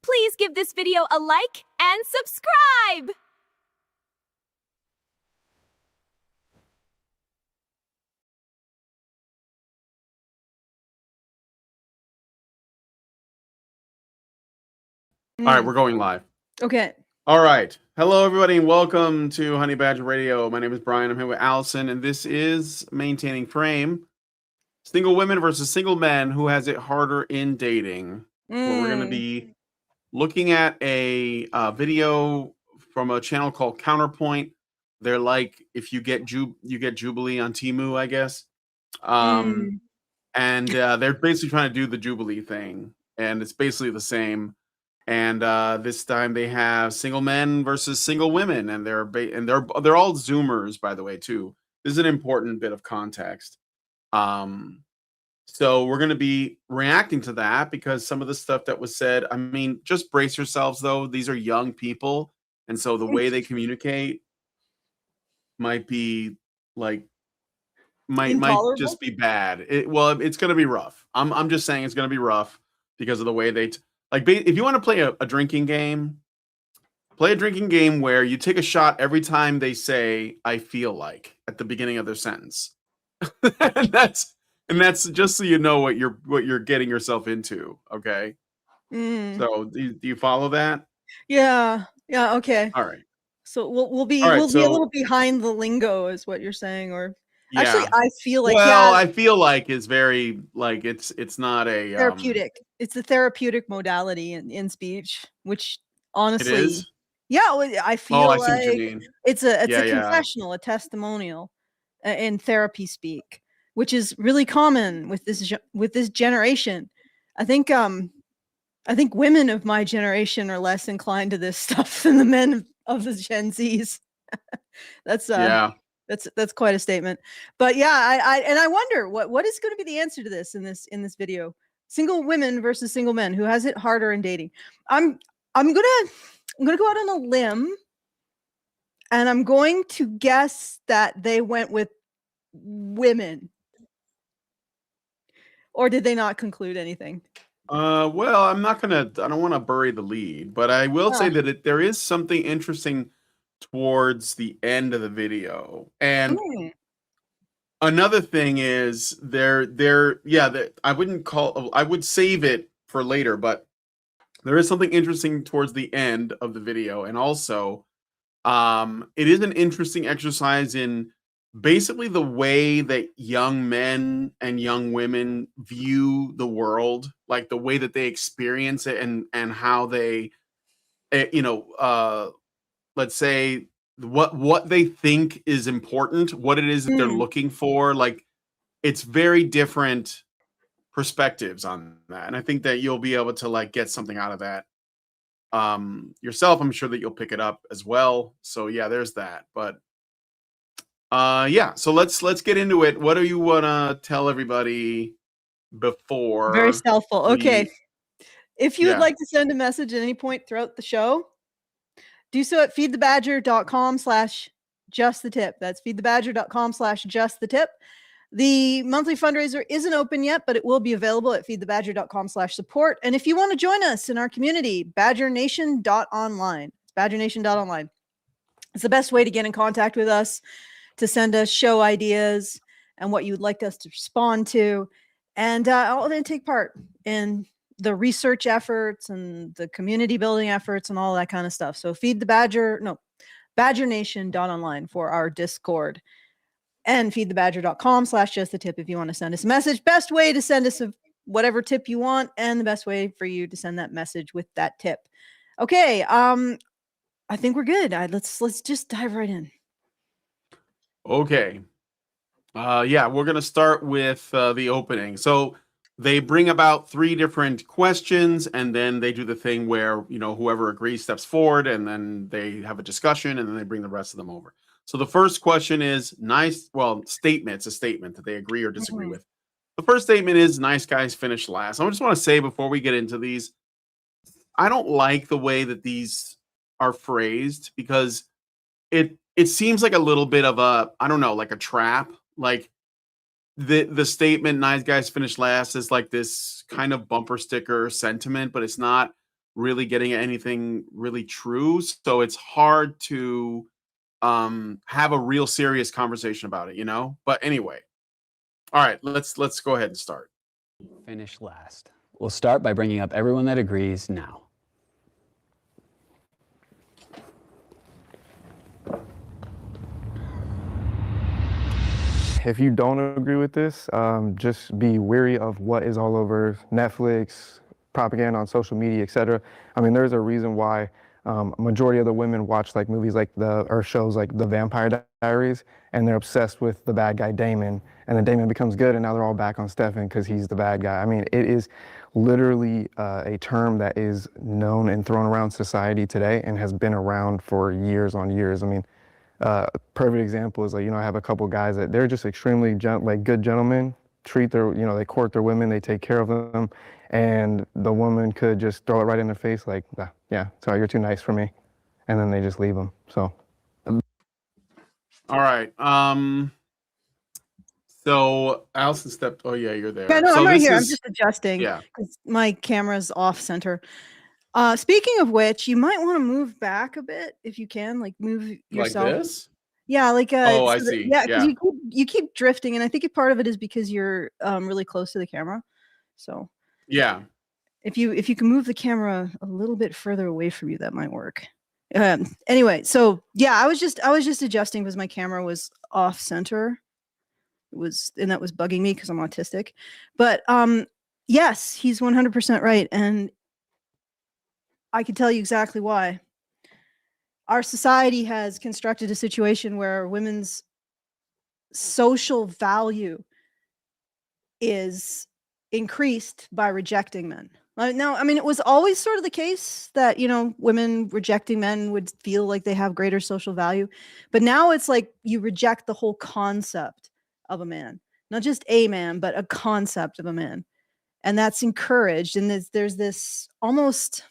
Please give this video a like and subscribe! All right, we're going live. Okay. All right. Hello, everybody, and welcome to Honey Badger Radio. My name is Brian. I'm here with Allison, and this is Maintaining Frame. Single women versus single men. Who has it harder in dating? Where we're going to be looking at a video from a channel called Counterpoint. They're like if you get Jubilee on Temu, I guess. And they're basically trying to do the Jubilee thing, and it's basically the same. And this time they have single men versus single women, and they're all Zoomers, by the way, too. This is an important bit of context. So we're going to be reacting to that because some of the stuff that was said. I mean, just brace yourselves, though. These are young people, and so the way they communicate might be like might just be bad. It's going to be rough. I'm just saying it's going to be rough because of the way they. If you want to play a drinking game, play a drinking game where you take a shot every time they say "I feel like" at the beginning of their sentence. and that's just so you know what you're getting yourself into. Okay. So do you follow that? Yeah. Okay. All right. So we'll be a little behind the lingo, is what you're saying, or actually, I feel like. Well, I feel like is very like it's not a therapeutic. It's a therapeutic modality in speech, which honestly, it is. Yeah, I feel I see like what you mean. it's a confessional, a testimonial in therapy speak, which is really common with this generation. I think women of my generation are less inclined to this stuff than the men of the Gen Zs. That's quite a statement. But yeah, I wonder what is going to be the answer to this in this video. Single women versus single men. Who has it harder in dating? I'm gonna go out on a limb, and I'm going to guess that they went with women. Or did they not conclude anything? Well, I don't want to bury the lead, but I will say that there is something interesting towards the end of the video. And another thing is I would save it for later, but there is something interesting towards the end of the video. And also, it is an interesting exercise in basically the way that young men and young women view the world, like the way that they experience it and how they, let's say what they think is important, what it is that they're looking for. Like, it's very different perspectives on that. And I think that you'll be able to like get something out of that yourself. I'm sure that you'll pick it up as well. So yeah, there's that. But so let's get into it. What do you want to tell everybody before? Very helpful. Okay. If you would like to send a message at any point throughout the show, do so at feedthebadger.com/justthetip. That's feedthebadger.com/justthetip. The monthly fundraiser isn't open yet, but it will be available at feedthebadger.com/support. And if you want to join us in our community, badgernation.online. It's badgernation.online. It's the best way to get in contact with us, to send us show ideas and what you'd like us to respond to, and then take part in the research efforts and the community building efforts and all that kind of stuff. So badgernation.online for our Discord, and feedthebadger.com/justthetip if you want to send us a message. Best way to send us whatever tip you want, and the best way for you to send that message with that tip. Okay, I think we're good. Let's just dive right in. Okay. We're gonna start with the opening. So they bring about 3 different questions, and then they do the thing where whoever agrees steps forward, and then they have a discussion, and then they bring the rest of them over. So the first question is statement. It's a statement that they agree or disagree with. The first statement is nice guys finish last. I just want to say before we get into these, I don't like the way that these are phrased because it seems like a little bit of like a trap. Like the statement nice guys finish last is like this kind of bumper sticker sentiment, but it's not really getting at anything really true. So it's hard to have a real serious conversation about it, you know? But anyway, all right, let's go ahead and start. Finish last. We'll start by bringing up everyone that agrees now. If you don't agree with this, just be wary of what is all over Netflix, propaganda on social media, etc. I mean, there's a reason why majority of the women watch like movies like or shows like The Vampire Diaries, and they're obsessed with the bad guy Damon, and then Damon becomes good, and now they're all back on Stefan because he's the bad guy. I mean, it is literally a term that is known and thrown around society today and has been around for years on years. I mean, perfect example is like, I have a couple guys that they're just extremely good gentlemen, treat their, they court their women, they take care of them, and the woman could just throw it right in their face like, yeah, sorry, you're too nice for me, and then they just leave them. So. All right. So Allison stepped. Oh yeah, you're there. Yeah, no, so I'm right here. I'm just adjusting. Yeah. Because my camera's off center. Speaking of which, you might want to move back a bit if you can, like move yourself. Like this? Yeah, like oh, I see. Yeah, because you keep drifting, and I think part of it is because you're really close to the camera. So yeah, if you can move the camera a little bit further away from you, that might work. Anyway, so yeah, I was just adjusting because my camera was off center. And that was bugging me because I'm autistic. But yes, he's 100% right, and I can tell you exactly why. Our society has constructed a situation where women's social value is increased by rejecting men. Now, I mean, it was always sort of the case that, women rejecting men would feel like they have greater social value. But now it's like you reject the whole concept of a man, not just a man, but a concept of a man. And that's encouraged. And there's this almost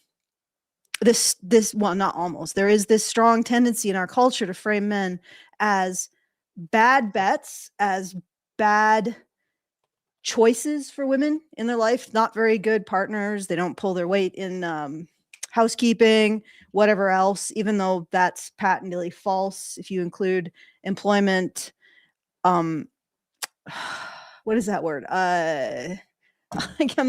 well, not almost, there is this strong tendency in our culture to frame men as bad bets, as bad choices for women in their life, not very good partners. They don't pull their weight in housekeeping, whatever else, even though that's patently false if you include employment. What is that word? I'm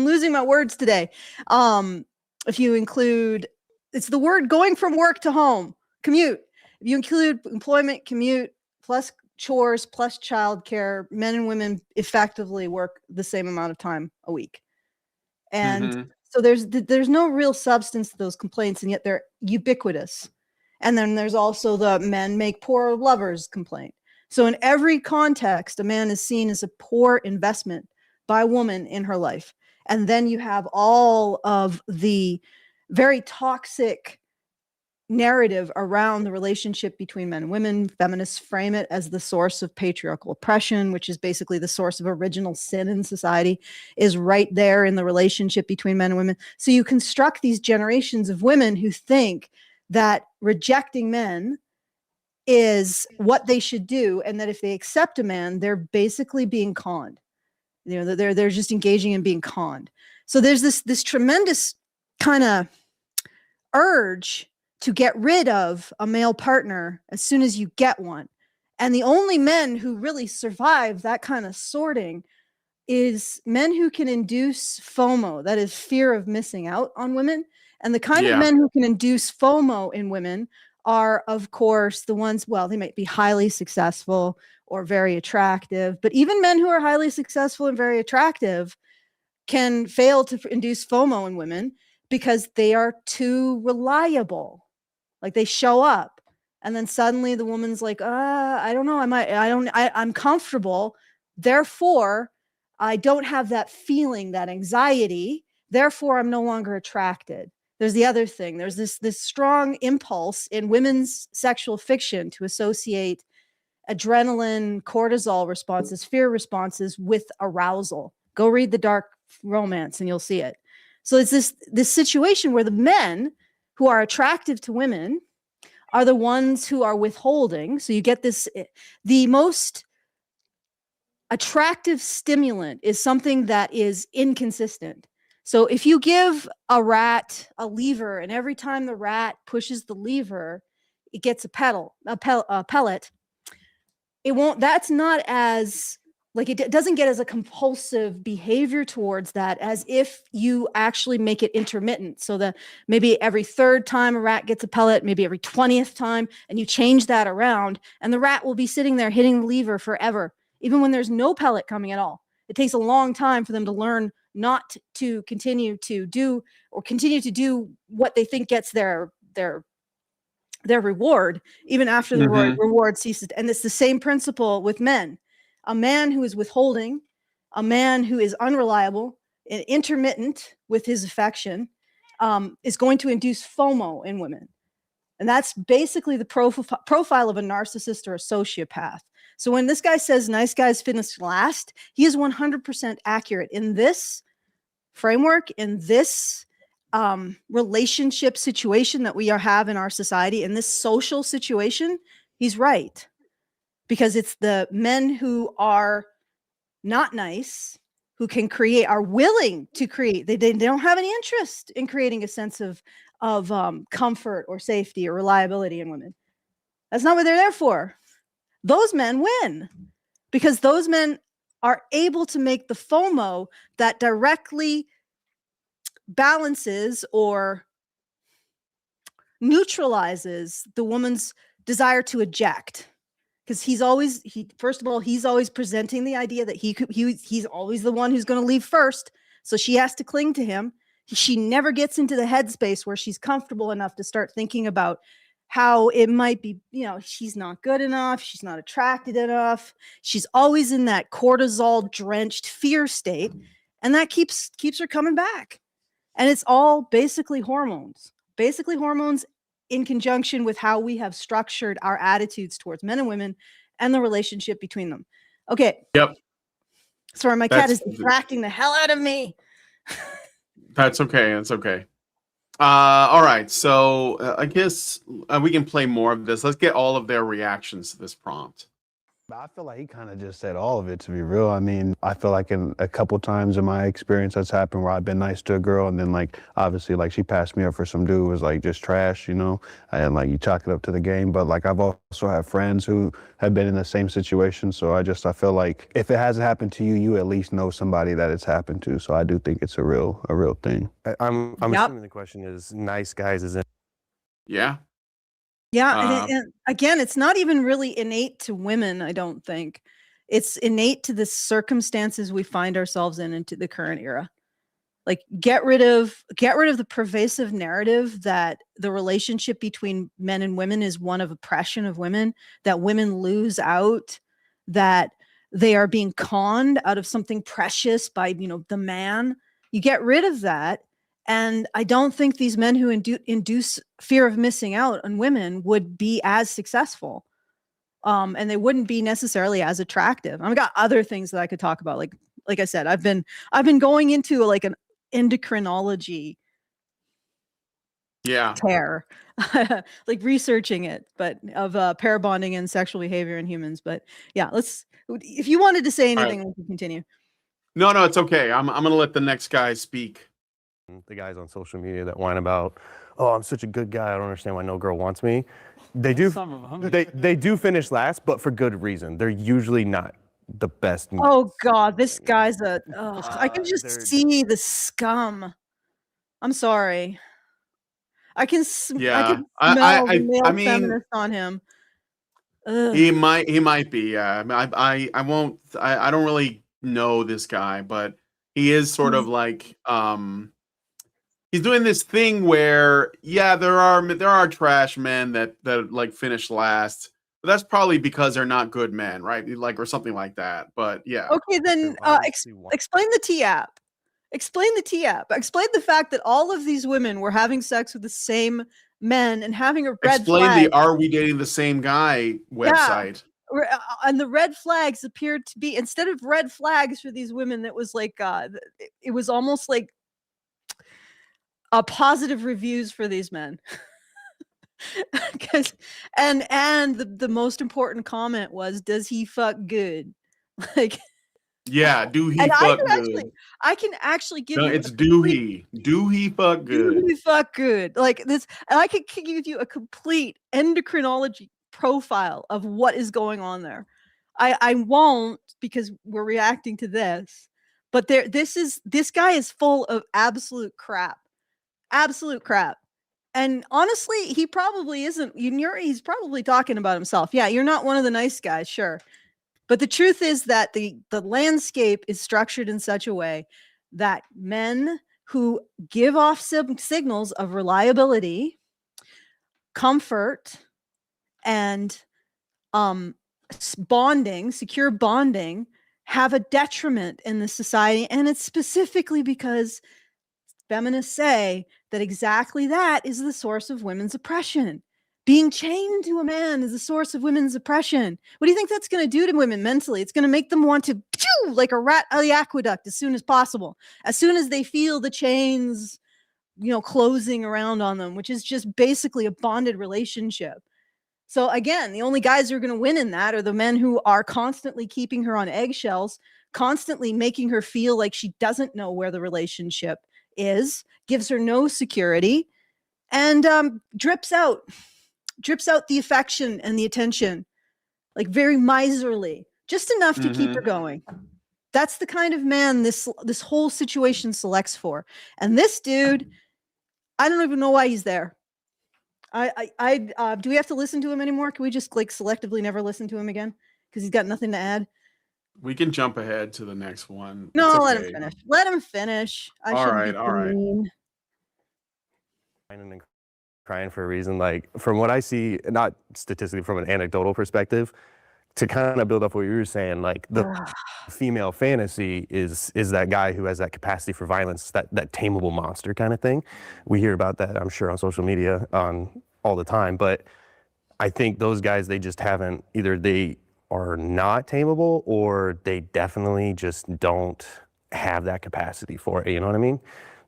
losing my words today. If you include, it's the word going from work to home, commute. If you include employment, commute, plus chores, plus childcare, men and women effectively work the same amount of time a week. And so there's no real substance to those complaints, and yet they're ubiquitous. And then there's also the men make poor lovers complaint. So in every context, a man is seen as a poor investment by a woman in her life. And then you have all of the very toxic narrative around the relationship between men and women. Feminists frame it as the source of patriarchal oppression, which is basically the source of original sin in society, is right there in the relationship between men and women. So you construct these generations of women who think that rejecting men is what they should do, and that if they accept a man, they're basically being conned. They're just engaging in being conned. So there's this tremendous kind of urge to get rid of a male partner as soon as you get one. And the only men who really survive that kind of sorting is men who can induce FOMO, that is fear of missing out on women. And the kind of men who can induce FOMO in women are, of course, the ones, well, they might be highly successful or very attractive, but even men who are highly successful and very attractive can fail to induce FOMO in women because they are too reliable. Like they show up and then suddenly the woman's like, I don't know, I'm comfortable. Therefore, I don't have that feeling, that anxiety. Therefore, I'm no longer attracted. There's the other thing. There's this strong impulse in women's sexual fiction to associate adrenaline, cortisol responses, fear responses with arousal. Go read the dark romance and you'll see it. So it's this situation where the men who are attractive to women are the ones who are withholding. So you get the most attractive stimulant is something that is inconsistent. So if you give a rat a lever, and every time the rat pushes the lever, it gets a pellet. It won't. That's not as like it doesn't get as a compulsive behavior towards that as if you actually make it intermittent. So that maybe every third time a rat gets a pellet, maybe every 20th time, and you change that around, and the rat will be sitting there hitting the lever forever, even when there's no pellet coming at all. It takes a long time for them to learn not to continue to do what they think gets their reward, even after the reward ceases. And it's the same principle with men. A man who is withholding, a man who is unreliable and intermittent with his affection, is going to induce FOMO in women. And that's basically the profile of a narcissist or a sociopath. So when this guy says nice guys finish last, he is 100% accurate in this framework, in this relationship situation that we have in our society, in this social situation. He's right, because it's the men who are not nice, who can create, are willing to create. They don't have any interest in creating a sense of comfort or safety or reliability in women. That's not what they're there for. Those men win, because those men are able to make the FOMO that directly balances or neutralizes the woman's desire to eject. Because he's always presenting the idea that he's always the one who's going to leave first. So she has to cling to him. She never gets into the headspace where she's comfortable enough to start thinking about how it might be, she's not good enough. She's not attracted enough. She's always in that cortisol drenched fear state. And that keeps her coming back. And it's all basically hormones in conjunction with how we have structured our attitudes towards men and women and the relationship between them. Okay. Yep. Sorry, my cat is distracting the hell out of me. That's okay. That's okay. All right. So I guess we can play more of this. Let's get all of their reactions to this prompt. I feel like he kind of just said all of it, to be real. I mean, I feel like in a couple times in my experience that's happened where I've been nice to a girl, and then like obviously like she passed me up for some dude who was like just trash, and like you chalk it up to the game. But like I've also had friends who have been in the same situation, so I feel like if it hasn't happened to you, you at least know somebody that it's happened to. So I do think it's a real thing. I'm assuming the question is nice guys is in. Yeah. Yeah, and again, it's not even really innate to women, I don't think. It's innate to the circumstances we find ourselves in into the current era. Like get rid of the pervasive narrative that the relationship between men and women is one of oppression of women, that women lose out, that they are being conned out of something precious by, the man. You get rid of that. And I don't think these men who induce fear of missing out on women would be as successful. And they wouldn't be necessarily as attractive. I've got other things that I could talk about. Like I said, I've been going into like an endocrinology tear, like researching it, but of pair bonding and sexual behavior in humans. But yeah, if you wanted to say anything, we can continue. No, it's okay. I'm going to let the next guy speak. The guys on social media that whine about, oh, I'm such a good guy, I don't understand why no girl wants me. They do. Some of them. They do finish last, but for good reason. They're usually not the best. Oh God, this guy's I can just see the scum. I'm sorry. I can smell the male feminist on him. Ugh. He might be. I don't really know this guy, but he is sort of like he's doing this thing where there are trash men that like finish last, but that's probably because they're not good men, right? Like, or something like that. But yeah. Okay, then explain the T app. Explain the T app. Explain the fact that all of these women were having sex with the same men and having a red flag. Explain the "Are we dating the same guy" website. Yeah. And the red flags appeared to be, instead of red flags for these women, that was like it was almost like positive reviews for these men. And the most important comment was, does he fuck good? Like, Yeah, do he And fuck good? I can actually give No, you it's a do complete he? Do he fuck good? really fuck good. Like this, and I could give you a complete endocrinology profile of what is going on there. I won't because we're reacting to this, but this guy is full of absolute crap. Absolute crap. And honestly, he probably isn't. He's probably talking about himself. Yeah, you're not one of the nice guys, sure. But the truth is that the landscape is structured in such a way that men who give off signals of reliability, comfort, and bonding, secure bonding, have a detriment in the society. And it's specifically because feminists say that exactly that is the source of women's oppression. Being chained to a man is the source of women's oppression. What do you think that's going to do to women mentally? It's going to make them want to pew like a rat out of the aqueduct as soon as possible. As soon as they feel the chains, closing around on them, which is just basically a bonded relationship. So again, the only guys who are going to win in that are the men who are constantly keeping her on eggshells, constantly making her feel like she doesn't know where the relationship is, gives her no security, and drips out the affection and the attention, like very miserly, just enough to keep her going. That's the kind of man this whole situation selects for. And this dude, I don't even know why he's there. Do we have to listen to him anymore? Can we just like selectively never listen to him again because he's got nothing to add? We can jump ahead to the next one. No, It's let okay. him finish. Let him finish. I All shouldn't right, be all right. mean. And crying for a reason. Like from what I see, not statistically, from an anecdotal perspective, to kind of build up what you were saying, like the female fantasy is that guy who has that capacity for violence, that tameable monster kind of thing. We hear about that, I'm sure, on social media all the time. But I think those guys, they just haven't, either they are not tameable or they definitely just don't have that capacity for it. You know what I mean?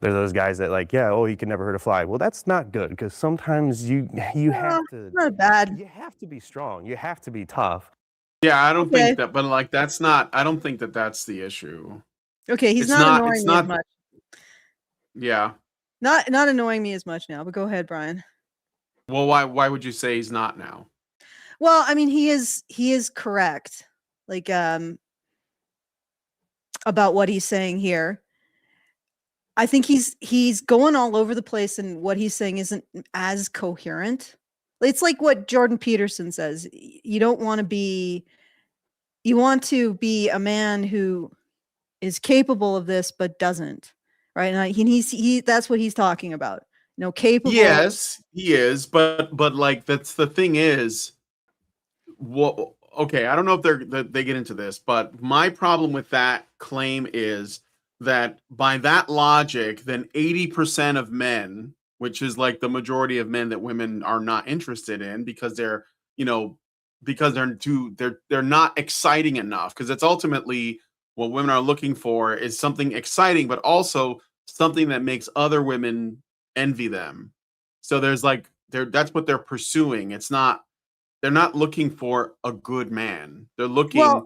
They're those guys that like, yeah, oh, you can never hurt a fly. Well, that's not good because sometimes you have to. Not bad. You have to be strong. You have to be tough. Yeah, I don't Okay. think that, but like that's not. I don't think that that's the issue. Okay, he's It's not not- annoying it's me not- as much. Yeah. Not annoying me as much now, but go ahead, Brian. Well, why would you say he's not now? Well, I mean, he is correct, like about what he's saying here. I think he's going all over the place, and what he's saying isn't as coherent. It's like what Jordan Peterson says. You want to be a man who is capable of this but doesn't, right? And he that's what he's talking about. Capable. Yes, he is, but like that's the thing is, well, okay, I don't know if they get into this, but my problem with that claim is that by that logic, then 80% of men, which is like the majority of men that women are not interested in because they're, because they're not exciting enough, because it's ultimately what women are looking for is something exciting, but also something that makes other women envy them. So there's like that's what they're pursuing. They're not looking for a good man. They're looking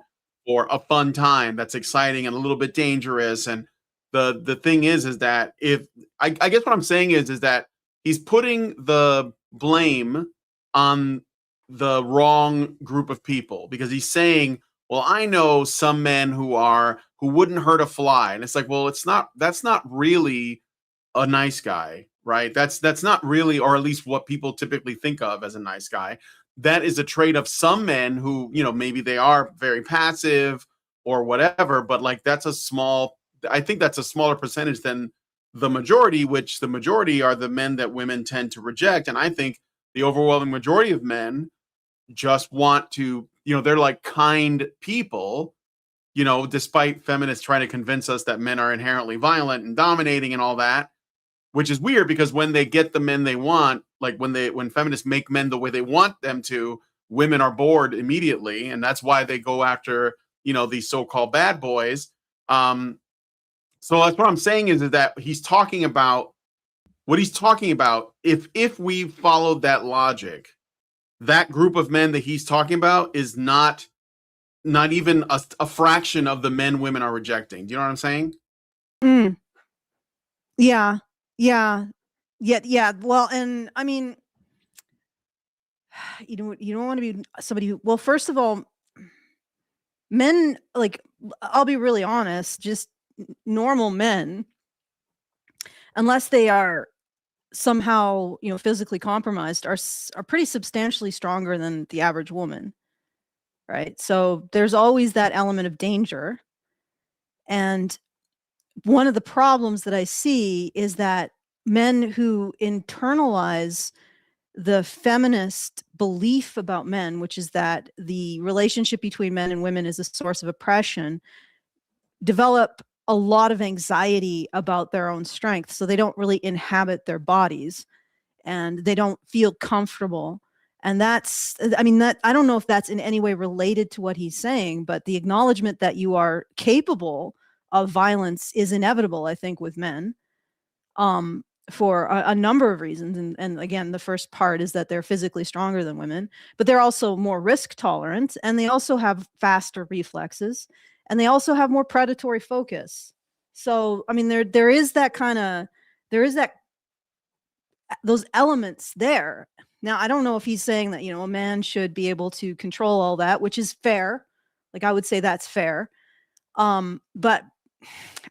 for a fun time that's exciting and a little bit dangerous. And the thing is that if I guess what I'm saying is that he's putting the blame on the wrong group of people, because he's saying, well, I know some men who wouldn't hurt a fly. And it's like, well, that's not really a nice guy, right? That's not really, or at least what people typically think of as a nice guy. That is a trait of some men who, maybe they are very passive or whatever, but like I think that's a smaller percentage than the majority, which the majority are the men that women tend to reject. And I think the overwhelming majority of men just want to, they're like kind people, despite feminists trying to convince us that men are inherently violent and dominating and all that. Which is weird because when they get the men they want, like when feminists make men the way they want them to, women are bored immediately, and that's why they go after these so-called bad boys. So that's what I'm saying is that he's talking about what he's talking about. If we followed that logic, that group of men that he's talking about is not not even a fraction of the men women are rejecting. Do you know what I'm saying? Mm. Yeah. Yeah. Yeah. Well, and I mean, you don't want to be somebody who, well, first of all, men, like, I'll be really honest, just normal men, unless they are somehow, physically compromised, are pretty substantially stronger than the average woman, right? So there's always that element of danger. And one of the problems that I see is that men who internalize the feminist belief about men, which is that the relationship between men and women is a source of oppression, develop a lot of anxiety about their own strength. So they don't really inhabit their bodies and they don't feel comfortable. And that's, I mean, that, I don't know if that's in any way related to what he's saying, but the acknowledgement that you are capable of violence is inevitable, I think, with men. For a number of reasons. And again, the first part is that they're physically stronger than women, but they're also more risk tolerant, and they also have faster reflexes, and they also have more predatory focus. So, I mean, there is that those elements there. Now, I don't know if he's saying that, a man should be able to control all that, which is fair. Like, I would say that's fair. But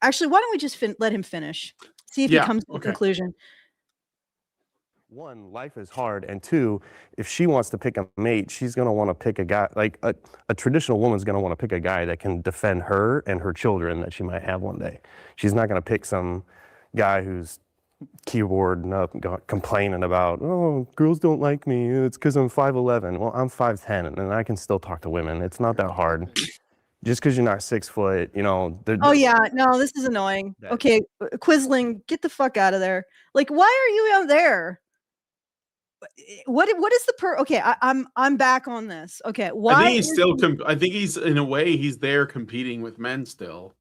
actually, why don't we just let him finish? See if he comes to a conclusion. One, life is hard, and two, if she wants to pick a mate, she's going to want to pick a guy, like a traditional woman's going to want to pick a guy that can defend her and her children that she might have one day. She's not going to pick some guy who's keyboarding up, complaining about, oh, girls don't like me, it's because I'm 5'11". Well, I'm 5'10", and I can still talk to women. It's not that hard. Just because you're not 6 foot, Oh yeah, no, this is annoying. Okay, Quisling, get the fuck out of there. Like, why are you out there? What is the okay? I'm back on this. Okay, why? I think he's still. I think he's, in a way, he's there competing with men still.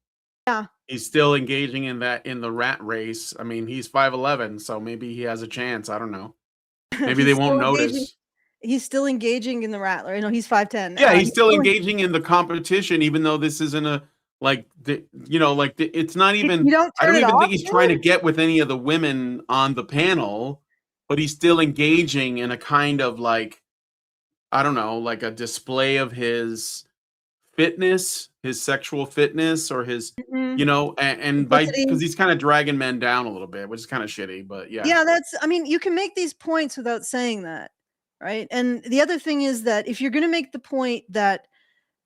Yeah, he's still engaging in the rat race. I mean, he's 5'11", so maybe he has a chance. I don't know. Maybe they won't notice. He's still engaging in the rat race. No, he's 5'10". Yeah, he's still engaging in the competition, even though this isn't it's not even. I don't even think he's trying to get with any of the women on the panel, but he's still engaging in a kind of like, I don't know, like a display of his fitness, his sexual fitness, or his, and because he's kind of dragging men down a little bit, which is kind of shitty, but yeah. Yeah, I mean, you can make these points without saying that. Right. And the other thing is that if you're going to make the point that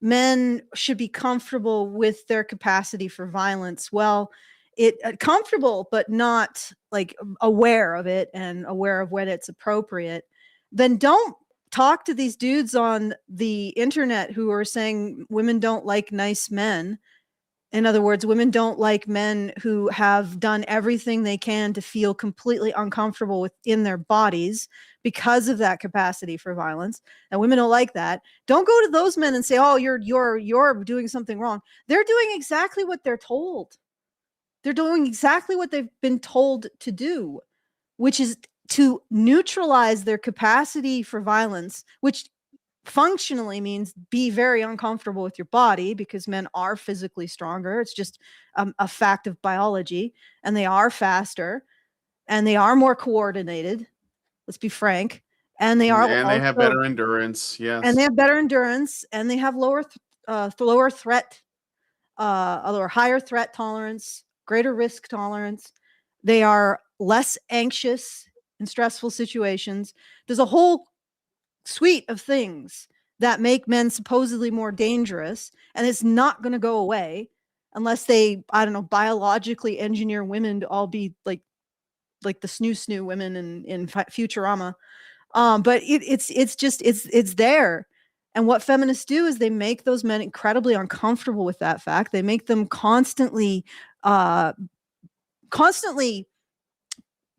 men should be comfortable with their capacity for violence, well, comfortable, but not like aware of it and aware of when it's appropriate, then don't talk to these dudes on the internet who are saying women don't like nice men. In other words, women don't like men who have done everything they can to feel completely uncomfortable within their bodies because of that capacity for violence. And women don't like that. Don't go to those men and say, "Oh, you're doing something wrong." They're doing exactly what they're told. They're doing exactly what they've been told to do, which is to neutralize their capacity for violence, which functionally means be very uncomfortable with your body, because men are physically stronger. It's just a fact of biology, and they are faster, and they are more coordinated. Let's be frank. And they are, and they have better endurance. Yes, and they have better endurance, and they have lower threat, or higher threat tolerance, greater risk tolerance. They are less anxious in stressful situations. There's a whole suite of things that make men supposedly more dangerous, and it's not going to go away unless they, I don't know, biologically engineer women to all be like the snoo women in Futurama. But it's there. And what feminists do is they make those men incredibly uncomfortable with that fact. They make them constantly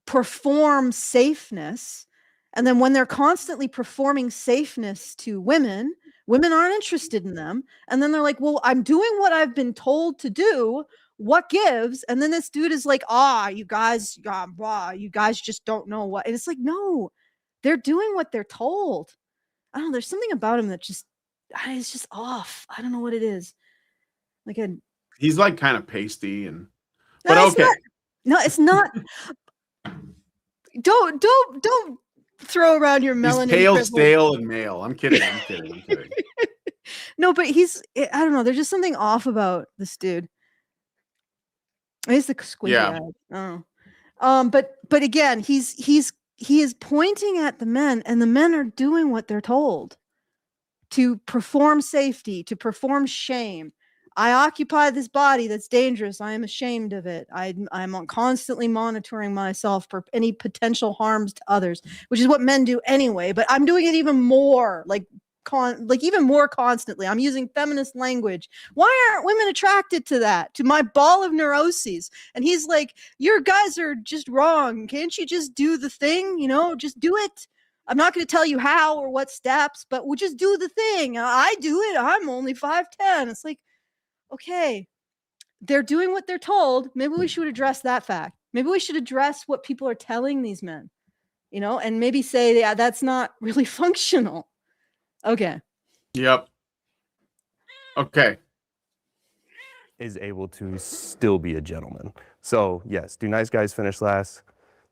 perform safeness. And then when they're constantly performing safeness to women aren't interested in them. And then they're like, well, I'm doing what I've been told to do. What gives? And then this dude is like, you guys just don't know what. And it's like, no, they're doing what they're told. I don't know. There's something about him that just it's just off. I don't know what it is. Like a He's like kind of pasty but no, it's okay. not. No, it's not. Don't throw around your He's melanin pale, privilege. stale, and male. I'm kidding. I'm kidding. I'm kidding. No, but I don't know. There's just something off about this dude. He's the squinty Yeah. eye. Oh. But again, he is pointing at the men, and the men are doing what they're told to perform safety, to perform shame. I occupy this body that's dangerous. I am ashamed of it. I'm constantly monitoring myself for any potential harms to others, which is what men do anyway. But I'm doing it even more, like even more constantly. I'm using feminist language. Why aren't women attracted to that? To my ball of neuroses? And he's like, "Your guys are just wrong. Can't you just do the thing? Just do it. I'm not going to tell you how or what steps, but we'll just do the thing. I do it. I'm only 5'10". It's like, okay, they're doing what they're told. Maybe we should address that fact. Maybe we should address what people are telling these men, and maybe say, yeah, that's not really functional. Okay. Yep. Okay. Is able to still be a gentleman. So yes, do nice guys finish last?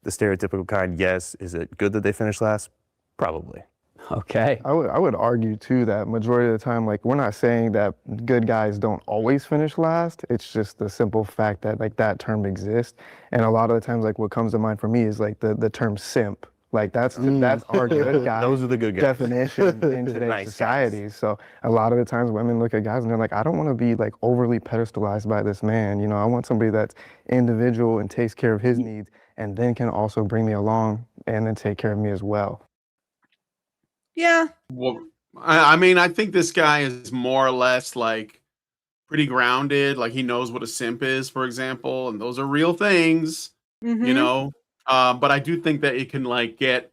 The stereotypical kind, yes. Is it good that they finish last? Probably. Okay. I would argue too that majority of the time, like, we're not saying that good guys don't always finish last. It's just the simple fact that like that term exists, and a lot of the times, like, what comes to mind for me is like the term simp. Like that's our good guy. Those are the good guys. Definition in today's Nice society. guys. So a lot of the times women look at guys and they're like, I don't want to be like overly pedestalized by this man. I want somebody that's individual and takes care of his needs, and then can also bring me along and then take care of me as well. Yeah. Well, I mean, I think this guy is more or less like pretty grounded. Like he knows what a simp is, for example, and those are real things, Mhm. But I do think that it can like get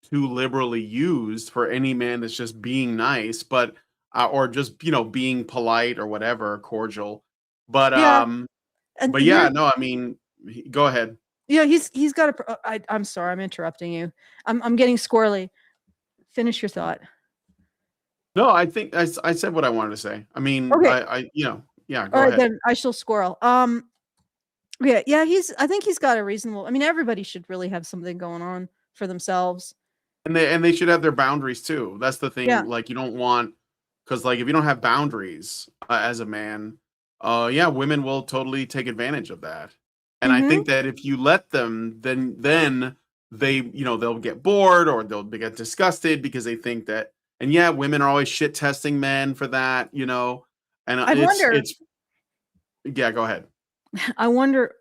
too liberally used for any man that's just being nice, but or just being polite or whatever, cordial. But Yeah. And yeah, no, I mean, go ahead. yeah, he's got I'm sorry, I'm interrupting you. I'm getting squirrely. Finish your thought. No, I think I said what I wanted to say. I mean, Okay. yeah, go All right, ahead. then I shall squirrel. Yeah, I think he's got a reasonable. I mean, everybody should really have something going on for themselves. And they should have their boundaries too. That's the Yeah. thing. Like you don't want, because like if you don't have boundaries as a man, yeah, women will totally take advantage of that. And I Mhm. think that if you let them, then they they'll get bored or they'll get disgusted because they think that. And yeah, women are always shit testing men for that, And I wonder. it's yeah. Go ahead. I wonder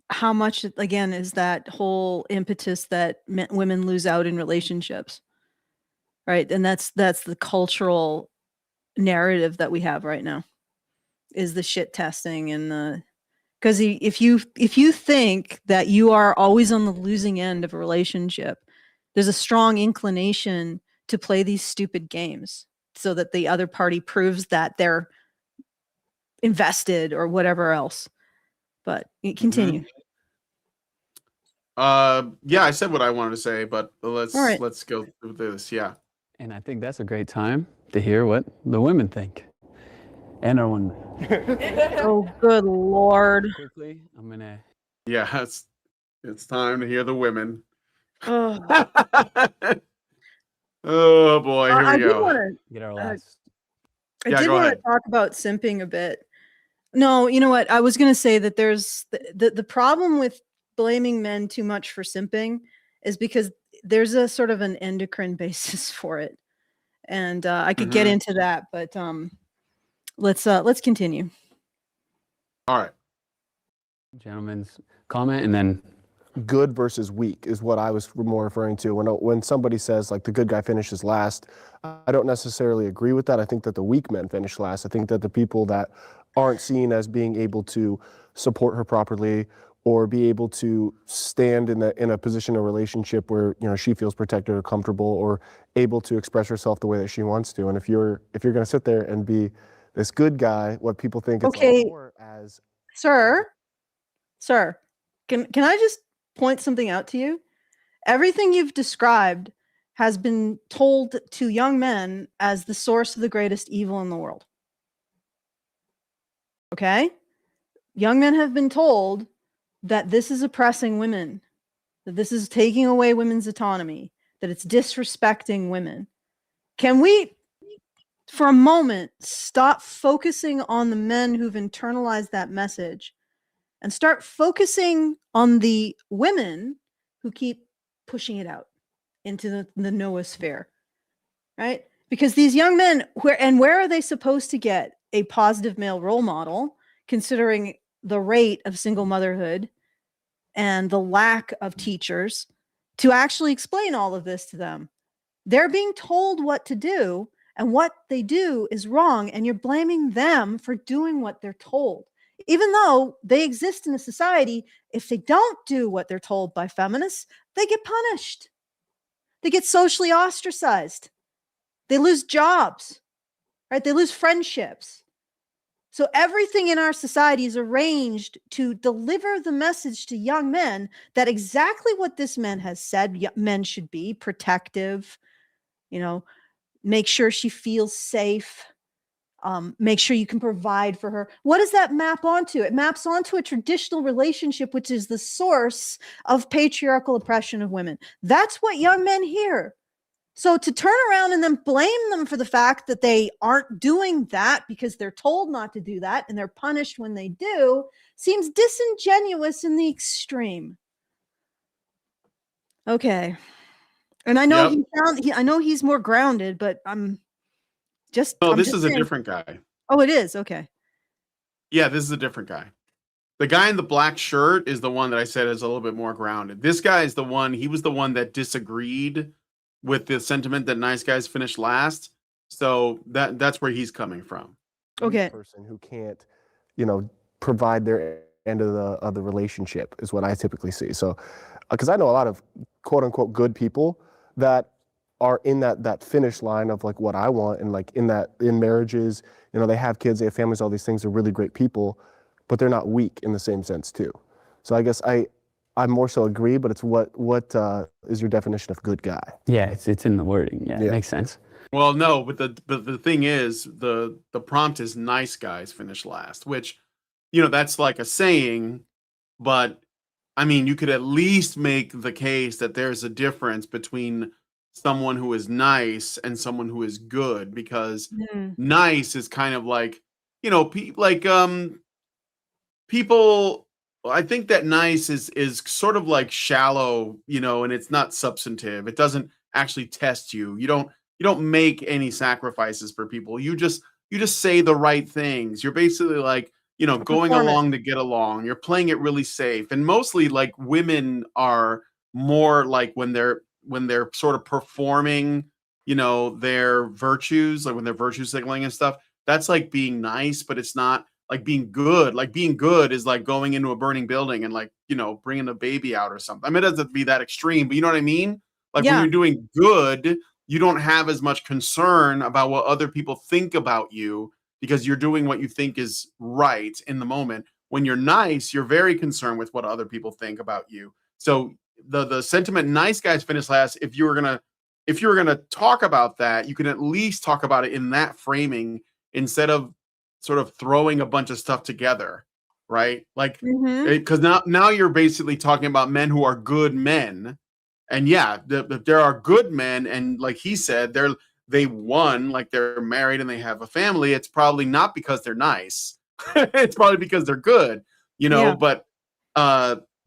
how much again is that whole impetus that women lose out in relationships, right? And that's the cultural narrative that we have right now, is the shit testing and the because if you think that you are always on the losing end of a relationship, there's a strong inclination to play these stupid games so that the other party proves that they're invested or whatever else. But continue. Yeah, I said what I wanted to say, but let's right. let's go through this. Yeah. And I think that's a great time to hear what the women think. And our women. Oh, good Lord. Quickly, I'm going to. Yeah, it's time to hear the women. Oh, Oh boy, here I we did go. want to. Get our last. I Yeah, did go want to ahead. talk about simping a bit. No, you know what? I was going to say that there's the problem with blaming men too much for simping is because there's a sort of an endocrine basis for it, and I could get into that, but let's continue. All right. Gentlemen's comment, and then Good versus weak is what I was more referring to. When somebody says like the good guy finishes last, I don't necessarily agree with that. I think that the weak men finish last. I think that the people that aren't seen as being able to support her properly or be able to stand in a position of relationship where she feels protected or comfortable or able to express herself the way that she wants to. And if you're going to sit there and be this good guy, what people think it's Okay. like more as Sir, can I just point something out to you? Everything you've described has been told to young men as the source of the greatest evil in the world. Okay? Young men have been told that this is oppressing women, that this is taking away women's autonomy, that it's disrespecting women. Can we, for a moment, stop focusing on the men who've internalized that message and start focusing on the women who keep pushing it out into the noosphere, right? Because these young men, where are they supposed to get a positive male role model, considering the rate of single motherhood and the lack of teachers to actually explain all of this to them? They're being told what to do, and what they do is wrong, and you're blaming them for doing what they're told. Even though they exist in a society, if they don't do what they're told by feminists, they get punished. They get socially ostracized. They lose jobs, right? They lose friendships. So everything in our society is arranged to deliver the message to young men that exactly what this man has said men should be: protective, make sure she feels safe, make sure you can provide for her. What does that map onto? It maps onto a traditional relationship, which is the source of patriarchal oppression of women. That's what young men hear. So to turn around and then blame them for the fact that they aren't doing that because they're told not to do that and they're punished when they do seems disingenuous in the extreme. Okay. And I know I know he's more grounded, but this is a different guy. Oh, it is. Okay. Yeah, this is a different guy. The guy in the black shirt is the one that I said is a little bit more grounded. This guy is he was the one that disagreed with the sentiment that nice guys finish last. So that's where he's coming from. Okay. Person who can't, provide their end of the relationship is what I typically see. So, because I know a lot of quote unquote good people that are in that finish line of like what I want, and like in marriages, they have kids, they have families, all these things. Are really great people, but they're not weak in the same sense too. So I guess I more so agree, but it's what is your definition of good guy? Yeah, it's in the wording. Yeah, it makes sense. Well, no, but the thing is, the prompt is nice guys finish last, which, that's like a saying, but I mean, you could at least make the case that there's a difference between someone who is nice and someone who is good, because nice is kind of like, people. I think that nice is sort of like shallow, and it's not substantive. It doesn't actually test you. You don't make any sacrifices for people. You just say the right things. You're basically like, going along to get along. You're playing it really safe. And mostly like women are more like when they're sort of performing, their virtues, like when they're virtue signaling and stuff. That's like being nice, but it's not like being good. Like being good is like going into a burning building and like, bringing a baby out or something. I mean, it doesn't be that extreme, but you know what I mean? Like when you're doing good, you don't have as much concern about what other people think about you because you're doing what you think is right in the moment. When you're nice, you're very concerned with what other people think about you. So the sentiment nice guys finish last, if you were gonna talk about that, you can at least talk about it in that framing instead of sort of throwing a bunch of stuff together, right? Like, because now you're basically talking about men who are good men. And yeah, there are good men, and like he said, they won, like they're married and they have a family. It's probably not because they're nice. It's probably because they're good, But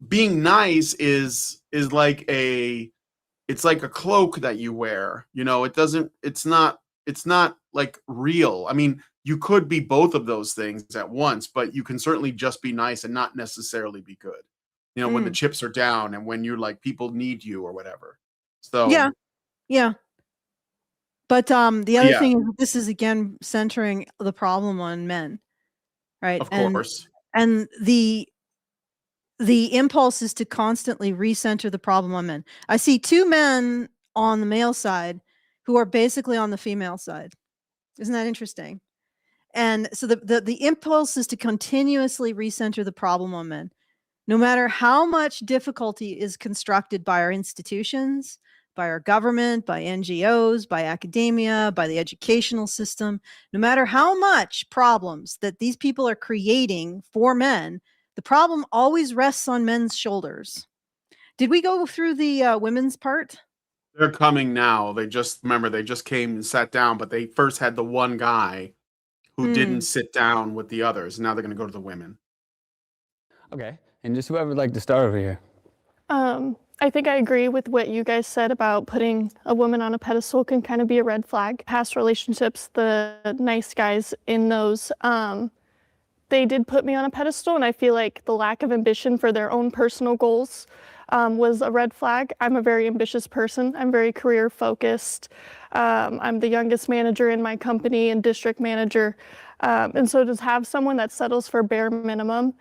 being nice is like it's like a cloak that you wear. It's not like real. I mean, you could be both of those things at once, but you can certainly just be nice and not necessarily be good. When the chips are down and when you're like people need you or whatever. So yeah. But the other thing is, this is again centering the problem on men, right? Of course. And the impulse is to constantly recenter the problem on men. I see two men on the male side who are basically on the female side. Isn't that interesting? And so the impulse is to continuously recenter the problem on men. No matter how much difficulty is constructed by our institutions, by our government, by NGOs, by academia, by the educational system. No matter how much problems that these people are creating for men, the problem always rests on men's shoulders. Did we go through the women's part? They're coming now. They just came and sat down, but they first had the one guy who didn't sit down with the others. Now they're going to go to the women. Okay, and just whoever would like to start over here. I think I agree with what you guys said about putting a woman on a pedestal can kind of be a red flag. Past relationships, the nice guys in those, they did put me on a pedestal, and I feel like the lack of ambition for their own personal goals was a red flag. I'm a very ambitious person. I'm very career focused. I'm the youngest manager in my company and district manager. And so to have someone that settles for bare minimum,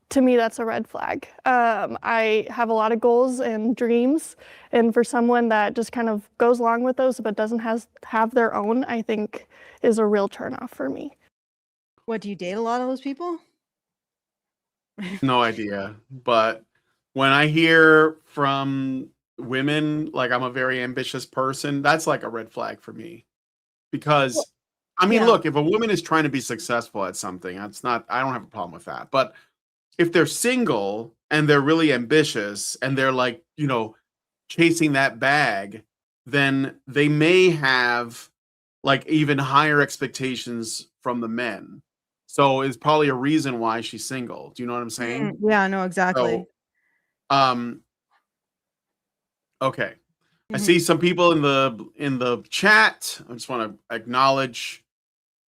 to me, that's a red flag. I have a lot of goals and dreams, and for someone that just kind of goes along with those but doesn't have their own, I think is a real turnoff for me. What, do you date a lot of those people? No idea. But when I hear from women, like I'm a very ambitious person, that's like a red flag for me. Because, I mean, yeah. look, if a woman is trying to be successful at something, I don't have a problem with that. But if they're single and they're really ambitious and they're like, chasing that bag, then they may have like even higher expectations from the men. So it's probably a reason why she's single. Do you know what I'm saying? Yeah, no, exactly. So, okay. I see some people in the chat. I just want to acknowledge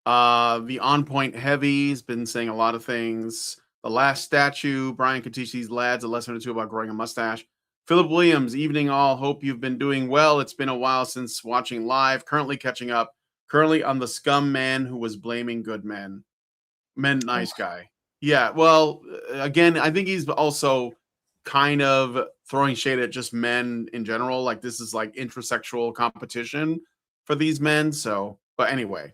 the On Point Heavy's been saying a lot of things. The Last Statue, Brian could teach these lads a lesson or two about growing a mustache. Philip Williams, evening all. Hope you've been doing well. It's been a while since watching live. Currently catching up. Currently on the scum man who was blaming good men. Nice guy. Yeah, well, again, I think he's also kind of throwing shade at just men in general. Like this is like intersexual competition for these men. So, but anyway.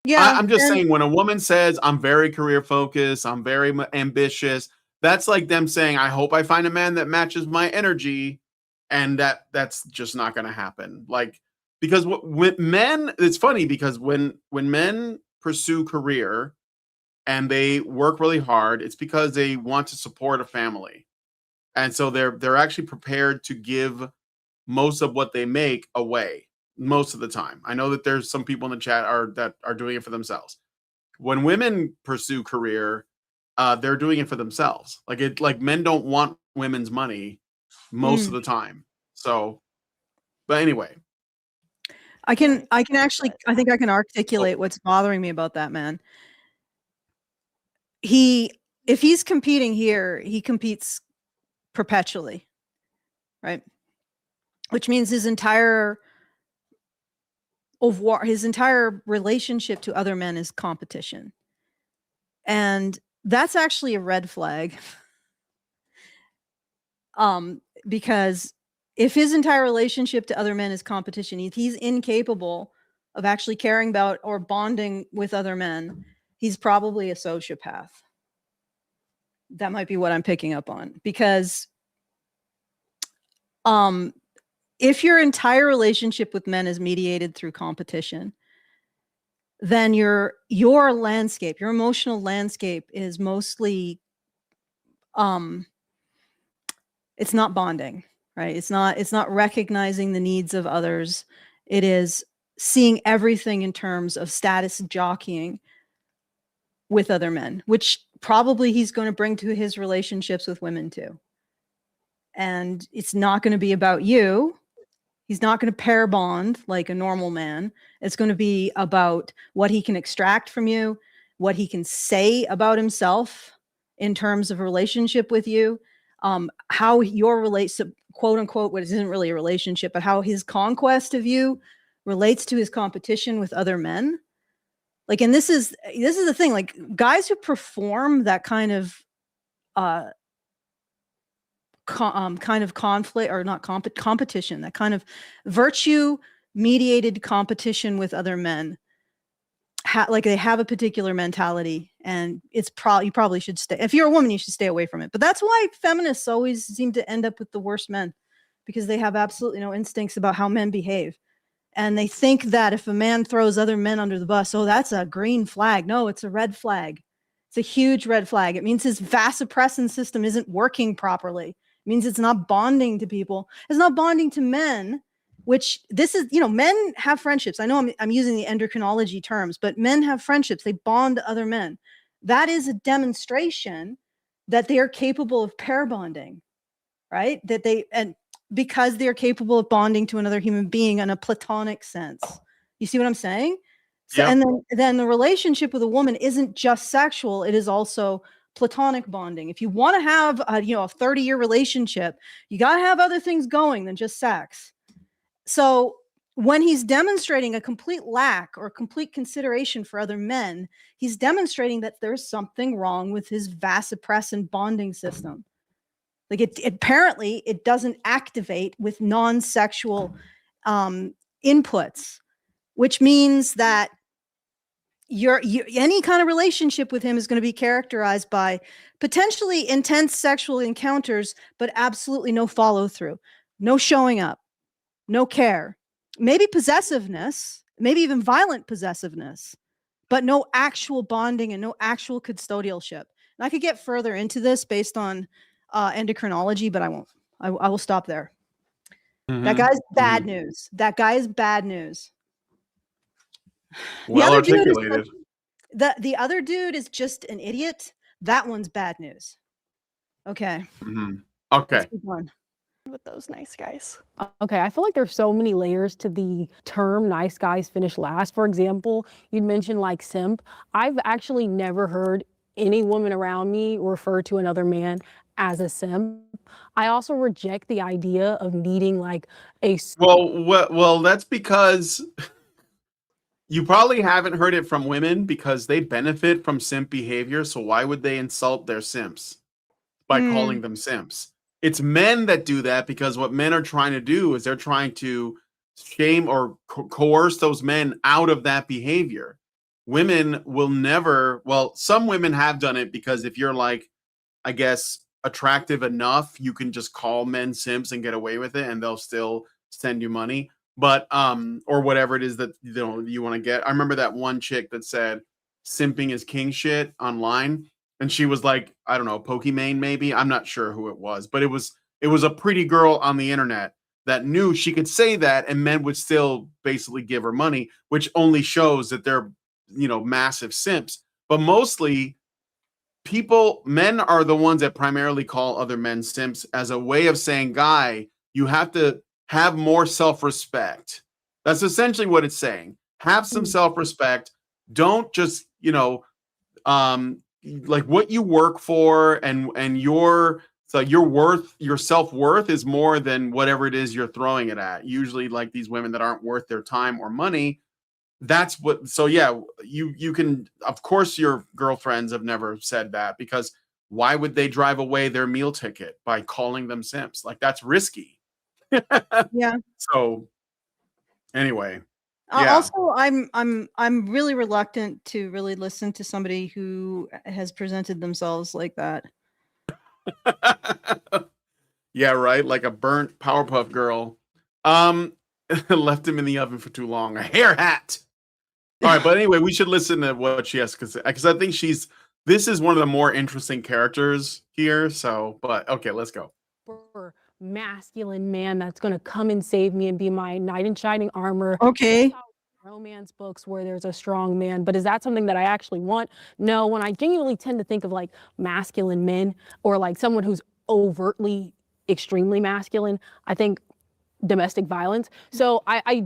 Yeah, I'm just saying when a woman says I'm very career focused, I'm very ambitious, that's like them saying, I hope I find a man that matches my energy. And that's just not going to happen. Like, because with men, it's funny because when men pursue career and they work really hard, it's because they want to support a family. And so they're actually prepared to give most of what they make away most of the time. I know that there's some people in the chat that are doing it for themselves. When women pursue career, they're doing it for themselves. Like men don't want women's money most of the time. So, but anyway, I think I can articulate what's bothering me about that man. If he's competing here, he competes perpetually, right? Which means his entire relationship to other men is competition. And that's actually a red flag. Because if his entire relationship to other men is competition, if he's incapable of actually caring about or bonding with other men, he's probably a sociopath. That might be what I'm picking up on. Because if your entire relationship with men is mediated through competition, then your landscape, your emotional landscape is mostly it's not bonding, right? It's not recognizing the needs of others. It is seeing everything in terms of status jockeying with other men, which probably he's going to bring to his relationships with women too. And it's not going to be about you. He's not going to pair bond like a normal man. It's going to be about what he can extract from you, what he can say about himself in terms of a relationship with you, how your quote unquote, what isn't really a relationship, but how his conquest of you relates to his competition with other men. Like, and this is the thing, like guys who perform that kind of conflict, or not competition, that kind of virtue mediated competition with other men, like they have a particular mentality, and you probably should stay. If you're a woman, you should stay away from it. But that's why feminists always seem to end up with the worst men, because they have absolutely no instincts about how men behave. And they think that if a man throws other men under the bus, oh, that's a green flag. No, it's a red flag. It's a huge red flag. It means his vasopressin system isn't working properly. It means it's not bonding to people. It's not bonding to men, which this is, men have friendships. I know I'm using the endocrinology terms, but men have friendships. They bond to other men. That is a demonstration that they are capable of pair bonding, right? And because they're capable of bonding to another human being in a platonic sense. You see what I'm saying? So, Yep. and then the relationship with a woman isn't just sexual. It is also platonic bonding. If you want to have a 30-year relationship, you got to have other things going than just sex. So when he's demonstrating a complete lack or complete consideration for other men, he's demonstrating that there's something wrong with his vasopressin bonding system. Like apparently it doesn't activate with non-sexual inputs, which means that any kind of relationship with him is going to be characterized by potentially intense sexual encounters, but absolutely no follow through, no showing up, no care, maybe possessiveness, maybe even violent possessiveness, but no actual bonding and no actual custodialship. And I could get further into this based on endocrinology, but I won't. I will stop there. That guy's bad news. That guy is bad news. Well articulated. The other dude is just an idiot. That one's bad news. Okay. Okay. Let's keep on. With those nice guys. Okay, I feel like there's so many layers to the term nice guys finish last. For example, you'd mentioned like simp. I've actually never heard any woman around me refer to another man as a simp. I also reject the idea of needing like a Well, that's because you probably haven't heard it from women because they benefit from simp behavior. So why would they insult their simps by calling them simps? It's men that do that because what men are trying to do is they're trying to shame or coerce those men out of that behavior. Women will never, well, some women have done it because if you're like, I guess, attractive enough, you can just call men simps and get away with it and they'll still send you money. But or whatever it is that you want to get. I remember that one chick that said simping is king shit online. And she was like, I don't know, Pokimane maybe. I'm not sure who it was, but it was a pretty girl on the internet that knew she could say that and men would still basically give her money, which only shows that they're, massive simps. But mostly men are the ones that primarily call other men simps as a way of saying, guy, you have to have more self-respect. That's essentially what it's saying. Have some self-respect. Don't just, like what you work for and your worth, your self-worth is more than whatever it is you're throwing it at. Usually like these women that aren't worth their time or money. That's what, so yeah, you can, of course your girlfriends have never said that because why would they drive away their meal ticket by calling them simps? Like that's risky. Yeah. So anyway. Yeah. Also, I'm really reluctant to really listen to somebody who has presented themselves like that. Yeah, right. Like a burnt Powerpuff Girl. Left him in the oven for too long. A hair hat. All right, but anyway, we should listen to what she has to say because I think this is one of the more interesting characters here. So, but okay, let's go. Masculine man that's going to come and save me and be my knight in shining armor. Okay. Romance books where there's a strong man, but is that something that I actually want? No, when I genuinely tend to think of like masculine men or like someone who's overtly extremely masculine, I think domestic violence. So I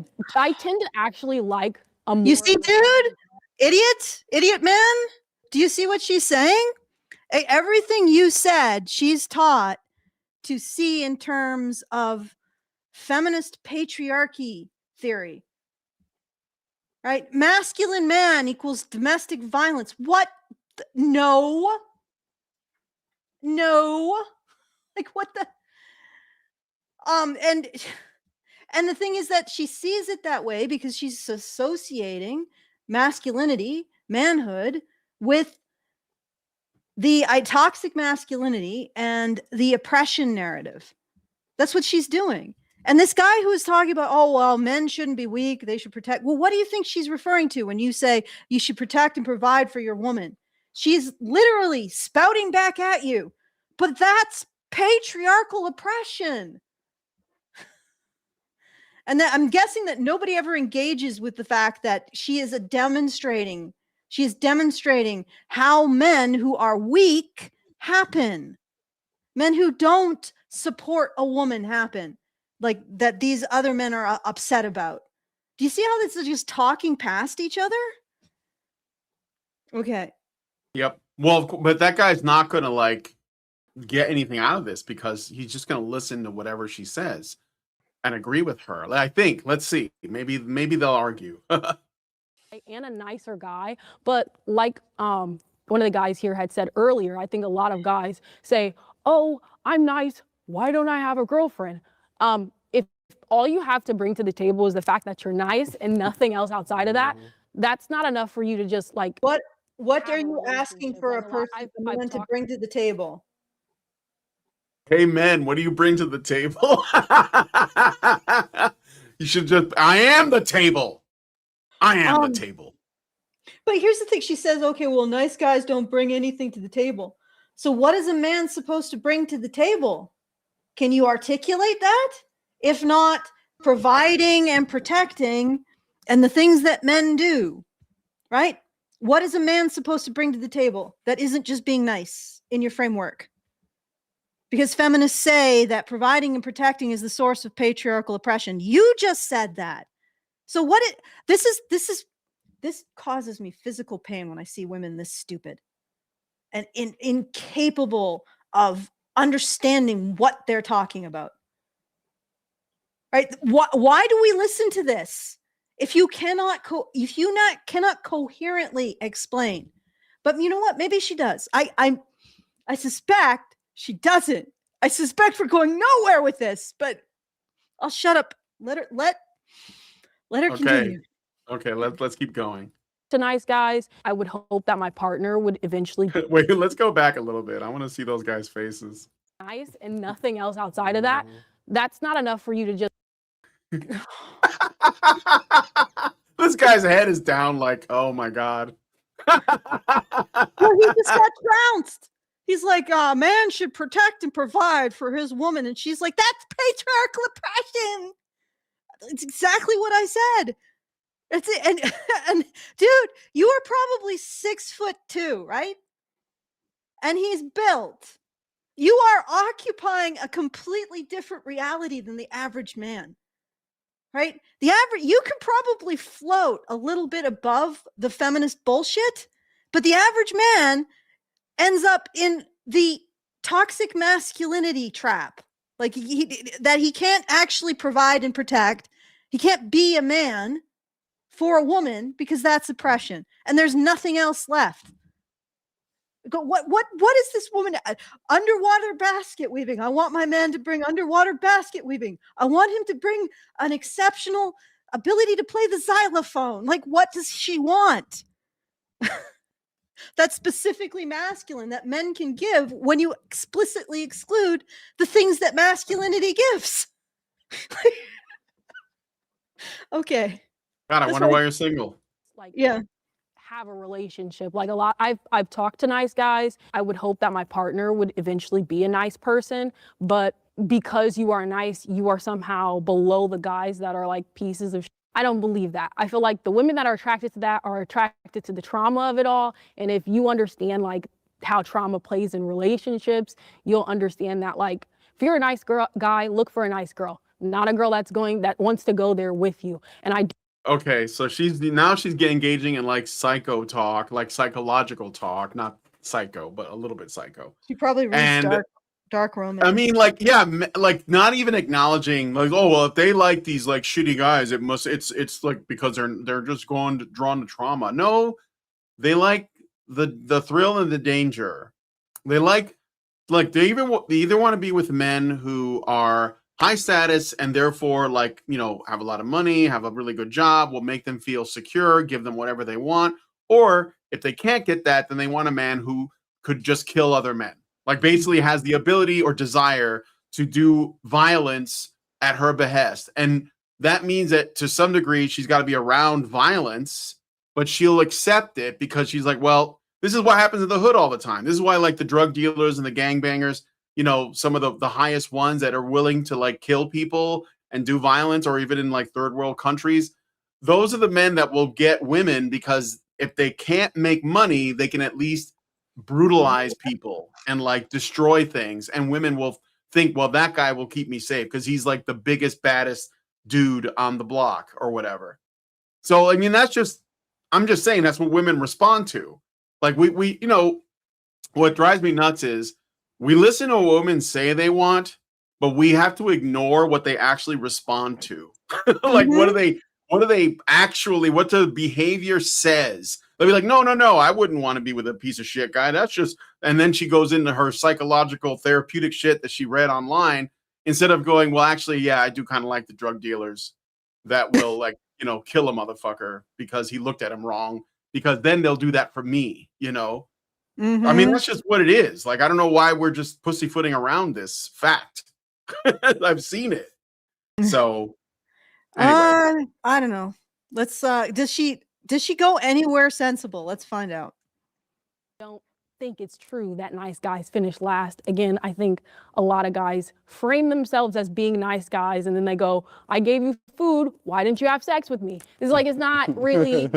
tend to actually like a more. You see, dude? Idiot man? Do you see what she's saying? Everything you said, she's taught to see in terms of feminist patriarchy theory. Right? Masculine man equals domestic violence. What? No. Like what the? And the thing is that she sees it that way because she's associating masculinity, manhood, with the toxic masculinity and the oppression narrative. That's what she's doing. And this guy who is talking about, oh, well, men shouldn't be weak. They should protect. Well, what do you think she's referring to when you say you should protect and provide for your woman? She's literally spouting back at you. But that's patriarchal oppression. And that, I'm guessing that nobody ever engages with the fact that she is demonstrating how men who are weak happen. Men who don't support a woman happen. Like that these other men are upset about. Do you see how this is just talking past each other? Okay. Yep. Well, but that guy's not going to like get anything out of this because he's just going to listen to whatever she says and agree with her. I think. Let's see. Maybe they'll argue. And a nicer guy, but like one of the guys here had said earlier, I think a lot of guys say, "Oh, I'm nice. Why don't I have a girlfriend?" If all you have to bring to the table is the fact that you're nice and nothing else outside of that, that's not enough for you to just like. What are you asking for a person to bring to the table? Hey, men, what do you bring to the table? You should just, I am the table. I am the table. But here's the thing. She says, okay, well, nice guys don't bring anything to the table. So what is a man supposed to bring to the table? Can you articulate that? If not, providing and protecting and the things that men do, right? What is a man supposed to bring to the table that isn't just being nice in your framework? Because feminists say that providing and protecting is the source of patriarchal oppression. You just said that. So this causes me physical pain when I see women this stupid and incapable of understanding what they're talking about. Right? Why do we listen to this? If you cannot coherently explain. But you know what? Maybe she does. I suspect she doesn't. I suspect we're going nowhere with this, but I'll shut up. Let her continue. Okay, let's keep going. To nice guys, I would hope that my partner would eventually be Wait, let's go back a little bit. I want to see those guys' faces. nice and nothing else outside of that. That's not enough for you to just. This guy's head is down like, oh my God. Well, he just got trounced. He's like, man should protect and provide for his woman. And she's like, that's patriarchal oppression. It's exactly what I said. That's it. And dude, you are probably 6'2", right? And he's built. You are occupying a completely different reality than the average man. Right? The average, you can probably float a little bit above the feminist bullshit, but the average man ends up in the toxic masculinity trap. Like that he can't actually provide and protect. He can't be a man for a woman because that's oppression. And there's nothing else left. What is this woman? Underwater basket weaving. I want my man to bring underwater basket weaving. I want him to bring an exceptional ability to play the xylophone. Like, what does she want? That's specifically masculine that men can give when you explicitly exclude the things that masculinity gives. Okay. God, I wonder why you're single. Like, yeah. Have a relationship. Like a lot, I've talked to nice guys. I would hope that my partner would eventually be a nice person, but because you are nice, you are somehow below the guys that are like pieces of shit. I don't believe that. I feel like the women that are attracted to that are attracted to the trauma of it all. And if you understand like how trauma plays in relationships, you'll understand that like if you're a nice guy, look for a nice girl, not a girl that wants to go there with you. And okay, so she's getting engaging in like psycho talk, like psychological talk, not psycho, but a little bit psycho. She probably reads dark romance. I mean, like, yeah, like not even acknowledging like, oh well, if they like these like shitty guys, it's like because they're just drawn to trauma. No, they like the thrill and the danger. They like they either want to be with men who are high status and therefore like, you know, have a lot of money, have a really good job, will make them feel secure, give them whatever they want. Or if they can't get that, then they want a man who could just kill other men. Like basically has the ability or desire to do violence at her behest. And that means that to some degree, she's got to be around violence, but she'll accept it because she's like, well, this is what happens in the hood all the time. This is why like the drug dealers and the gangbangers, you know, some of the highest ones that are willing to like kill people and do violence, or even in like third world countries, those are the men that will get women, because if they can't make money, they can at least brutalize people and like destroy things. And women will think, well, that guy will keep me safe because he's like the biggest, baddest dude on the block or whatever. So, I mean, I'm just saying that's what women respond to. Like we, you know, what drives me nuts is we listen to what women say they want, but we have to ignore what they actually respond to. Like, what the behavior says. They'll be like, no, I wouldn't want to be with a piece of shit guy. That's just, and then she goes into her psychological therapeutic shit that she read online instead of going, well, actually, yeah, I do kind of like the drug dealers that will like, you know, kill a motherfucker because he looked at him wrong, because then they'll do that for me, you know? I mean, that's just what it is. Like, I don't know why we're just pussyfooting around this fact. I've seen it. So anyway. I don't know. Let's does she go anywhere sensible? Let's find out. Don't think it's true that nice guys finish last. Again, I think a lot of guys frame themselves as being nice guys, and then they go, I gave you food, why didn't you have sex with me? It's like, it's not really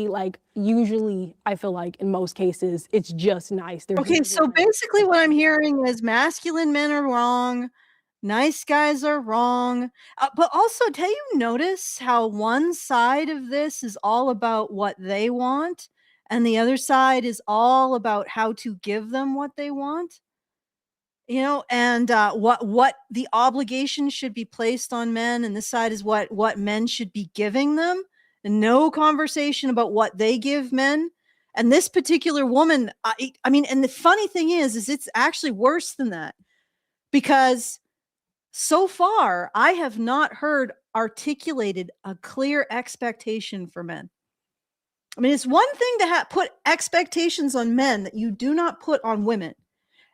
like, usually I feel like in most cases it's just nice. Okay, so basically what I'm hearing is masculine men are wrong, nice guys are wrong. But also, do you notice how one side of this is all about what they want, and the other side is all about how to give them what they want? You know, and what the obligation should be placed on men, and this side is what men should be giving them, and no conversation about what they give men. And this particular woman, I mean, and the funny thing is it's actually worse than that, because so far I have not heard articulated a clear expectation for men. I mean, it's one thing to put expectations on men that you do not put on women.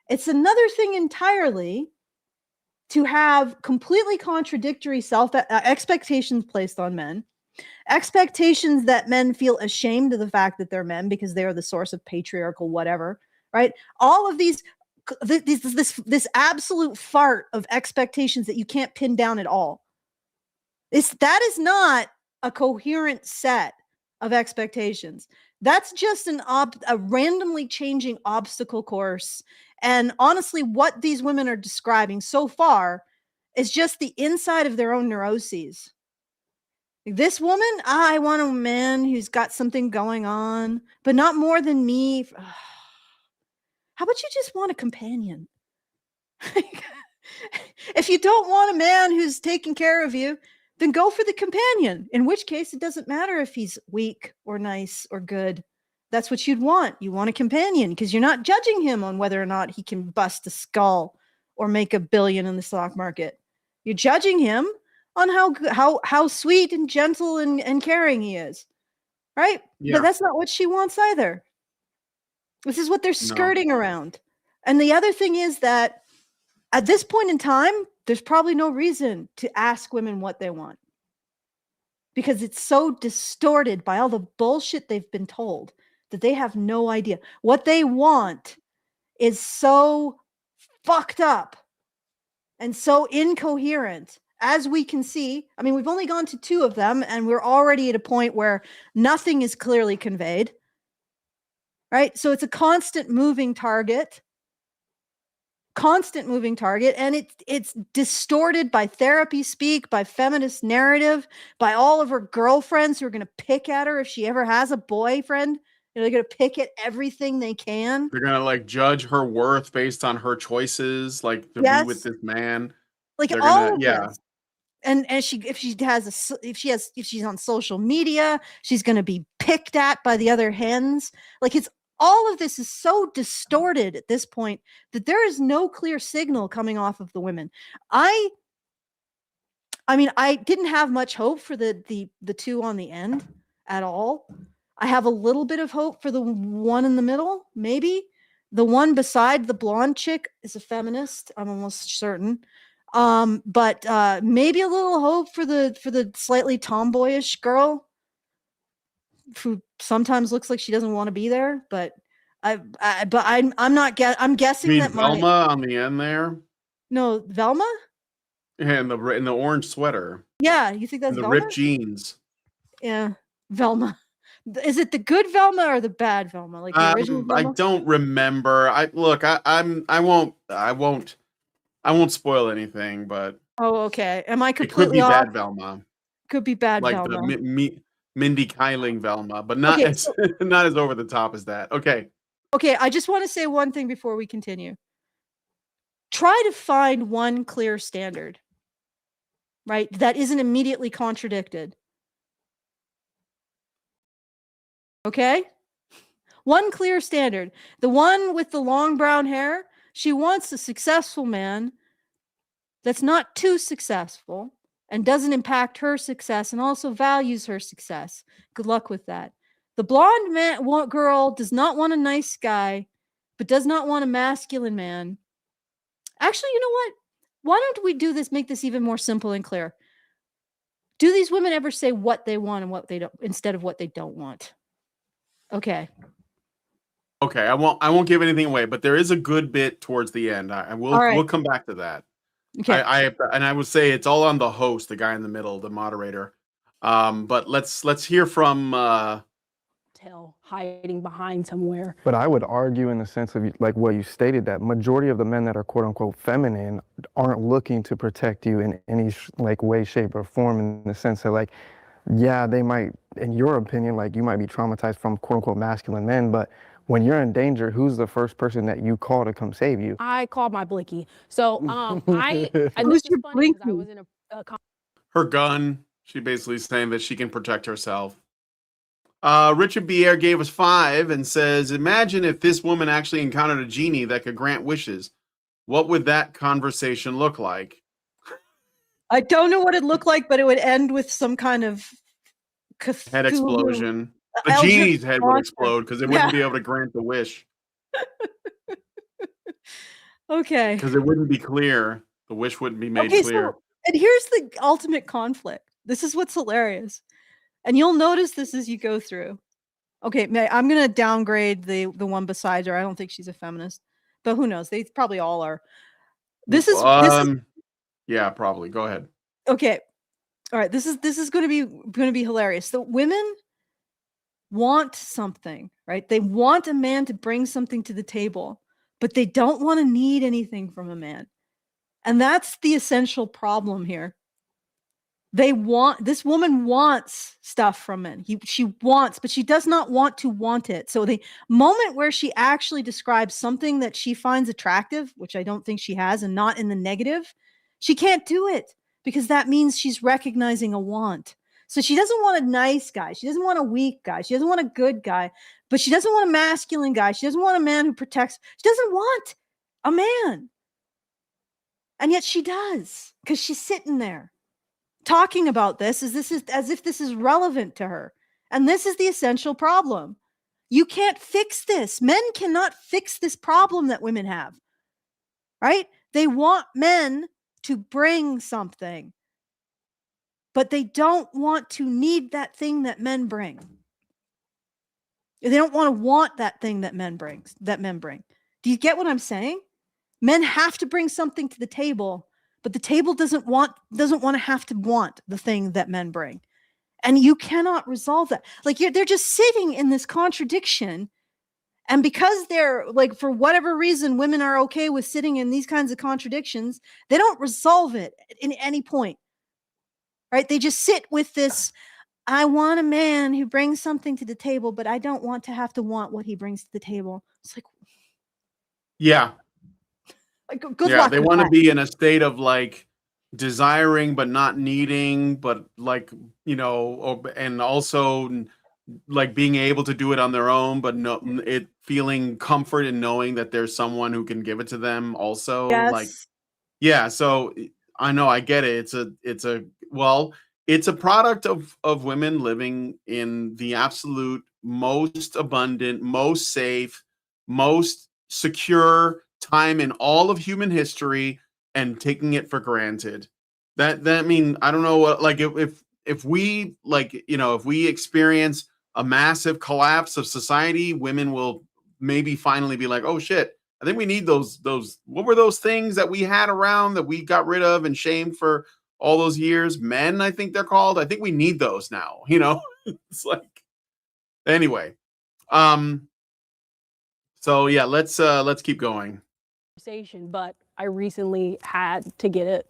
It's another thing entirely to have completely contradictory expectations placed on men, expectations that men feel ashamed of the fact that they're men because they are the source of patriarchal whatever, right? All of this absolute fart of expectations that you can't pin down at all. That is not a coherent set of expectations. That's just a randomly changing obstacle course. And honestly, what these women are describing so far is just the inside of their own neuroses. This woman, I want a man who's got something going on, but not more than me. How about you just want a companion? If you don't want a man who's taking care of you, then go for the companion. In which case, it doesn't matter if he's weak or nice or good. That's what you'd want. You want a companion because you're not judging him on whether or not he can bust a skull or make $1 billion in the stock market. You're judging him on how sweet and gentle and caring he is, right? Yeah. But that's not what she wants either. This is what they're skirting around. And the other thing is that at this point in time, there's probably no reason to ask women what they want, because it's so distorted by all the bullshit they've been told that they have no idea. What they want is so fucked up and so incoherent. As we can see, I mean, we've only gone to 2 of them, and we're already at a point where nothing is clearly conveyed, right? So it's a constant moving target, and it's distorted by therapy speak, by feminist narrative, by all of her girlfriends who are going to pick at her if she ever has a boyfriend. They're going to pick at everything they can. They're going to like judge her worth based on her choices, like to be with this man. Like they're all of this. And if she's on social media, she's going to be picked at by the other hens. Like all of this is so distorted at this point that there is no clear signal coming off of the women. I mean, I didn't have much hope for the 2 on the end at all. I have a little bit of hope for the one in the middle, maybe, The one beside the blonde chick is a feminist. I'm almost certain. But maybe a little hope for the slightly tomboyish girl who sometimes looks like she doesn't want to be there. But I'm You guessing mean that Velma on the end there? No, Velma? Yeah, in the orange sweater. Yeah, you think that's And the Velma? ripped jeans. Yeah, Velma. Is it the good Velma or the bad Velma? Like the original I Velma? don't remember. I won't spoil anything, but Oh, okay. Am I it could completely be off? bad Velma. Could be bad Like Velma. the Mindy Kaling Velma, but not Okay, as not as over the top as that. Okay. Okay, I just want to say one thing before we continue. Try to find one clear standard, right? That isn't immediately contradicted. Okay? One clear standard. The one with the long brown hair, she wants a successful man that's not too successful and doesn't impact her success and also values her success. Good luck with that. The blonde girl does not want a nice guy, but does not want a masculine man. Actually, you know what? Why don't we do this, make this even more simple and clear? Do these women ever say what they want and what they don't instead of what they don't want? Okay. Okay, I won't give anything away, but there is a good bit towards the end. I will All right. we'll come back to that. Okay. I would say it's all on the host, the guy in the middle, the moderator. But let's hear from Tell hiding behind somewhere. But I would argue in the sense of like what you stated, that majority of the men that are quote unquote feminine aren't looking to protect you in any like way, shape or form, in the sense that like, yeah, they might, in your opinion, like you might be traumatized from quote unquote masculine men, but when you're in danger, who's the first person that you call to come save you? I called my blicky. So and Who's this is your funny because I blinky? was in a her gun. She basically saying that she can protect herself. Richard Bier gave us 5 and says, imagine if this woman actually encountered a genie that could grant wishes. What would that conversation look like? I don't know what it looked like, but it would end with some kind of Head explosion. The Eldritch genie's head would monster. explode because it Yeah. wouldn't be able to grant the wish. Okay. Because it wouldn't be clear. The wish wouldn't be made clear. So, and here's the ultimate conflict. This is what's hilarious. And you'll notice this as you go through. Okay, I'm going to downgrade the one beside her. I don't think she's a feminist. But who knows? They probably all are. This is yeah, probably. Go ahead. okay. All right, this is going to be hilarious. The women want something, right? They want a man to bring something to the table, but they don't want to need anything from a man. And that's the essential problem here. This woman wants stuff from men. She wants, but she does not want to want it. So the moment where she actually describes something that she finds attractive, which I don't think she has, and not in the negative, she can't do it because that means she's recognizing a want. So she doesn't want a nice guy. She doesn't want a weak guy. She doesn't want a good guy, but she doesn't want a masculine guy. She doesn't want a man who protects. She doesn't want a man. And yet she does, because she's sitting there talking about this as if this is relevant to her. And this is the essential problem. You can't fix this. Men cannot fix this problem that women have. Right? They want men to bring something, but they don't want to need that thing that men bring. They don't want that thing that men bring. Do you get what I'm saying? Men have to bring something to the table, but the table doesn't want to have to want the thing that men bring. And you cannot resolve that. Like they're just sitting in this contradiction. And because they're like, for whatever reason, women are okay with sitting in these kinds of contradictions, they don't resolve it in any point. Right? They just sit with this, I want a man who brings something to the table, but I don't want to have to want what he brings to the table. It's like, yeah. Good luck. They want to be in a state of like desiring but not needing, but like, and also like being able to do it on their own, but it feeling comfort in knowing that there's someone who can give it to them also. Yes. Like, yeah. So I know, I get it. It's a product of women living in the absolute most abundant, most safe, most secure time in all of human history and taking it for granted. That I mean, I don't know what, like, if we, like, you know, if we experience a massive collapse of society, women will maybe finally be like, oh shit, I think we need those what were those things that we had around that we got rid of and shamed for all those years? Men, I think they're called. I think we need those now, you know? It's like, anyway. So yeah, let's keep going. Conversation, but I recently had to get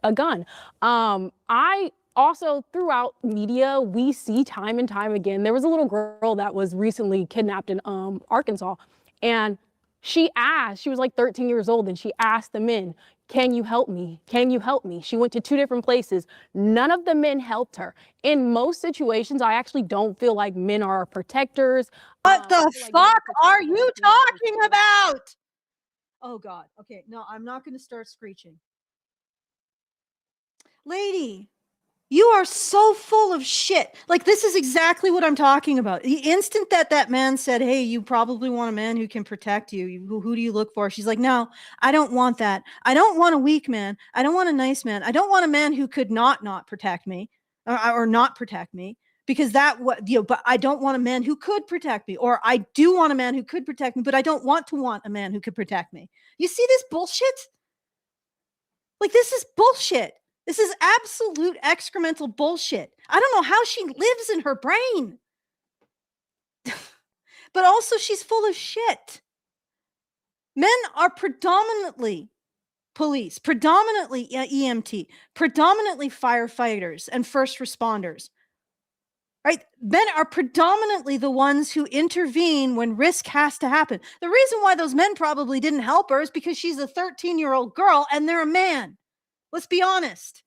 a gun. I also, throughout media, we see time and time again, there was a little girl that was recently kidnapped in Arkansas, and she was like 13 years old, and she asked the men, can you help me? Can you help me? She went to 2 different places. None of the men helped her. In most situations, I actually don't feel like men are our protectors. What the I feel like men fuck are protectors you of females. talking about? Oh God. Okay, no, I'm not going to start screeching. Lady, you are so full of shit. Like, this is exactly what I'm talking about. The instant that that man said, hey, you probably want a man who can protect you. Who do you look for? She's like, no, I don't want that. I don't want a weak man. I don't want a nice man. I don't want a man who could not protect me or not protect me, because that what, you know, but I don't want a man who could protect me, or I do want a man who could protect me, but I don't want to want a man who could protect me. You see this bullshit? Like, this is bullshit. This is absolute excremental bullshit. I don't know how she lives in her brain. But also, she's full of shit. Men are predominantly police, predominantly EMT, predominantly firefighters and first responders. Right? Men are predominantly the ones who intervene when risk has to happen. The reason why those men probably didn't help her is because she's a 13-year-old girl and they're a man. Let's be honest.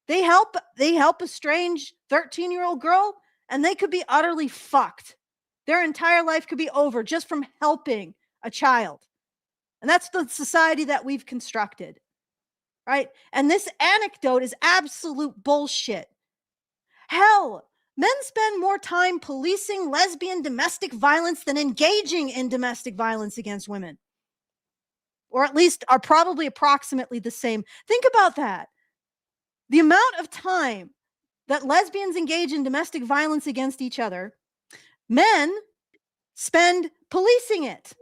They help a strange 13-year-old girl, and they could be utterly fucked. Their entire life could be over just from helping a child. And that's the society that we've constructed. Right? And this anecdote is absolute bullshit. Hell, men spend more time policing lesbian domestic violence than engaging in domestic violence against women. Or at least are probably approximately the same. Think about that. The amount of time that lesbians engage in domestic violence against each other, men spend policing it.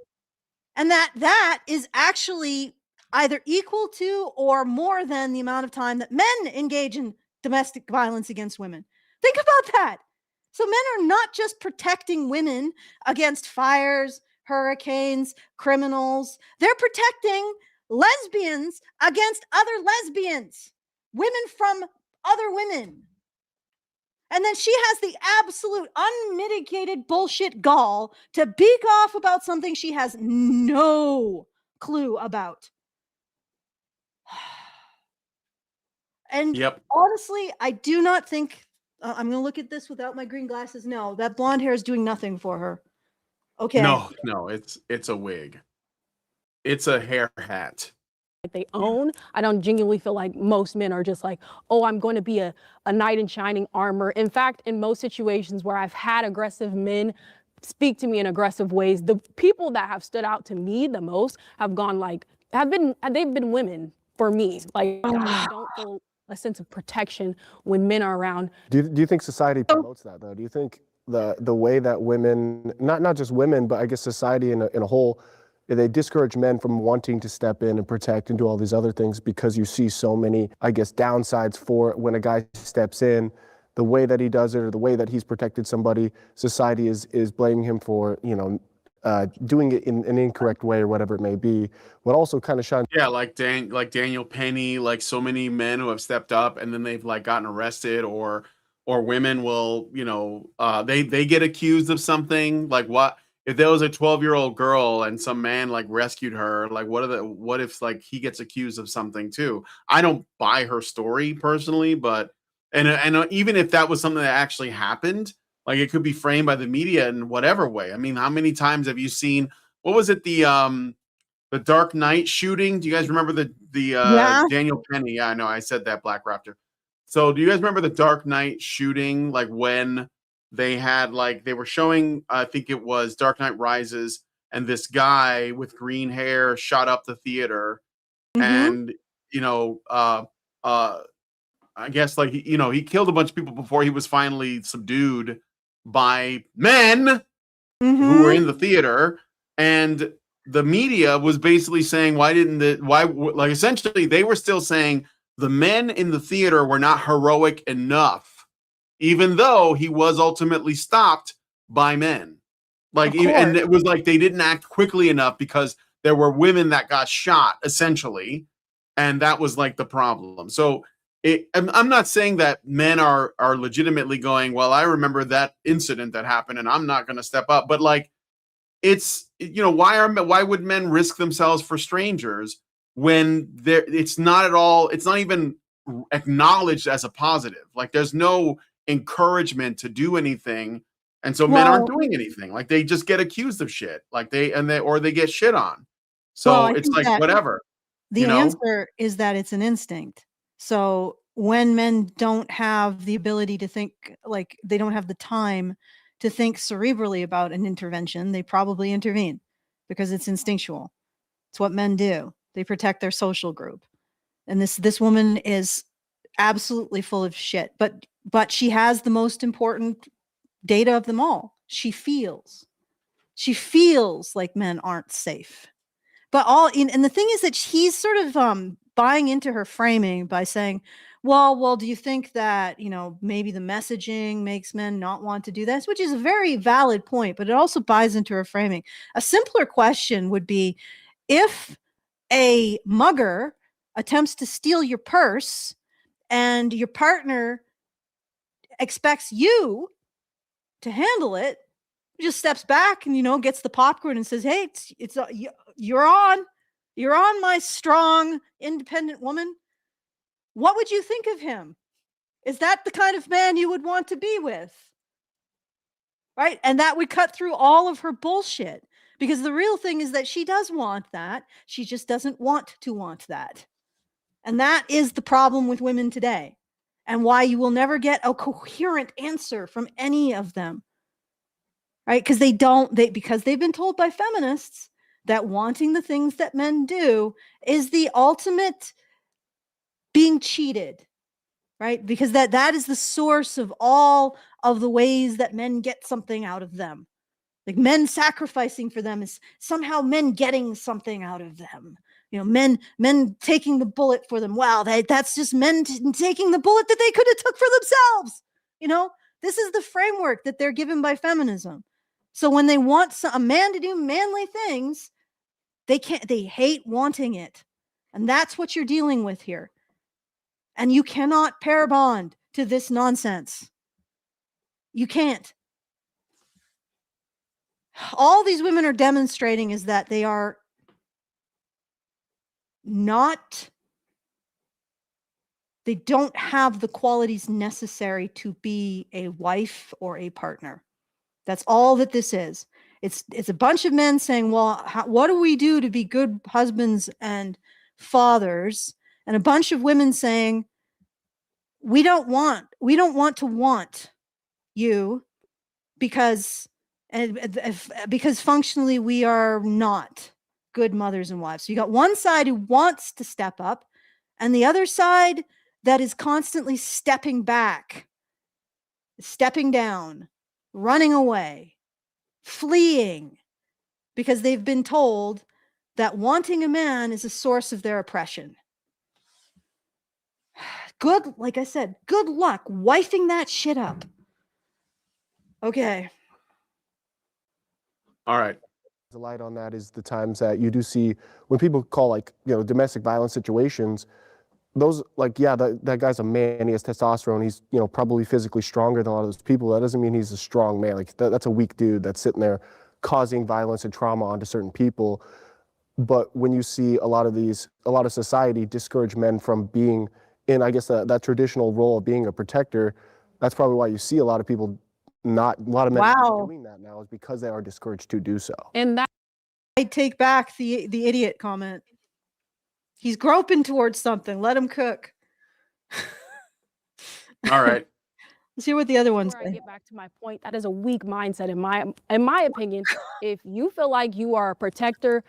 And that is actually either equal to or more than the amount of time that men engage in domestic violence against women. Think about that. So men are not just protecting women against fires, hurricanes, criminals. They're protecting lesbians against other lesbians. Women from other women. And then she has the absolute unmitigated bullshit gall to beak off about something she has no clue about. And Yep. honestly, I do not think, I'm going to look at this without my green glasses. No, that blonde hair is doing nothing for her. Okay. No, it's a wig. It's a hair hat. They own. I don't genuinely feel like most men are just like, oh, I'm going to be a knight in shining armor. In fact, in most situations where I've had aggressive men speak to me in aggressive ways, the people that have stood out to me the most have gone like, they've been women for me. Like, I don't feel a sense of protection when men are around. Do you think society promotes that though? Do you think the way that women, not just women, but I guess society in a whole, they discourage men from wanting to step in and protect and do all these other things because you see so many, I guess, downsides for when a guy steps in, the way that he does it or the way that he's protected somebody, society is blaming him for, you know, doing it in an incorrect way or whatever it may be. What also kind of shines. Yeah, like Daniel Penny, like so many men who have stepped up and then they've like gotten arrested, or women will, you know, they get accused of something. Like, what if there was a 12-year-old girl and some man like rescued her? Like, what if like he gets accused of something too? I don't buy her story personally, but and even if that was something that actually happened, like it could be framed by the media in whatever way. I mean, how many times have you seen, what was it, the Dark Knight shooting? Do you guys remember the Yeah. Daniel Penny? Yeah, I know, I said that, Black Raptor. So do you guys remember the Dark Knight shooting? Like when they had, like, they were showing, I think it was Dark Knight Rises, and this guy with green hair shot up the theater, and I guess like he killed a bunch of people before he was finally subdued by men who were in the theater, and the media was basically saying like essentially they were still saying the men in the theater were not heroic enough, even though he was ultimately stopped by men. Like, and it was like they didn't act quickly enough because there were women that got shot essentially, and that was like the problem. So I'm not saying that men are legitimately going, well, I remember that incident that happened and I'm not going to step up, but like it's why would men risk themselves for strangers when it's not even acknowledged as a positive. Like there's no encouragement to do anything, and so men aren't doing anything. Like they just get accused of shit, like they get shit on. So it's like whatever. The answer is that it's an instinct. So when men don't have the ability to think, like they don't have the time to think cerebrally about an intervention, they probably intervene because it's instinctual. It's what men do. They protect their social group. And this woman is absolutely full of shit, but she has the most important data of them all. She feels like men aren't safe. But and the thing is that he's sort of buying into her framing by saying, well, do you think that, maybe the messaging makes men not want to do this, which is a very valid point, but it also buys into her framing. A simpler question would be, if a mugger attempts to steal your purse and your partner expects you to handle it, just steps back and gets the popcorn and says, hey, you're on, my strong independent woman. What would you think of him? Is that the kind of man you would want to be with? Right? And that would cut through all of her bullshit, because the real thing is that she does want that. She just doesn't want to want that. And that is the problem with women today, and why you will never get a coherent answer from any of them. Right? Because because they've been told by feminists that wanting the things that men do is the ultimate being cheated, right? Because that is the source of all of the ways that men get something out of them. Like men sacrificing for them is somehow men getting something out of them. Men taking the bullet for them. Wow, that's just men taking the bullet that they could have took for themselves. This is the framework that they're given by feminism. So when they want a man to do manly things, they hate wanting it. And that's what you're dealing with here. And you cannot pair bond to this nonsense. You can't. All these women are demonstrating is that they are they don't have the qualities necessary to be a wife or a partner. That's all that this is. It's a bunch of men saying, well, what do we do to be good husbands and fathers? And a bunch of women saying, we don't want to want you because functionally we are not good mothers and wives. So you got one side who wants to step up, and the other side that is constantly stepping back, stepping down, running away, fleeing, because they've been told that wanting a man is a source of their oppression. Like I said, good luck wifing that shit up. Okay. All right. The light on that is the times that you do see when people call domestic violence situations, those that guy's a man, he has testosterone, he's probably physically stronger than a lot of those people. That doesn't mean he's a strong man. Like that's a weak dude that's sitting there causing violence and trauma onto certain people. But when you see a lot of society discourage men from being in, I guess, that traditional role of being a protector, that's probably why you see a lot of men doing that now, is because they are discouraged to do so. And that I take back the idiot comment. He's groping towards something. Let him cook. All right. Let's hear what the other ones Before I say. get back to my point, that is a weak mindset in my opinion. If you feel like you are a protector,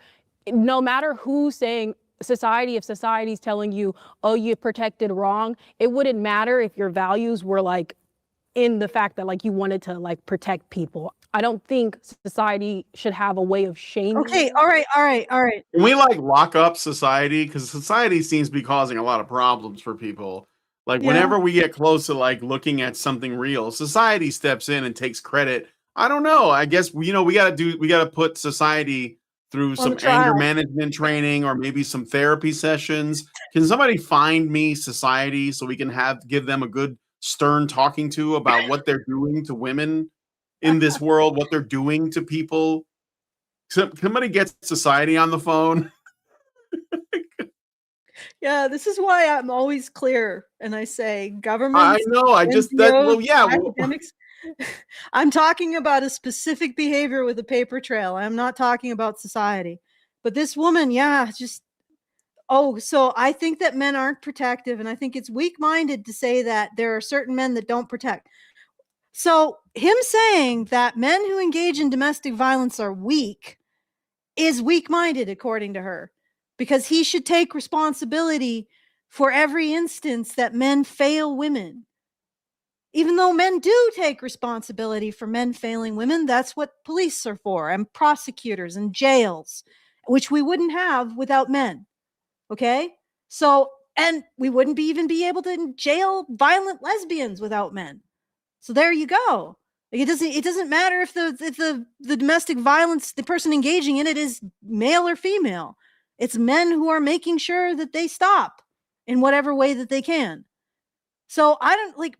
no matter who's saying society, if society's telling you, oh, you protected wrong, it wouldn't matter if your values were like in the fact that like you wanted to like protect people. I don't think society should have a way of shaming Okay, you. all right. Can we like lock up society? Because society seems to be causing a lot of problems for people. Like Yeah. whenever we get close to like looking at something real, society steps in and takes credit. I don't know. I guess we got to put society through On some the trial. anger management training or maybe some therapy sessions. Can somebody find me society so we can give them a good stern talking to about what they're doing to women in this world, what they're doing to people? Somebody get society on the phone. Yeah, this is why I'm always clear and I say I governments, know. NGOs, academics. I'm talking about a specific behavior with a paper trail. I'm not talking about society. But this woman, so I think that men aren't protective, and I think it's weak-minded to say that there are certain men that don't protect. So him saying that men who engage in domestic violence are weak is weak-minded, according to her, because he should take responsibility for every instance that men fail women. Even though men do take responsibility for men failing women, that's what police are for, and prosecutors and jails, which we wouldn't have without men. Okay? So, and we wouldn't even be able to jail violent lesbians without men. So there you go. Like it doesn't matter if the domestic violence, the person engaging in it is male or female. It's men who are making sure that they stop in whatever way that they can. So I don't like,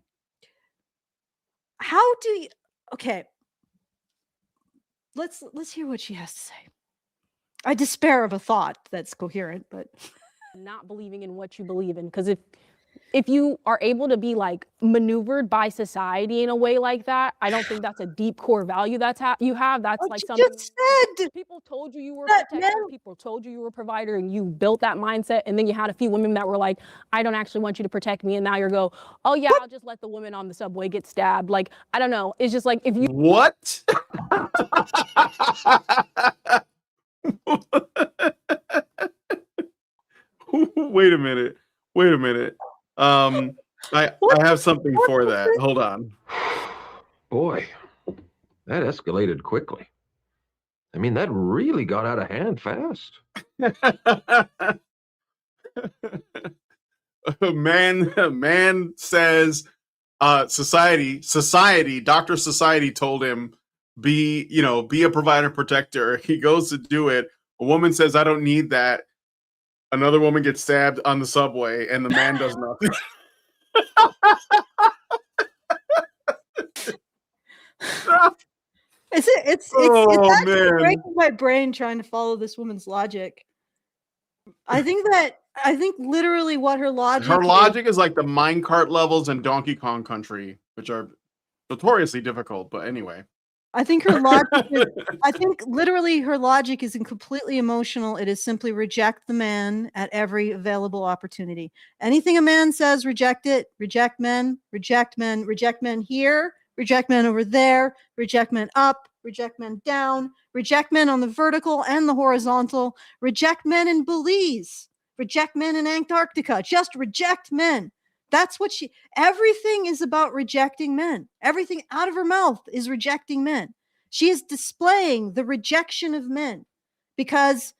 how do you, okay. Let's hear what she has to say. I despair of a thought that's coherent, but Not believing in what you believe in, because if you are able to be like maneuvered by society in a way like that, I don't think that's a deep core value you have. That's like you something just said people told you were a that protector, men- people told you were a provider, and you built that mindset. And then you had a few women that were like, I don't actually want you to protect me. And now you're oh yeah, I'll just let the woman on the subway get stabbed. Like, I don't know. It's just like if you What? Wait a minute. I have something for that. Hold on. Boy, that escalated quickly. I mean, that really got out of hand fast. A man says, Dr. Society told him, be a provider protector. He goes to do it. A woman says, I don't need that. Another woman gets stabbed on the subway, and the man does nothing. It's actually breaking my brain trying to follow this woman's logic. I think literally what her logic is like the minecart levels in Donkey Kong Country, which are notoriously difficult, but anyway. I think her logic literally her logic is completely emotional. It is simply reject the man at every available opportunity. Anything a man says, reject it. Reject men here, reject men over there, reject men up, reject men down, reject men on the vertical and the horizontal, reject men in Belize, reject men in Antarctica, just reject men. That's what everything is about rejecting men. Everything out of her mouth is rejecting men. She is displaying the rejection of men because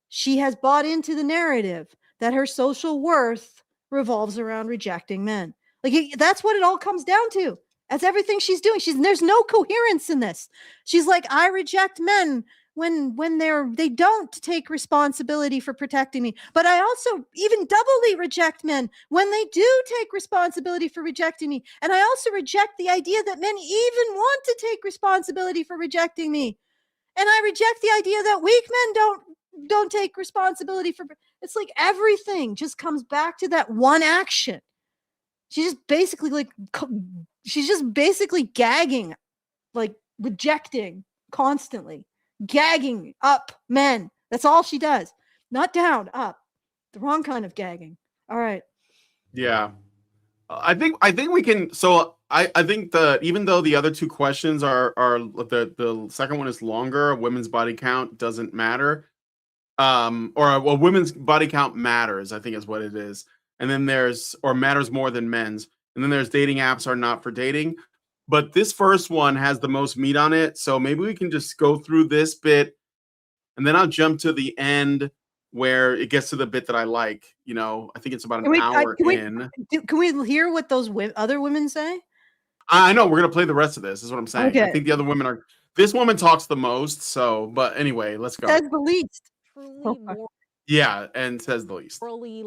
she has bought into the narrative that her social worth revolves around rejecting men. Like that's what it all comes down to. That's everything she's doing. There's no coherence in this. She's like, I reject men when they don't take responsibility for protecting me. But I also even doubly reject men when they do take responsibility for rejecting me. And I also reject the idea that men even want to take responsibility for rejecting me. And I reject the idea that weak men don't take responsibility for. It's like everything just comes back to that one action. She's just basically gagging, like rejecting constantly. Gagging up men. That's all she does. Not down, up. The wrong kind of gagging. All right. Yeah. I think we can. So I think even though the other two questions are the second one is longer, a women's body count doesn't matter. Or a women's body count matters, I think is what it is. And then matters more than men's. And then there's dating apps are not for dating. But this first one has the most meat on it. So maybe we can just go through this bit and then I'll jump to the end where it gets to the bit that I like. I think it's about an hour in. Can we hear what those other women say? I know we're going to play the rest of this is what I'm saying. Okay. I think the other women this woman talks the most. So, but anyway, let's go. Says the least. Truly more Yeah, and says the least. morally,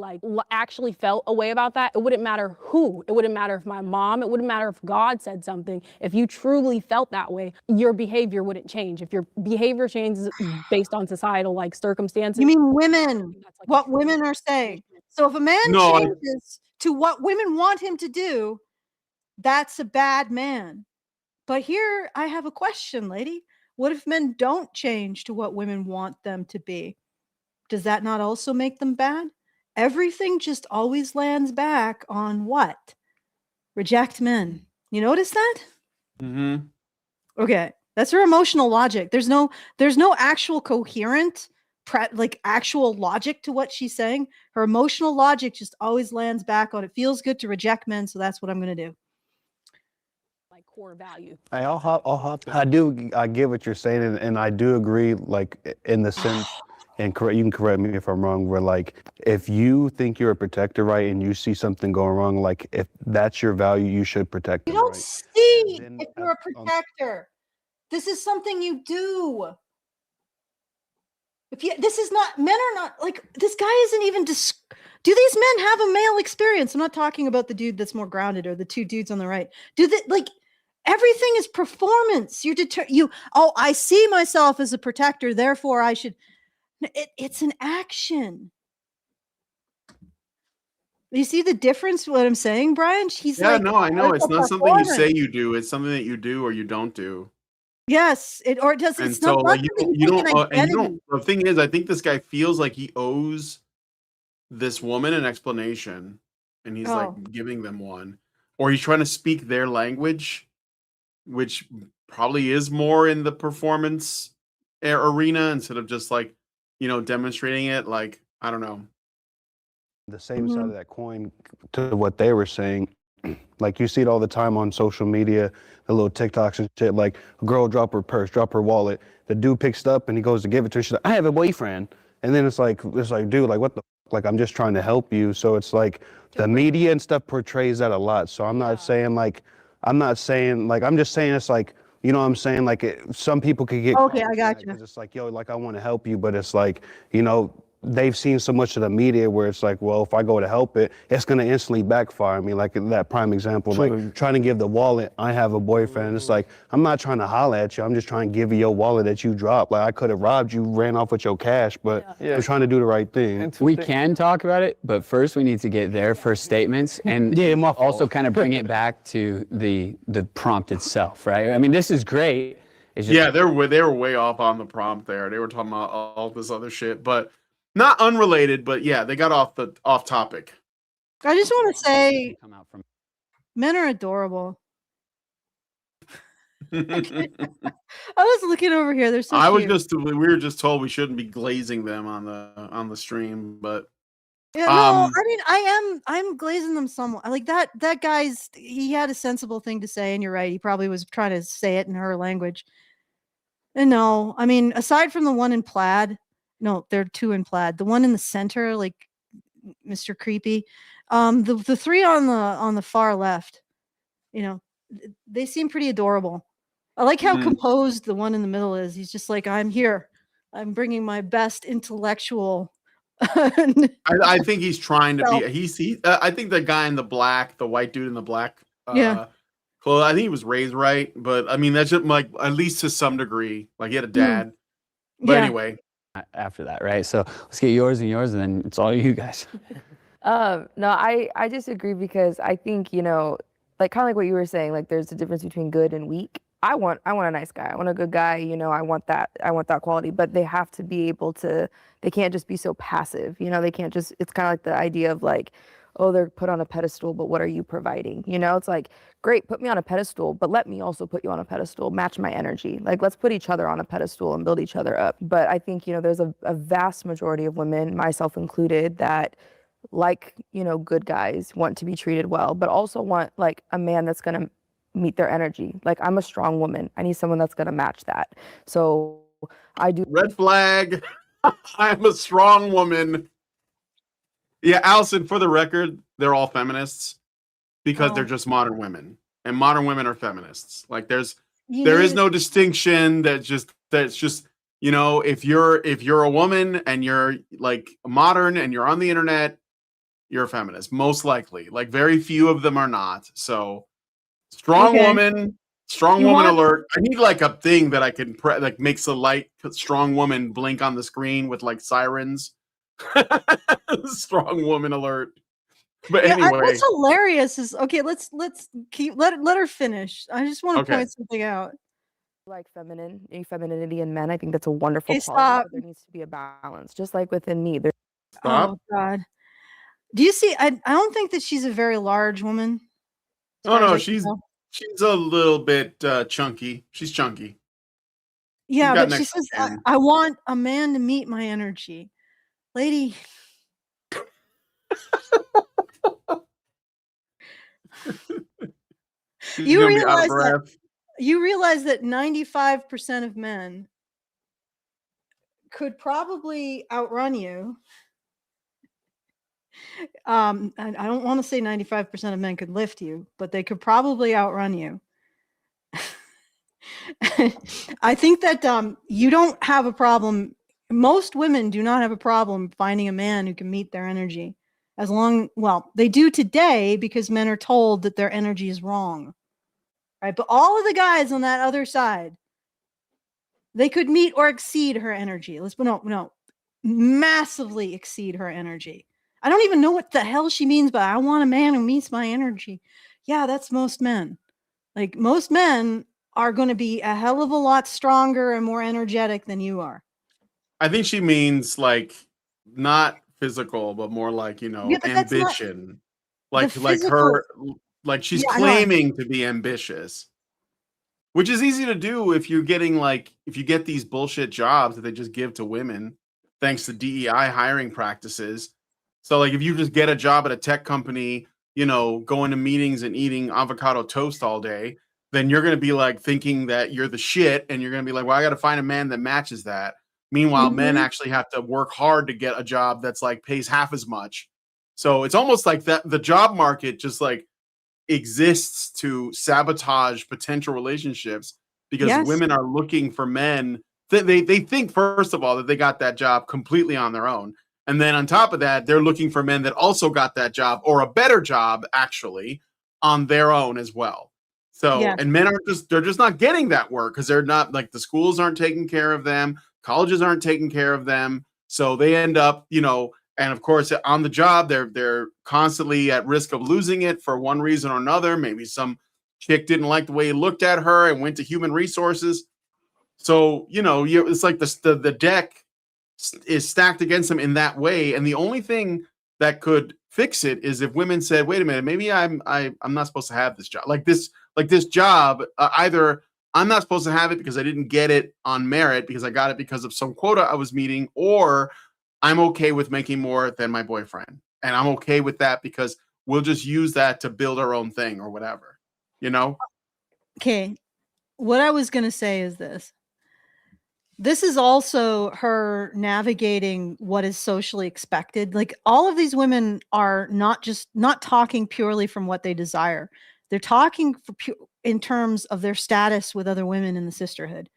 actually felt a way about that, it wouldn't matter who. It wouldn't matter if my mom, it wouldn't matter if God said something. If you truly felt that way, your behavior wouldn't change. If your behavior changes based on societal circumstances. You mean women, what women are saying. So if a man changes to what women want him to do, that's a bad man. But here I have a question, lady. What if men don't change to what women want them to be? Does that not also make them bad? Everything just always lands back on what? Reject men. You notice that? Mm-hmm. Okay. That's her emotional logic. There's no actual coherent, actual logic to what she's saying. Her emotional logic just always lands back on it feels good to reject men, so that's what I'm going to do. Core value. I'll hop. I get what you're saying, and I do agree, in the sense, and you can correct me if I'm wrong, where if you think you're a protector, right, and you see something going wrong, if that's your value, you should protect them. You don't see if you're a protector. This is something you do. This is not, men are not, this guy isn't even, do these men have a male experience? I'm not talking about the dude that's more grounded or the two dudes on the right. Everything is performance. I see myself as a protector, therefore I should. It's an action. You see the difference? What I'm saying, Brian? I know. It's not something you say you do. It's something that you do or you don't do. Yes, it does. And it's so, not you don't. The thing is, I think this guy feels like he owes this woman an explanation, and he's giving them one, or he's trying to speak their language, which probably is more in the performance arena instead of just demonstrating it. I don't know. The same side of that coin to what they were saying, you see it all the time on social media, the little TikToks and shit, a girl drop her purse, drop her wallet, the dude picks it up and he goes to give it to her, she's like, I have a boyfriend. And then it's like, dude, what the I'm just trying to help you. So it's the media and stuff portrays that a lot. So I'm not saying I'm just saying it's you know what I'm saying? Some people could get okay, I got you. It's yo, I want to help you, but it's they've seen so much of the media where it's well, if I go to help it, it's going to instantly backfire me. That prime example, trying to give the wallet, I have a boyfriend. It's I'm not trying to holler at you. I'm just trying to give you your wallet that you dropped. I could have robbed you, ran off with your cash, but I'm trying to do the right thing. We can talk about it, but first we need to get their first statements and also kind of bring it back to the prompt itself, right? I mean, this is great. It's just they were way off on the prompt there. They were talking about all this other shit, but not unrelated. But they got off topic. I just want to say, men are adorable. I was looking over here. They're so cute. We were just told we shouldn't be glazing them on the stream, but yeah, no, I mean, I'm glazing them somewhat. That guy's, he had a sensible thing to say, and you're right. He probably was trying to say it in her language. And no, I mean, aside from the one in plaid, no, there are two in plaid. The one in the center, Mr. Creepy, the three on the far left, they seem pretty adorable. I like how composed the one in the middle is. He's just I'm here. I'm bringing my best intellectual. I think he's trying to be. I think the guy in the black, the white dude in the black, clothes, I think he was raised right, but I mean that's just at least to some degree. He had a dad. But anyway, after that, right? So let's get yours, and then it's all you guys. No, I disagree because I think kind of what you were saying. There's a difference between good and weak. I want a nice guy. I want a good guy. I want that quality. But they have to be able to. They can't just be so passive. They can't just. It's kind of the idea of oh, they're put on a pedestal, but what are you providing? You know, it's like, great, put me on a pedestal, but let me also put you on a pedestal, match my energy. Like, let's put each other on a pedestal and build each other up. But I think, you know, there's a vast majority of women, myself included, that like, you know, good guys, want to be treated well, but also want like a man that's going to meet their energy. Like, I'm a strong woman. I need someone that's going to match that. So I do. Red flag. I'm a strong woman. Yeah, Allison, for the record, they're all feminists because they're just modern women. And modern women are feminists. Like there is no distinction that's just, you know, if you're a woman and you're like modern and you're on the internet, you're a feminist, most likely. Like very few of them are not. So strong woman alert. I need like a thing that I can like makes a light strong woman blink on the screen with like sirens. Strong woman alert. But anyway, what's hilarious is let's keep let her finish. I just want to point something out. Like femininity in men, I think that's a wonderful quality. Stop. But there needs to be a balance, just like within me. Stop. Oh God. Do you see? I don't think that she's a very large woman. Oh no, she's a little bit chunky. She's chunky. Yeah, but she says, I want a man to meet my energy. Lady. You realize that 95% of men could probably outrun you. I don't want to say 95% of men could lift you, but they could probably outrun you. I think that you don't have a problem. Most women do not have a problem finding a man who can meet their energy. Well, they do today because men are told that their energy is wrong. Right? But all of the guys on that other side, they could meet or exceed her energy. Massively exceed her energy. I don't even know what the hell she means by I want a man who meets my energy. Yeah, that's most men. Like most men are going to be a hell of a lot stronger and more energetic than you are. I think she means like not physical, but more like, you know, ambition. Like she's claiming to be ambitious. Which is easy to do if you get these bullshit jobs that they just give to women thanks to DEI hiring practices. So like if you just get a job at a tech company, you know, going to meetings and eating avocado toast all day, then you're going to be like thinking that you're the shit and you're going to be like, well, I got to find a man that matches that. Meanwhile, men actually have to work hard to get a job that's like pays half as much. So it's almost like that the job market just like exists to sabotage potential relationships because women are looking for men that they think first of all that they got that job completely on their own, and then on top of that they're looking for men that also got that job or a better job actually on their own as well. So and men they're just not getting that work because they're not like the schools aren't taking care of them, colleges aren't taking care of them, so they end up, you know. And of course, on the job, they're constantly at risk of losing it for one reason or another. Maybe some chick didn't like the way he looked at her and went to human resources. So, you know, it's like the deck is stacked against them in that way. And the only thing that could fix it is if women said, "Wait a minute, maybe I'm not supposed to have this job. Like this job. Either I'm not supposed to have it because I didn't get it on merit because I got it because of some quota I was meeting, or I'm okay with making more than my boyfriend. And I'm okay with that because we'll just use that to build our own thing or whatever, you know?" Okay. What I was going to say is this. This is also her navigating what is socially expected. Like all of these women are not talking purely from what they desire. They're talking in terms of their status with other women in the sisterhood.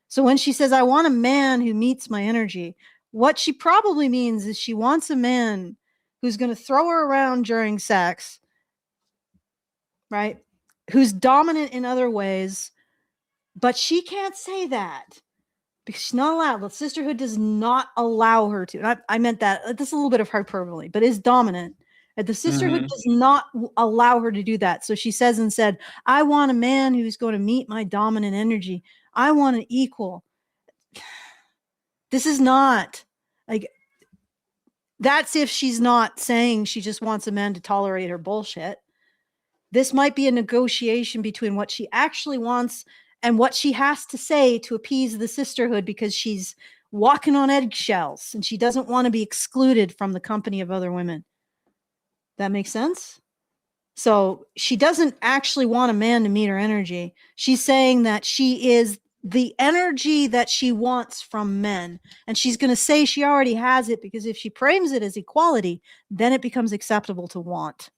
So when she says, I want a man who meets my energy, what she probably means is she wants a man who's going to throw her around during sex, right? Who's dominant in other ways, but she can't say that because she's not allowed. The sisterhood does not allow her to. I meant that. This is a little bit of hyperbole, but is dominant. And the sisterhood does not allow her to do that. So she says instead, I want a man who's going to meet my dominant energy. I want an equal. This is not like That's if she's not saying she just wants a man to tolerate her bullshit. This might be a negotiation between what she actually wants and what she has to say to appease the sisterhood, because she's walking on eggshells and she doesn't want to be excluded from the company of other women. That makes sense? So she doesn't actually want a man to meet her energy. She's saying that she is the energy that she wants from men. And she's going to say she already has it, because if she frames it as equality, then it becomes acceptable to want.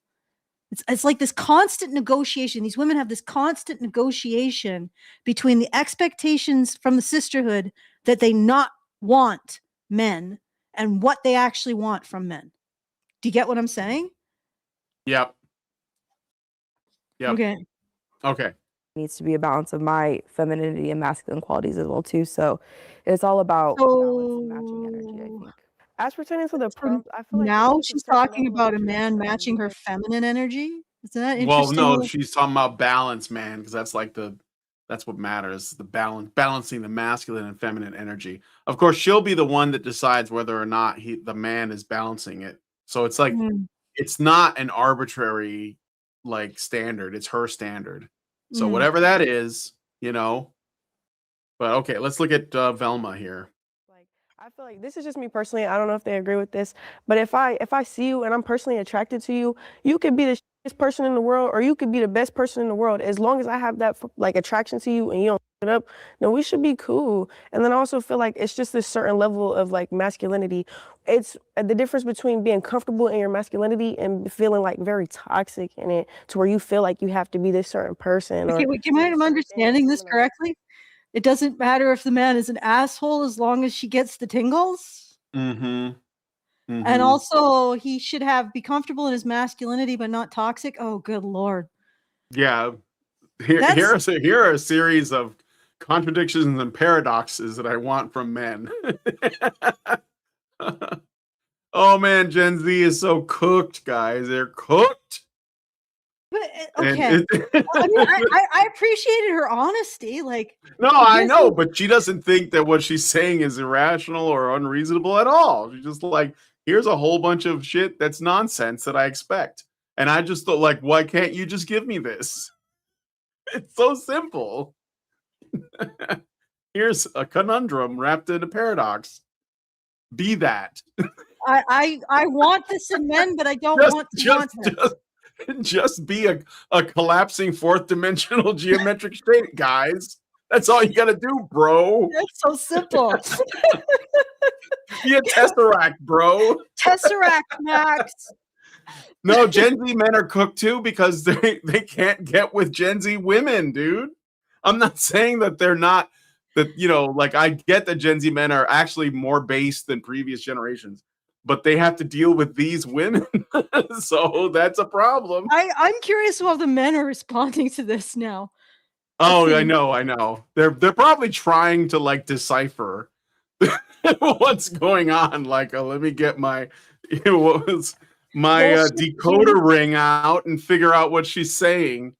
It's like this constant negotiation. These women have this constant negotiation between the expectations from the sisterhood that they not want men and what they actually want from men. Do you get what I'm saying? Yep. Yep. Okay. Okay. Needs to be a balance of my femininity and masculine qualities as well too. So it's all about balance and matching energy, I think. As pertaining to the prompt, I feel like it Now takes a she's certain talking level of about a man maturity matching her to feminine energy. Isn't that Well, interesting? no, she's talking about balance, man, because that's like that's what matters, the balancing the masculine and feminine energy. Of course, she'll be the one that decides whether or not the man is balancing it. So it's like it's not an arbitrary like standard, it's her standard. So whatever that is, you know. But okay, let's look at Velma here. Like, I feel like this is just me personally. I don't know if they agree with this, but if I see you and I'm personally attracted to you, you could be the shittiest person in the world, or you could be the best person in the world. As long as I have that like attraction to you and you don't it up, then we should be cool. And then I also feel like it's just this certain level of like masculinity. It's the difference between being comfortable in your masculinity and feeling like very toxic in it, to where you feel like you have to be this certain person. Okay, wait, am I understanding this correctly? It doesn't matter if the man is an asshole as long as she gets the tingles? Mm-hmm. And also he should be comfortable in his masculinity but not toxic? Oh, good Lord. Yeah. Here are a series of contradictions and paradoxes that I want from men. Oh man, Gen Z is so cooked, guys. They're cooked. But, okay. I mean, I appreciated her honesty. Like, no, I know, but she doesn't think that what she's saying is irrational or unreasonable at all. She's just like, here's a whole bunch of shit that's nonsense that I expect. And I just thought, like, why can't you just give me this? It's so simple. Here's a conundrum wrapped in a paradox. Be that. I want this in men, but I don't want this. Just be a collapsing fourth dimensional geometric shape, guys. That's all you gotta do, bro. That's so simple. Be a tesseract, bro. Tesseract Max. No, Gen Z men are cooked too because they can't get with Gen Z women, dude. I'm not saying that they're not, that, you know, like I get that Gen Z men are actually more based than previous generations, but they have to deal with these women. So that's a problem. I'm curious how the men are responding to this now. Oh, I know. They're probably trying to like decipher what's going on. Like, let me get my decoder ring out and figure out what she's saying.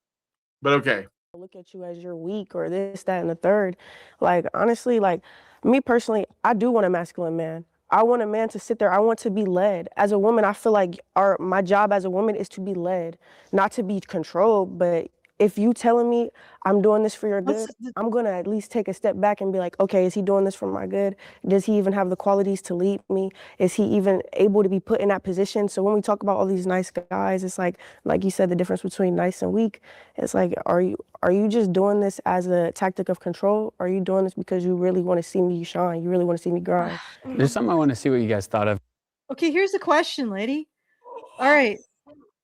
But okay. Look at you as you're weak or this, that, and the third. Like, honestly, like me personally, I do want a masculine man. I want a man to sit there. I want to be led. As a woman, I feel like my job as a woman is to be led, not to be controlled. But if you telling me I'm doing this for your good, I'm going to at least take a step back and be like, okay, is he doing this for my good? Does he even have the qualities to lead me? Is he even able to be put in that position? So when we talk about all these nice guys, it's like you said, the difference between nice and weak. It's like, are you just doing this as a tactic of control? Or are you doing this because you really want to see me shine? You really want to see me grind? There's something I want to see what you guys thought of. Okay, here's the question, lady. All right.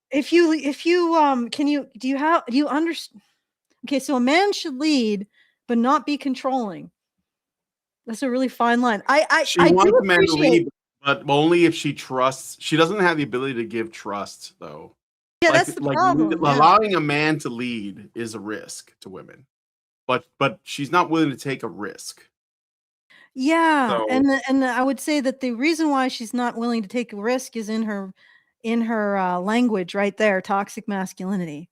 If you do you understand? Okay, so a man should lead, but not be controlling. That's a really fine line. She wants men to lead, but only if she trusts. She doesn't have the ability to give trust, though. Yeah, that's the problem. Allowing a man to lead is a risk to women, but she's not willing to take a risk. Yeah, So, and I would say that the reason why she's not willing to take a risk is in her language right there, toxic masculinity.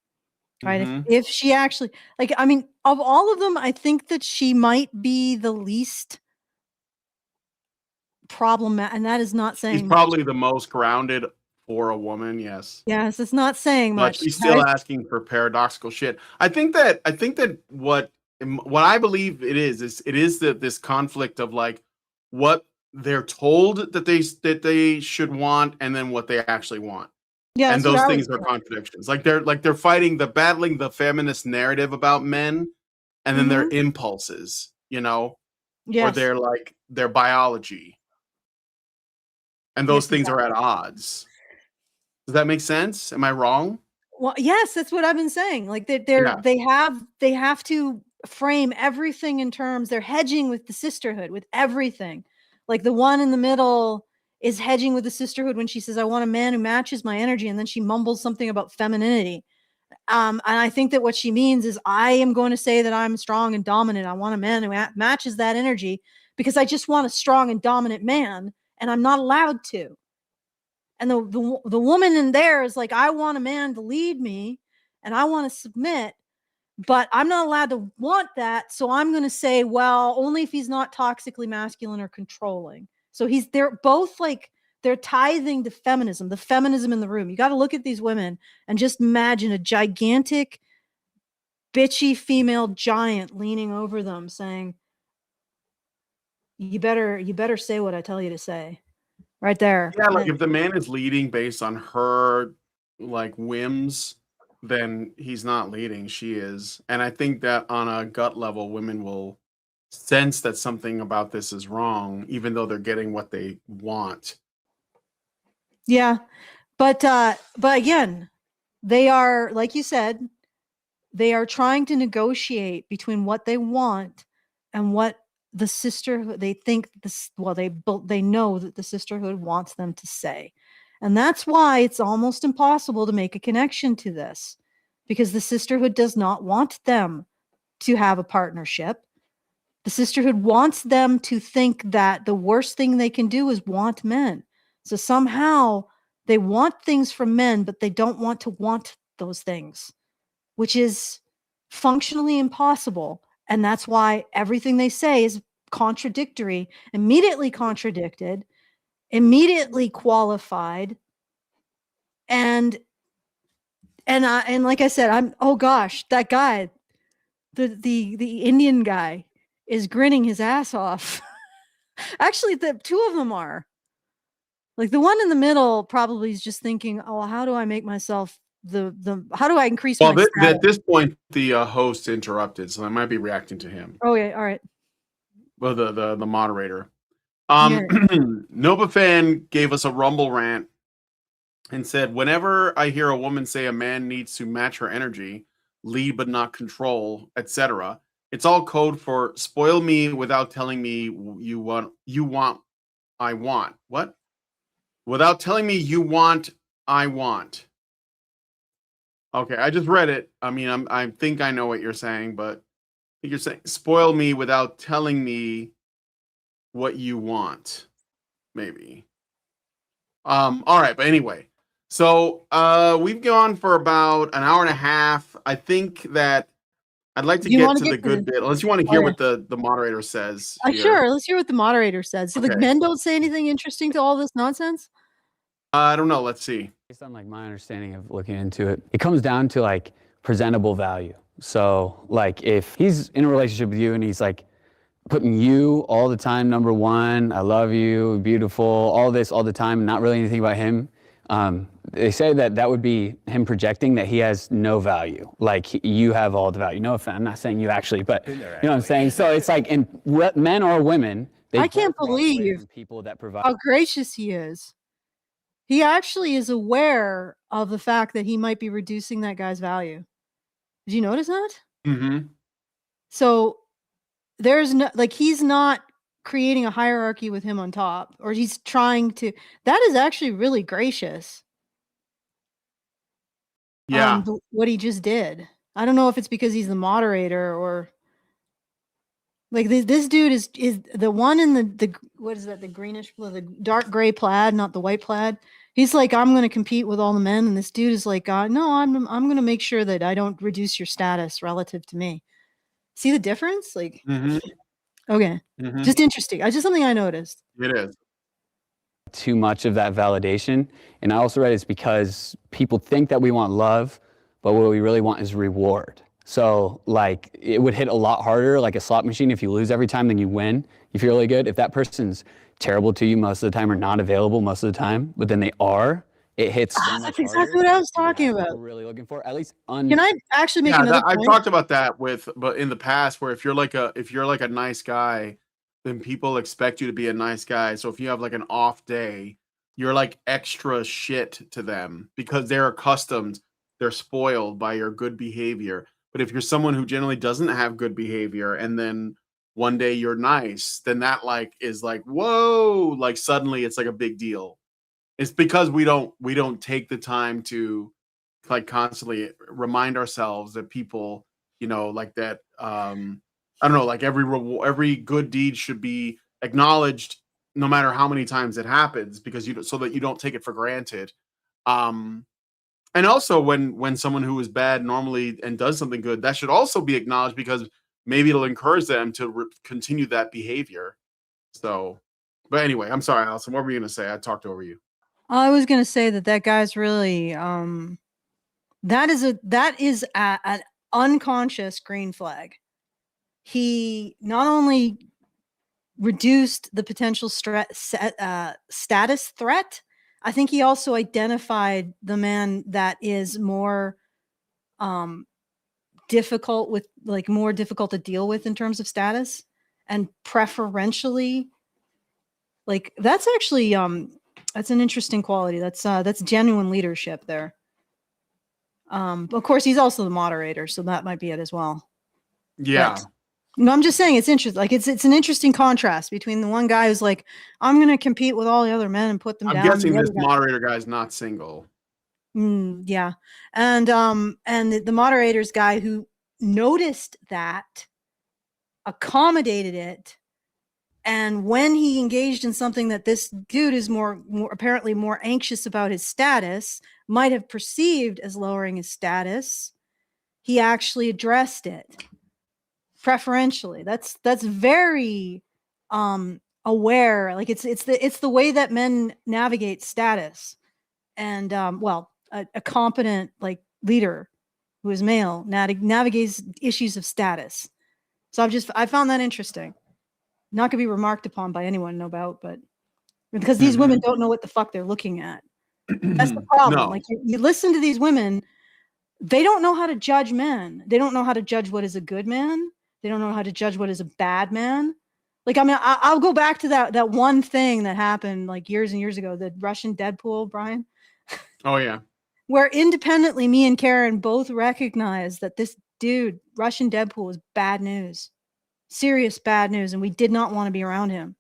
Right? If she actually, like, I mean, of all of them, I think that she might be the least problem, and that is not saying He's much. probably the most grounded for a woman, yes. Yes, it's not saying But much. she's still guys. asking for paradoxical shit. I think that what I believe it is that this conflict of like what they're told that they should want and then what they actually want. Yeah, And that's what those I things was are contradictions. Like they're battling the feminist narrative about men and then their impulses, you know, or Yes. their biology. And those Yes, things are exactly. at odds. Does that make sense? Am I wrong? Well, yes, that's what I've been saying. Like Yeah. they have to frame everything in terms. They're hedging with the sisterhood, with everything. Like the one in the middle is hedging with the sisterhood when she says, "I want a man who matches my energy," and then she mumbles something about femininity. And I think that what she means is, I am going to say that I'm strong and dominant. I want a man who matches that energy because I just want a strong and dominant man, and I'm not allowed to. And the woman in there is like, I want a man to lead me and I want to submit, but I'm not allowed to want that. So I'm going to say, well, only if he's not toxically masculine or controlling. So they're both like, they're tithing to feminism, the feminism in the room. You got to look at these women and just imagine a gigantic, bitchy female giant leaning over them saying, you better say what I tell you to say. Right there. Yeah, like if the man is leading based on her like whims, then he's not leading, she is. And I think that on a gut level, women will sense that something about this is wrong, even though they're getting what they want. Yeah. But again, they are, like you said, they are trying to negotiate between what they want and what the sisterhood, they think this, well, they know that the sisterhood wants them to say. And that's why it's almost impossible to make a connection to this, because the sisterhood does not want them to have a partnership. The sisterhood wants them to think that the worst thing they can do is want men. So somehow they want things from men, but they don't want to want those things, which is functionally impossible. And that's why everything they say is contradictory, immediately contradicted, immediately qualified. And like I said, oh gosh, that guy, the Indian guy is grinning his ass off. Actually, the two of them are. Like the one in the middle probably is just thinking, oh, how do I make myself how do I increase my status? At this point, the host interrupted, so I might be reacting to him. Oh yeah, all right. Well, the moderator. Yeah. Nova Fan gave us a Rumble rant and said, whenever I hear a woman say a man needs to match her energy, lead but not control, etc., it's all code for spoil me without telling me you want, I want. What? Without telling me you want, I want. Okay, I just read it. I mean, I think I know what you're saying, but I think you're saying spoil me without telling me what you want. Maybe. All right, but anyway. So we've gone for about an hour and a half. I think that I'd like to get to the good bit, unless you want to hear what the moderator says. Sure, let's hear what the moderator says. So the men don't say anything interesting to all this nonsense? I don't know. Let's see. Based on like my understanding of looking into it, it comes down to like presentable value. So like if he's in a relationship with you and he's like putting you all the time, number one, I love you, beautiful, all this all the time, not really anything about him. They say that would be him projecting that he has no value. Like you have all the value. No offense, I'm not saying you actually, but you know what I'm saying? So it's like, and men or women, I can't believe people that provide how gracious he is. He actually is aware of the fact that he might be reducing that guy's value. Did you notice that? Mm-hmm. So there's no, like, he's not creating a hierarchy with him on top, or he's trying to. That is actually really gracious. Yeah. What he just did. I don't know if it's because he's the moderator or like this dude is the one in the what is that, the greenish, the dark gray plaid, not the white plaid. He's like, I'm going to compete with all the men, and this dude is like, no, I'm going to make sure that I don't reduce your status relative to me. See the difference? Like, okay, just interesting. Just something I noticed. It is. too much of that validation. And I also read it's because people think that we want love, but what we really want is reward. So like it would hit a lot harder, like a slot machine. If you lose every time, then you win. You feel really good. If that person's terrible to you most of the time or not available most of the time, but then they are, it hits so much That's exactly harder. what I was And talking that's what about. we're really looking for, at least Can I actually make Yeah, another I've point? talked about that but in the past, where if you're like a nice guy, then people expect you to be a nice guy. So if you have like an off day, you're like extra shit to them because they're accustomed, they're spoiled by your good behavior. But if you're someone who generally doesn't have good behavior and then one day you're nice, then that like is like, whoa, like suddenly it's like a big deal. It's because we don't take the time to like constantly remind ourselves that people, like that. I don't know, like every good deed should be acknowledged, no matter how many times it happens, because so that you don't take it for granted. Um, and also, when someone who is bad normally and does something good, that should also be acknowledged because maybe it'll encourage them to continue that behavior. So, but anyway, I'm sorry, Allison. What were you gonna say? I talked over you. I was gonna say that guy's really that is an unconscious green flag. He not only reduced the potential status threat, I think he also identified the man that is more difficult to deal with in terms of status, and preferentially, like that's actually that's an interesting quality. That's genuine leadership there. Of course, he's also the moderator, so that might be it as well. Yeah. But, no, I'm just saying it's interesting. Like it's an interesting contrast between the one guy who's like, I'm going to compete with all the other men and put them I'm down. guessing this moderator guy is not single. Yeah, and the moderator's guy who noticed that, accommodated it, and when he engaged in something that this dude is more apparently more anxious about his status, might have perceived as lowering his status, he actually addressed it preferentially. That's very aware. Like it's the way that men navigate status. And a competent like leader who is male navigates issues of status. So I found that interesting. Not gonna be remarked upon by anyone, no doubt, but because these women don't know what the fuck they're looking at. That's the problem. No. Like you listen to these women, they don't know how to judge men. They don't know how to judge what is a good man. They don't know how to judge what is a bad man. Like, I mean, I'll go back to that one thing that happened like years and years ago, the Russian Deadpool, Brian. Oh yeah. Where independently, me and Karen both recognized that this dude, Russian Deadpool, was bad news, serious bad news, and we did not want to be around him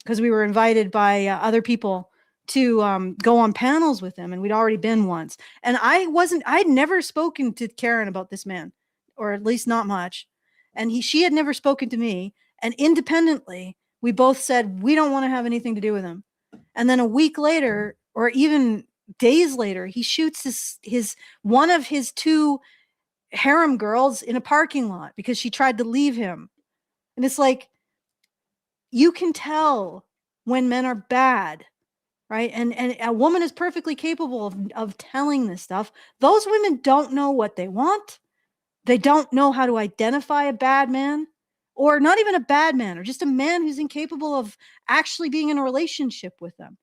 because we were invited by other people to go on panels with him, and we'd already been once. And I'd never spoken to Karen about this man, or at least not much, and she had never spoken to me. And independently, we both said we don't want to have anything to do with him. And then a week later, or even days later, he shoots his one of his two harem girls in a parking lot because she tried to leave him. And it's like, you can tell when men are bad, right? And a woman is perfectly capable of telling this stuff. Those women don't know what they want. They don't know how to identify a bad man, or not even a bad man, or just a man who's incapable of actually being in a relationship with them,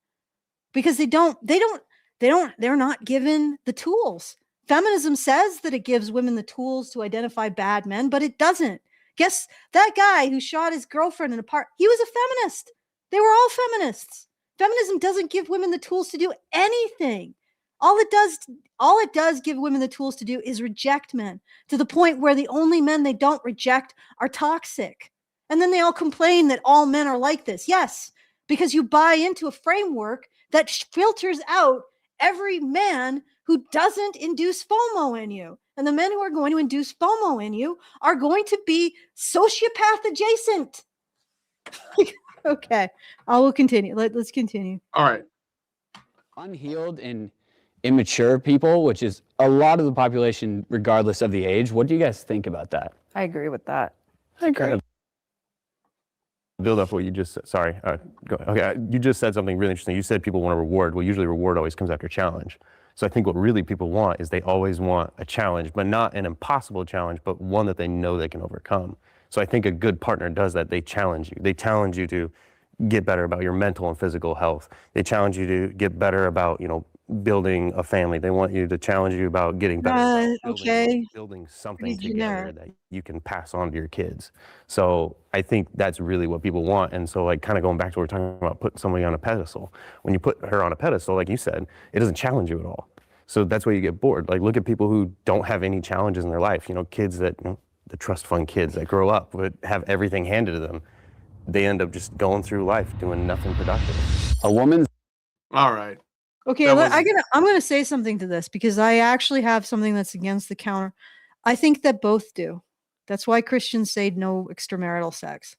because they're not given the tools. Feminism says that it gives women the tools to identify bad men, but it doesn't. Guess that guy who shot his girlfriend in a park, he was a feminist. They were all feminists. Feminism doesn't give women the tools to do anything. All it does give women the tools to do is reject men, to the point where the only men they don't reject are toxic. And then they all complain that all men are like this. Yes, because you buy into a framework that filters out every man who doesn't induce FOMO in you. And the men who are going to induce FOMO in you are going to be sociopath adjacent. Okay, I will continue. Let's continue. All right. Unhealed and immature people, which is a lot of the population regardless of the age. What do you guys think about that? I agree with that. I agree. build off what you just said. Sorry. Okay. You just said something really interesting. You said people want a reward. Well, usually reward always comes after challenge. So I think what really people want is they always want a challenge, but not an impossible challenge, but one that they know they can overcome. So I think a good partner does that. They challenge you. They challenge you to get better about your mental and physical health. They challenge you to get better about, building a family. They want you to challenge you about getting better about building something Pretty together generic. that you can pass on to your kids. So I think that's really what people want. And so like kind of going back to what we're talking about, putting somebody on a pedestal. When you put her on a pedestal, like you said, it doesn't challenge you at all. So that's why you get bored. Like look at people who don't have any challenges in their life. Kids that, the trust fund kids that grow up but have everything handed to them. They end up just going through life doing nothing productive. A woman's All right. Okay, That was- I'm gonna say something to this because I actually have something that's against the counter. I think that both do. That's why Christians say no extramarital sex.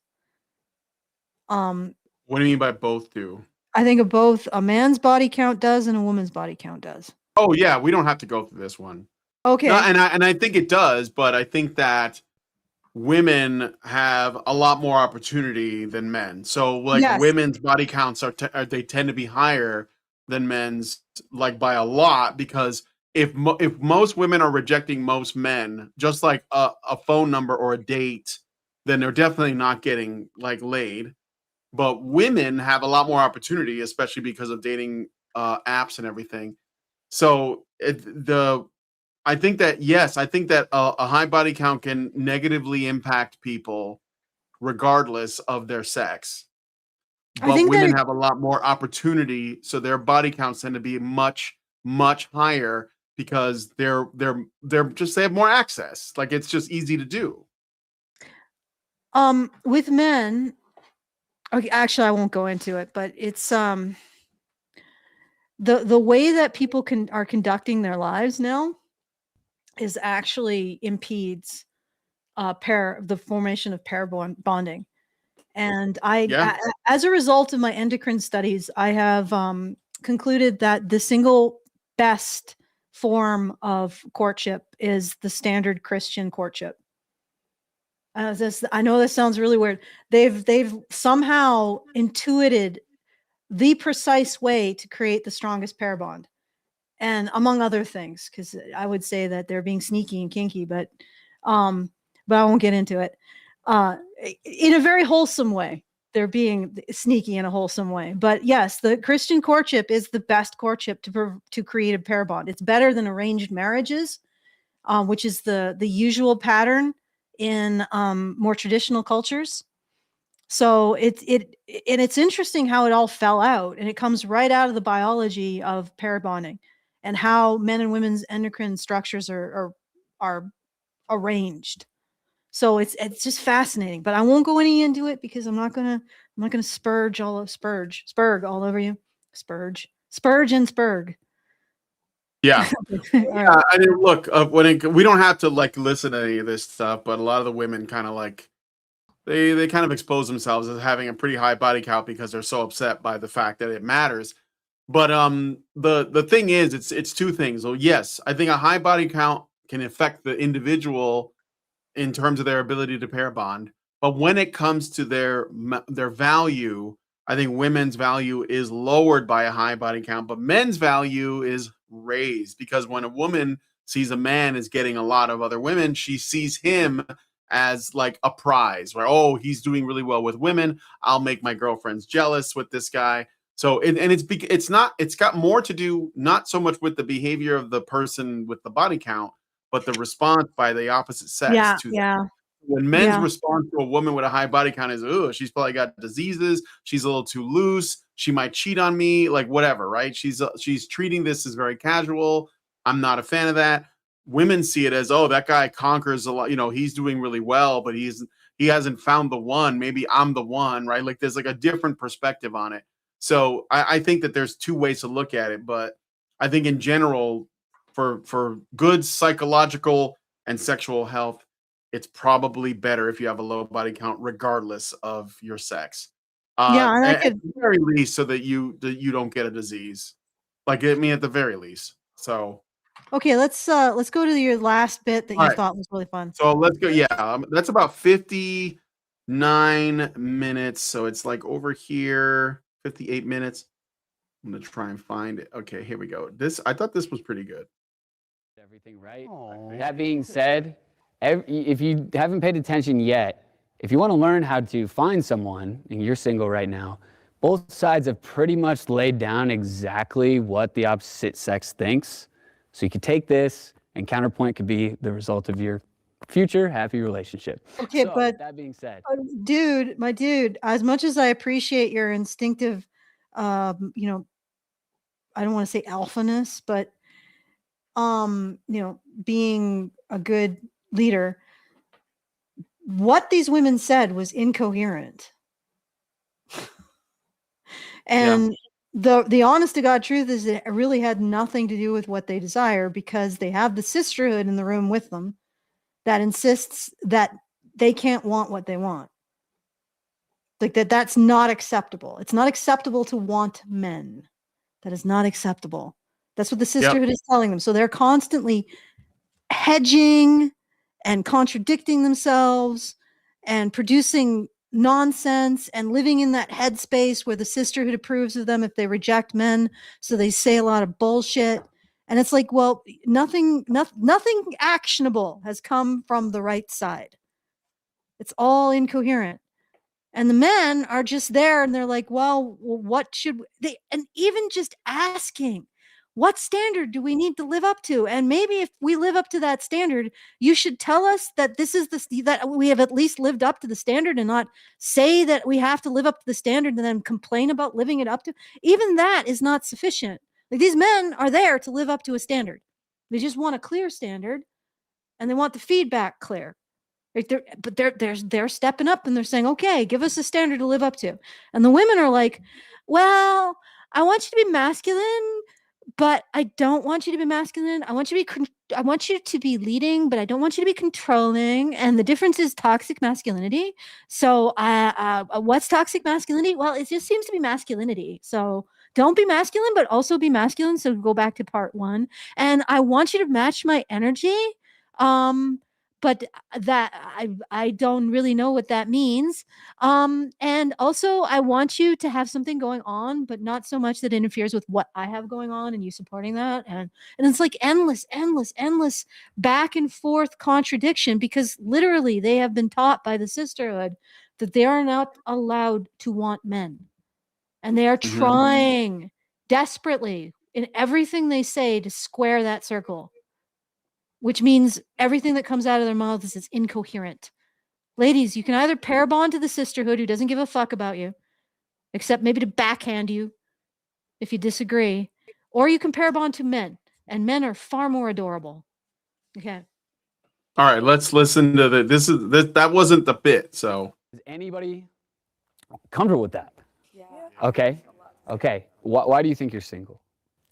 What do you mean by both do? I think of both a man's body count does and a woman's body count does. Oh yeah, we don't have to go through this one. Okay. No, and I think it does, but I think that women have a lot more opportunity than men. So like Yes. women's body counts they tend to be higher than men's, like by a lot, because if most women are rejecting most men, just like a phone number or a date, then they're definitely not getting like laid. But women have a lot more opportunity, especially because of dating apps and everything. So I think that yes, I think that a high body count can negatively impact people regardless of their sex. But women have a lot more opportunity, so their body counts tend to be much higher because they're just they have more access. Like it's just easy to do. With men, okay, actually I won't go into it, but it's the way that people are conducting their lives now is actually impedes the formation of pair bonding. And as a result of my endocrine studies, I have concluded that the single best form of courtship is the standard Christian courtship. I know this sounds really weird. They've somehow intuited the precise way to create the strongest pair bond, and among other things, because I would say that they're being sneaky and kinky, but I won't get into it. In a very wholesome way, they're being sneaky in a wholesome way. But yes, the Christian courtship is the best courtship to create a pair bond. It's better than arranged marriages, which is the usual pattern in more traditional cultures. So it's interesting how it all fell out, and it comes right out of the biology of pair bonding and how men and women's endocrine structures are arranged. So it's just fascinating, but I won't go any into it because I'm not gonna spurge all over you. Spurge and spurg. Yeah. Yeah. I mean, look, we don't have to like listen to any of this stuff, but a lot of the women kind of like they kind of expose themselves as having a pretty high body count because they're so upset by the fact that it matters. But the thing is, it's two things. So yes, I think a high body count can affect the individual in terms of their ability to pair bond. But when it comes to their value, I think women's value is lowered by a high body count, but men's value is raised because when a woman sees a man as getting a lot of other women, she sees him as like a prize, where oh, he's doing really well with women. I'll make my girlfriends jealous with this guy. So it's got more to do not so much with the behavior of the person with the body count, but the response by the opposite sex to that. When men's response to a woman with a high body count is, oh, she's probably got diseases, she's a little too loose, she might cheat on me, like whatever, right? She's treating this as very casual. I'm not a fan of that. Women see it as, oh, that guy conquers a lot, he's doing really well, but he hasn't found the one. Maybe I'm the one, right? Like there's like a different perspective on it. So I think that there's two ways to look at it, but I think in general, for good psychological and sexual health, it's probably better if you have a low body count, regardless of your sex. At the very least, so that you don't get a disease. Like I mean, at the very least. So. Okay, let's go to your last bit that you thought was really fun. So let's go. Yeah, that's about 50 9 minutes. So it's like over here, 58 minutes. I'm gonna try and find it. Okay, here we go. I thought this was pretty good. Everything right. That being said, if you haven't paid attention yet, if you want to learn how to find someone, and you're single right now, both sides have pretty much laid down exactly what the opposite sex thinks. So you could take this, and counterpoint could be the result of your future happy relationship. Okay, So, but that being said, my dude, as much as I appreciate your instinctive, you know, I don't want to say alphaness, but you know, being a good leader, what these women said was incoherent. And the honest to God truth is it really had nothing to do with what they desire, because they have the sisterhood in the room with them that insists that they can't want what they want. Like that's not acceptable. It's not acceptable to want men. That is not acceptable. That's what the sisterhood is telling them. So they're constantly hedging and contradicting themselves and producing nonsense and living in that headspace where the sisterhood approves of them if they reject men. So they say a lot of bullshit. And it's like, well, nothing actionable has come from the right side. It's all incoherent. And the men are just there and they're like, well, what should they, and even just asking, what standard do we need to live up to? And maybe if we live up to that standard, you should tell us that this is that we have at least lived up to the standard, and not say that we have to live up to the standard and then complain about living it up to. Even that is not sufficient. Like, these men are there to live up to a standard. They just want a clear standard, and they want the feedback clear. Right? They're stepping up and they're saying, okay, give us a standard to live up to. And the women are like, well, I want you to be masculine, but I don't want you to be masculine. I want you to be leading, but I don't want you to be controlling. And the difference is toxic masculinity. So what's toxic masculinity? Well, it just seems to be masculinity. So don't be masculine, but also be masculine. So go back to part 1. And I want you to match my energy. But that I don't really know what that means. And also I want you to have something going on, but not so much that interferes with what I have going on and you supporting that. And it's like endless back and forth contradiction, because literally they have been taught by the sisterhood that they are not allowed to want men. And they are trying desperately in everything they say to square that circle, which means everything that comes out of their mouths is incoherent. Ladies, you can either pair bond to the sisterhood, who doesn't give a fuck about you, except maybe to backhand you if you disagree, or you can pair bond to men, and men are far more adorable. Okay. All right, let's listen to that wasn't the bit, so. Is anybody comfortable with that? Yeah. Okay. Why do you think you're single?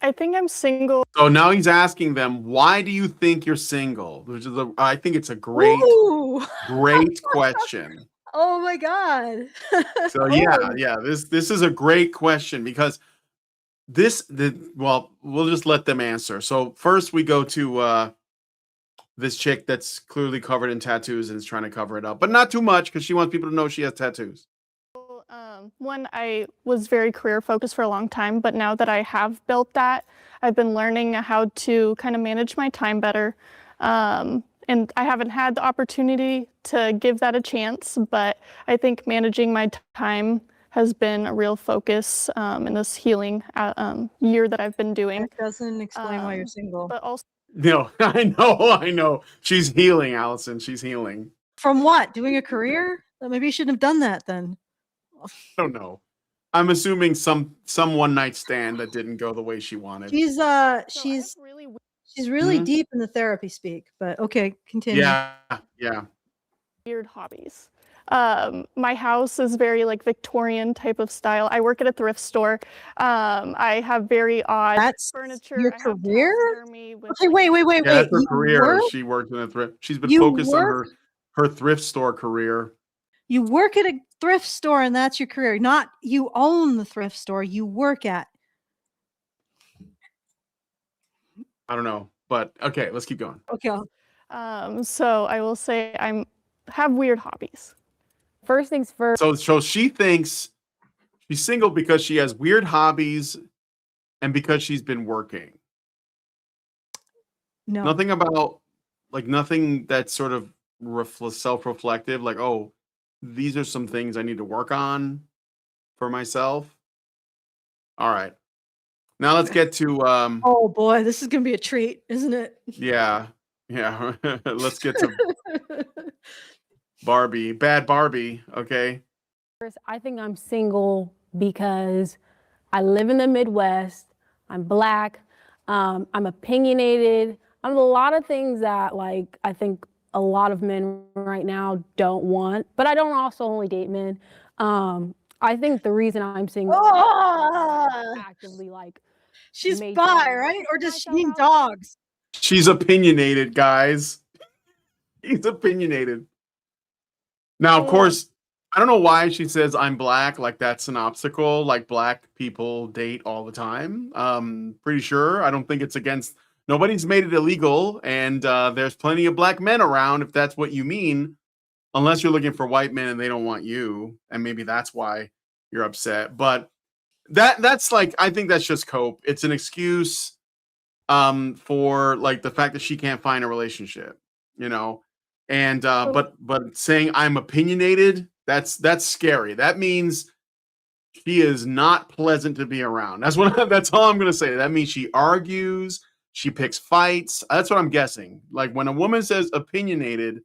I think I'm single. So now he's asking them, why do you think you're single? Which is I think it's a great question. Oh my God. So yeah, this is a great question, because well, we'll just let them answer. So first we go to this chick that's clearly covered in tattoos and is trying to cover it up, but not too much, because she wants people to know she has tattoos. One, I was very career focused for a long time, but now that I have built that, I've been learning how to kind of manage my time better. And I haven't had the opportunity to give that a chance, but I think managing my time has been a real focus in this healing year that I've been doing. That doesn't explain why you're single. But also, No, I know. She's healing, Allison. She's healing. From what? Doing a career? Maybe you shouldn't have done that then. I don't know. I'm assuming some one night stand that didn't go the way she wanted. She's really deep in the therapy speak, but okay, continue. Yeah. Weird hobbies. My house is very like Victorian type of style. I work at a thrift store. I have very odd furniture. Your career? Okay, wait. Yeah, that's her career. She worked in a thrift. She's been focused on her thrift store career. You work at a thrift store and that's your career. Not you own the thrift store you work at. I don't know, but okay, let's keep going. Okay. So I will say I have weird hobbies. first things first. So she thinks she's single because she has weird hobbies and because she's been working. No. Nothing about nothing that's sort of self-reflective, like, oh, these are some things I need to work on for myself. All right. Now let's get to Oh boy, this is gonna be a treat, isn't it? yeah. Let's get to Barbie. Bad Barbie, okay? I think I'm single because I live in the Midwest. I'm Black. I'm opinionated. I'm a lot of things that I think a lot of men right now don't want. But I don't also only date men. I think the reason I'm single is actively she's made bi, sure right? Or does she myself mean out. dogs? She's opinionated, guys. He's opinionated. Now, of course, I don't know why she says I'm Black, like that's an obstacle, like Black people date all the time. Pretty sure. I don't think it's against, nobody's made it illegal, and there's plenty of Black men around, if that's what you mean, unless you're looking for white men and they don't want you, and maybe that's why you're upset. But that's I think that's just cope. It's an excuse for the fact that she can't find a relationship, and but saying I'm opinionated, that's scary. That means she is not pleasant to be around. That's all I'm gonna say. That means she argues, she picks fights. That's what I'm guessing. Like when a woman says opinionated,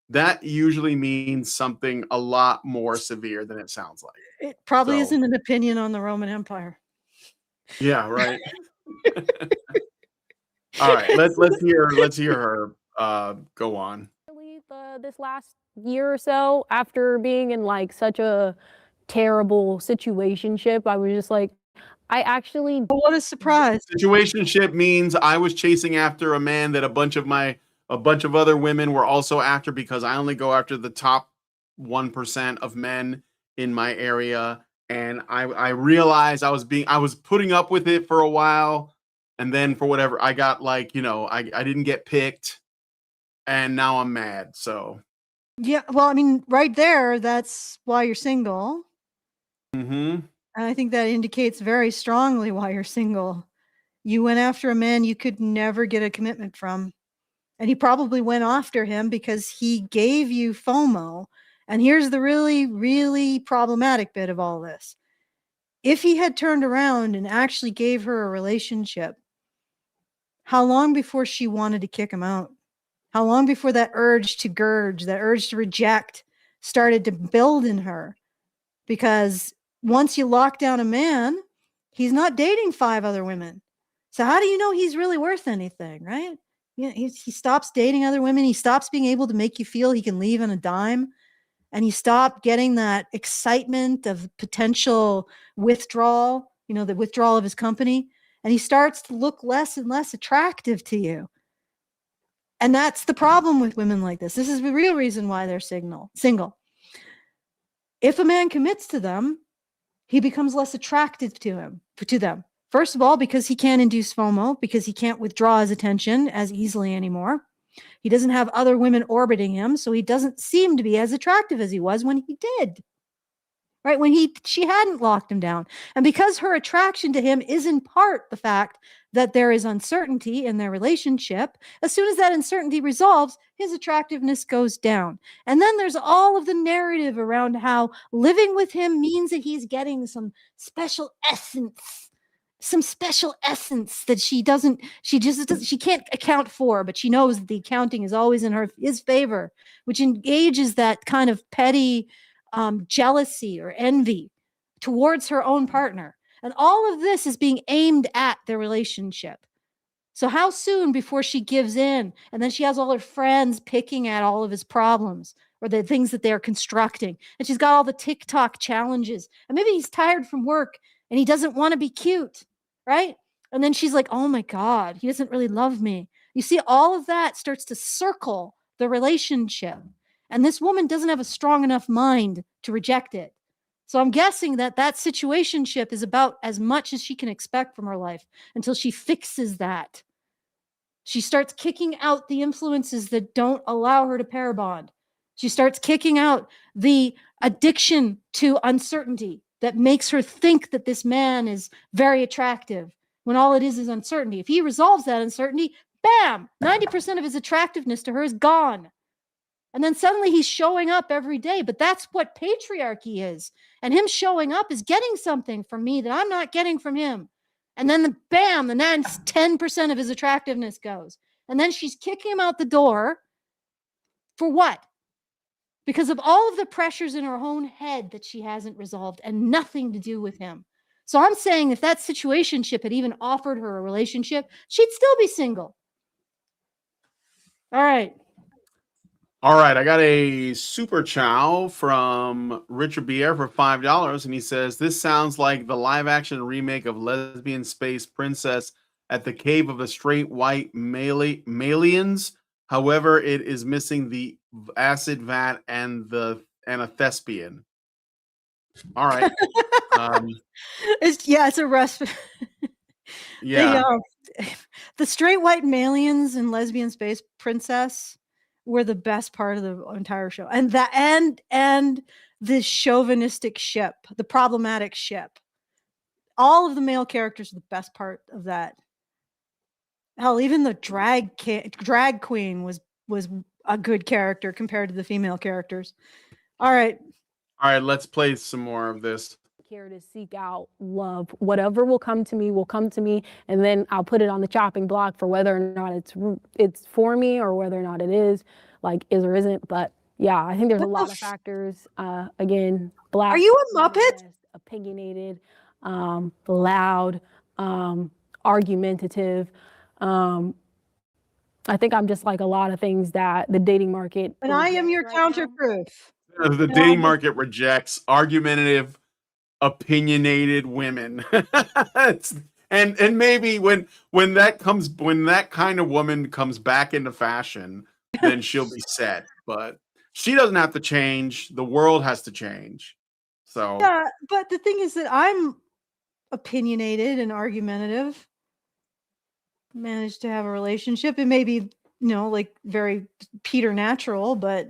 that usually means something a lot more severe than it sounds like. It probably isn't an opinion on the Roman Empire. Yeah, right. All right, let's hear her go on. This last year or so, after being in such a terrible situationship, I was just I actually. Oh, what a surprise! Situationship means I was chasing after a man that a bunch of other women were also after, because I only go after the top 1% of men in my area, and I realized I was putting up with it for a while. And then for whatever, I got I didn't get picked, and now I'm mad. So yeah, well, I mean, right there, that's why you're single. And I think that indicates very strongly why you're single. You went after a man you could never get a commitment from. And he probably went after him because he gave you FOMO. And here's the really, really problematic bit of all this. If he had turned around and actually gave her a relationship, how long before she wanted to kick him out? How long before that urge to gurge, that urge to reject started to build in her? Because once you lock down a man, he's not dating 5 other women. So how do you know he's really worth anything, right? He stops dating other women. He stops being able to make you feel he can leave on a dime. And he stopped getting that excitement of potential withdrawal, the withdrawal of his company. And he starts to look less and less attractive to you. And that's the problem with women like this. This is the real reason why they're single. If a man commits to them, he becomes less attractive to them. First of all, because he can't induce FOMO, because he can't withdraw his attention as easily anymore. He doesn't have other women orbiting him, so he doesn't seem to be as attractive as he was when he did. Right? When she hadn't locked him down. And because her attraction to him is in part the fact that there is uncertainty in their relationship, as soon as that uncertainty resolves, his attractiveness goes down. And then there's all of the narrative around how living with him means that he's getting some special essence that she can't account for, but she knows that the accounting is always in his favor, which engages that kind of petty jealousy or envy towards her own partner. And all of this is being aimed at their relationship. So how soon before she gives in, and then she has all her friends picking at all of his problems or the things that they're constructing, and she's got all the TikTok challenges, and maybe he's tired from work and he doesn't want to be cute, right? And then she's like, oh my God, he doesn't really love me. You see, all of that starts to circle the relationship. And this woman doesn't have a strong enough mind to reject it. So I'm guessing that situationship is about as much as she can expect from her life until she fixes that. She starts kicking out the influences that don't allow her to pair bond. She starts kicking out the addiction to uncertainty that makes her think that this man is very attractive when all it is uncertainty. If he resolves that uncertainty, bam, 90% of his attractiveness to her is gone. And then suddenly he's showing up every day. But that's what patriarchy is. And him showing up is getting something from me that I'm not getting from him. And then bam, the 10% of his attractiveness goes. And then she's kicking him out the door for what? Because of all of the pressures in her own head that she hasn't resolved and nothing to do with him. So I'm saying if that situationship had even offered her a relationship, she'd still be single. All right. All right, I got a super chow from Richard Bier for $5, and he says, this sounds like the live-action remake of Lesbian Space Princess at the Cave of the Straight White Malians. However, it is missing the acid vat and a thespian. All right. It's a rest. Yeah. The Straight White Malians and Lesbian Space Princess were the best part of the entire show. And the chauvinistic ship, the problematic ship. All of the male characters are the best part of that. Hell, even the drag queen was a good character compared to the female characters. All right, let's play some more of this. Care to seek out love. Whatever will come to me, and then I'll put it on the chopping block for whether or not it's for me or whether or not it is or isn't. But yeah, I think there's a lot of factors. Again, black. Are you a Muppet? Opinionated, loud, argumentative. I think I'm just like a lot of things that the dating market. And I am your counterproof. The dating market rejects argumentative, opinionated women. and maybe when that kind of woman comes back into fashion, then she'll be set. But she doesn't have to change. The world has to change. So yeah, but the thing is that I'm opinionated and argumentative. Managed to have a relationship. It may be, very Peter natural, but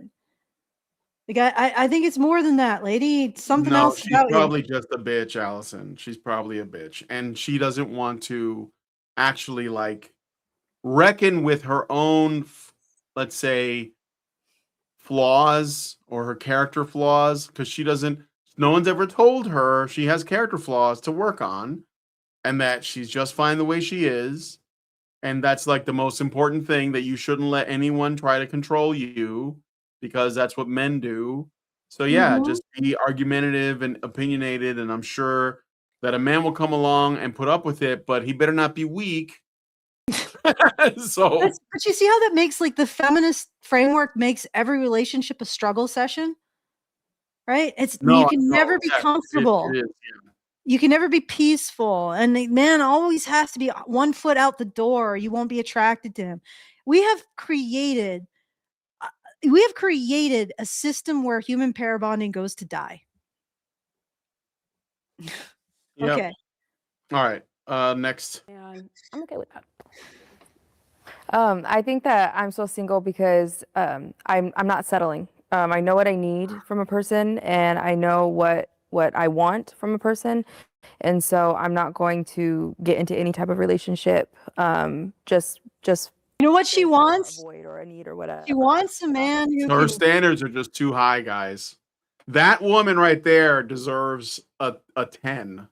I think it's more than that, lady. Something else. She's probably just a bitch, Allison. She's probably a bitch, and she doesn't want to actually reckon with her own, let's say, flaws or her character flaws, because she doesn't. No one's ever told her she has character flaws to work on, and that she's just fine the way she is, and that's the most important thing, that you shouldn't let anyone try to control you, because that's what men do. So yeah, just be argumentative and opinionated, and I'm sure that a man will come along and put up with it, but he better not be weak. But you see how that makes the feminist framework makes every relationship a struggle session, right? You can never be comfortable. It is, yeah. You can never be peaceful, and the man always has to be 1 foot out the door, or you won't be attracted to him. We have created a system where human pair bonding goes to die. Yep. Okay. All right. Next. And I'm okay with that. I think that I'm still single because I'm not settling. I know what I need from a person, and I know what I want from a person, and so I'm not going to get into any type of relationship. Just you know what she wants? Avoid or a need or whatever. She wants a man who. Her standards are just too high, guys. That woman right there deserves a 10.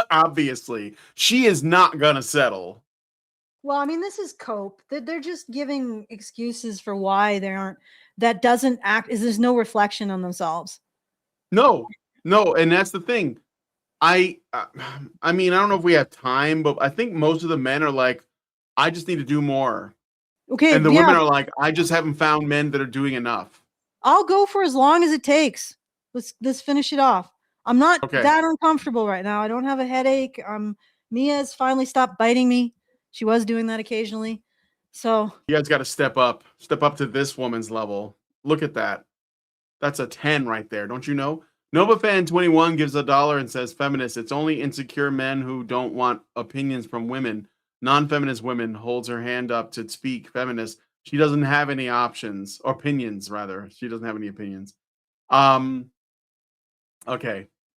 Obviously, she is not gonna settle. Well, I mean, this is cope. They're just giving excuses for why they aren't. That doesn't act. There's no reflection on themselves. No, and that's the thing. I mean, I don't know if we have time, but I think most of the men are like, I just need to do more. Okay, and the women are like, I just haven't found men that are doing enough. I'll go for as long as it takes. Let's finish it off. I'm not that uncomfortable right now. I don't have a headache. Mia's finally stopped biting me. She was doing that occasionally. So you guys got to step up to this woman's level. Look at that. That's a 10 right there. Don't you know? NovaFan21 gives $1 and says, feminist, it's only insecure men who don't want opinions from women. Non-feminist women holds her hand up to speak. Feminist, she doesn't have any opinions, rather. She doesn't have any opinions. Okay,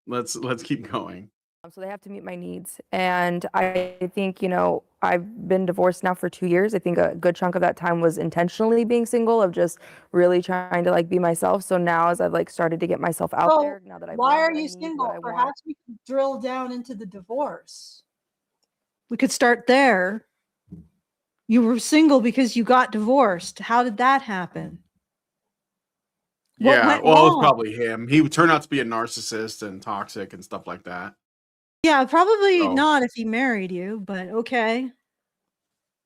let's keep going. So they have to meet my needs. And I think, you know, I've been divorced now for 2 years. I think a good chunk of that time was intentionally being single, of just really trying to like be myself. So now as I've like started to get myself out So there, now that I've why learned are what I you need, what single? I want. Perhaps we could drill down into the divorce. We could start there. You were single because you got divorced. How did that happen? What Yeah, went well, it was wrong? probably him. He turned out to be a narcissist and toxic and stuff like that. Yeah, probably So, not if he married you, but okay.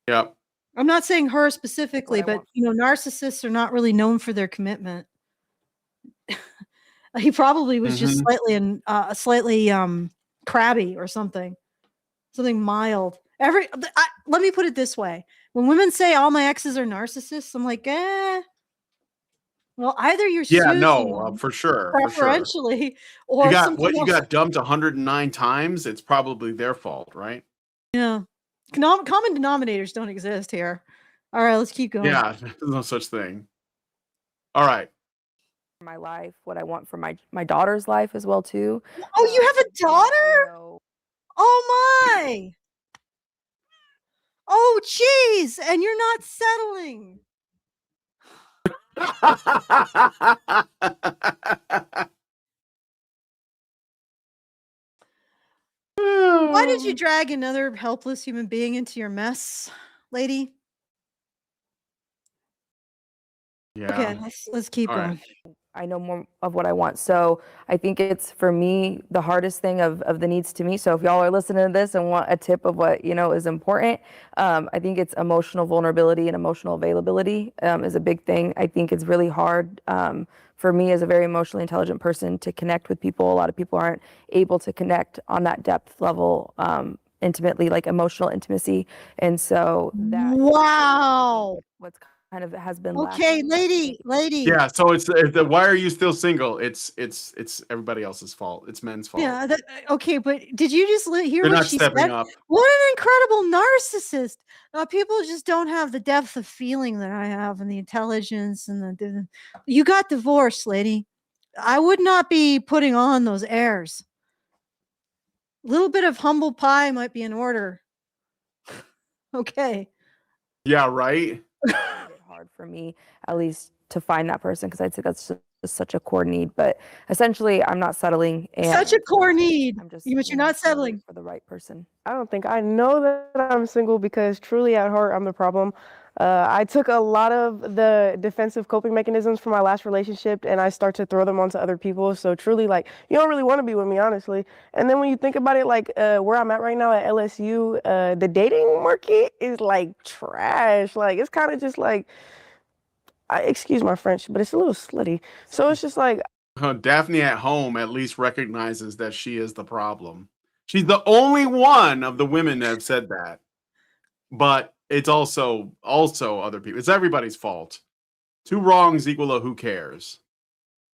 yep. I'm not saying her What specifically, I but want. you know, narcissists are not really known for their commitment. He probably was just Mhm. slightly crabby or something mild. Let me put it this way: when women say all my exes are narcissists, I'm like, well, either you're Yeah, choosing no, them for sure, for sure. preferentially, or something You else. got dumped 109 times, it's probably their fault, right? Yeah, common denominators don't exist here. All right, let's keep going. Yeah, there's no such thing. All right. My life, what I want for my daughter's life as well too. Oh, you have a I daughter? know. Oh my! Oh, jeez, and you're not settling. Why did you drag another helpless human being into your mess, lady? Okay, Yeah. let's keep All right. going. I know more of what I want. So I think it's for me the hardest thing of the needs to me. So if y'all are listening to this and want a tip of what you know is important, I think it's emotional vulnerability and emotional availability is a big thing. I think it's really hard for me as a very emotionally intelligent person to connect with people. A lot of people aren't able to connect on that depth level intimately, like emotional intimacy, and so that is, I think, Wow. what's kind of has been Okay, lacking. I think lady. Yeah, so it's the why are you still single? It's everybody else's fault. It's men's fault. Yeah, okay, but did you just hear They're what not she stepping said? up. What an incredible narcissist. People just don't have the depth of feeling that I have and the intelligence and you got divorced, lady. I would not be putting on those airs. A little bit of humble pie might be in order. Okay. Yeah, right? it hard for me at least to find that person because I'd say that's just such a core need. But essentially, I'm not settling, and Such a core need. I'm just But you're not settling. for the right person. I don't think I know that I'm single because truly at heart I'm the problem. I took a lot of the defensive coping mechanisms from my last relationship and I start to throw them onto other people. So truly, like, you don't really want to be with me, honestly. And then when you think about it, like where I'm at right now at LSU, the dating market is like trash. Like, it's kind of just like, excuse my French, but it's a little slutty. So it's just like, Daphne at home at least recognizes that she is the problem. She's the only one of the women that have said that. But it's also other people. It's everybody's fault. Two wrongs equal a who cares.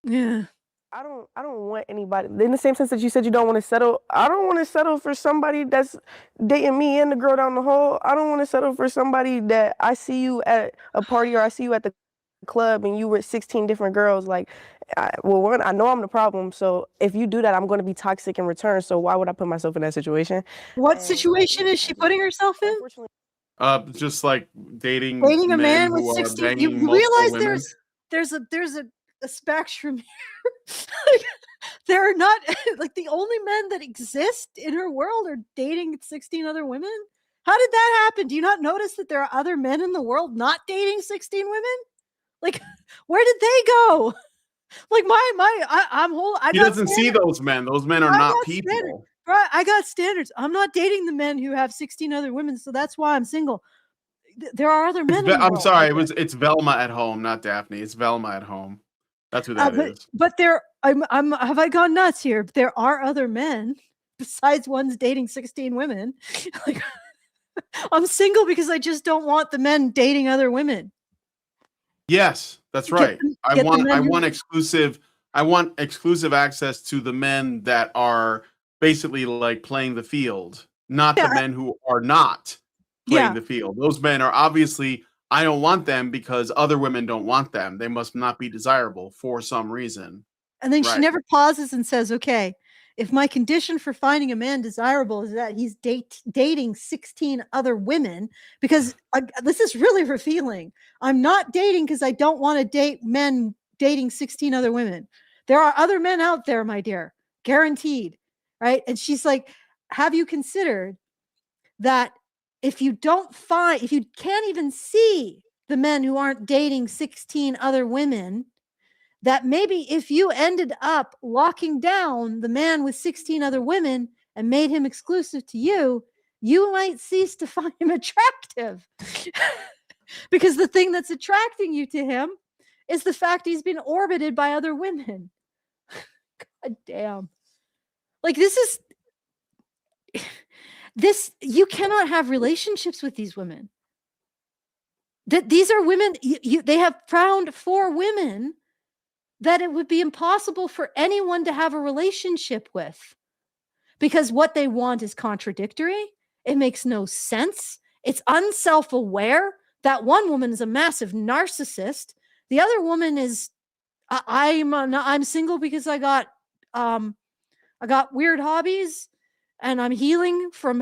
Yeah. I don't want anybody in the same sense that you said you don't want to settle. I don't want to settle for somebody that's dating me and the girl down the hall. I don't want to settle for somebody that I see you at a party or I see you at the club and you with 16 different girls. Like, one, I know I'm the problem. So if you do that, I'm going to be toxic in return. So why would I put myself in that situation? What situation is she putting herself in? Unfortunately, Just like dating Dating a men man with who are 16. banging You multiple realize women. there's a spectrum here. Like, there are not like the only men that exist in her world are dating 16 other women. How did that happen? Do you not notice that there are other men in the world not dating 16 women? Like, where did they go? Like I He got doesn't see standards. those men. Those men are I not got standards. people. Right, I got standards. I'm not dating the men who have 16 other women, so that's why I'm single. There are other men in the I'm world. sorry, it's Velma at home, not Daphne. It's Velma at home. That's who that is. But I'm have I gone nuts here? There are other men besides one's dating 16 women. Like, I'm single because I just don't want the men dating other women. Yes, that's Get right. them- I get the want men who- exclusive access to the men that are basically like playing the field, not the Yeah. men who are not playing Yeah. the field. Those men are obviously I don't want them because other women don't want them. They must not be desirable for some reason. And then she Right. never pauses and says, okay, if my condition for finding a man desirable is that he's dating 16 other women, because this is really revealing. I'm not dating because I don't want to date men dating 16 other women. There are other men out there, my dear, guaranteed. Right. And she's like, have you considered that if you can't even see the men who aren't dating 16 other women, that maybe if you ended up locking down the man with 16 other women and made him exclusive to you, you might cease to find him attractive. Because the thing that's attracting you to him is the fact he's been orbited by other women. God damn. Like this, you cannot have relationships with these women. These are women, they have found 4 women that it would be impossible for anyone to have a relationship with, because what they want is contradictory. It makes no sense. It's unself-aware. That one woman is a massive narcissist. The other woman is, I'm single because I got weird hobbies and I'm healing from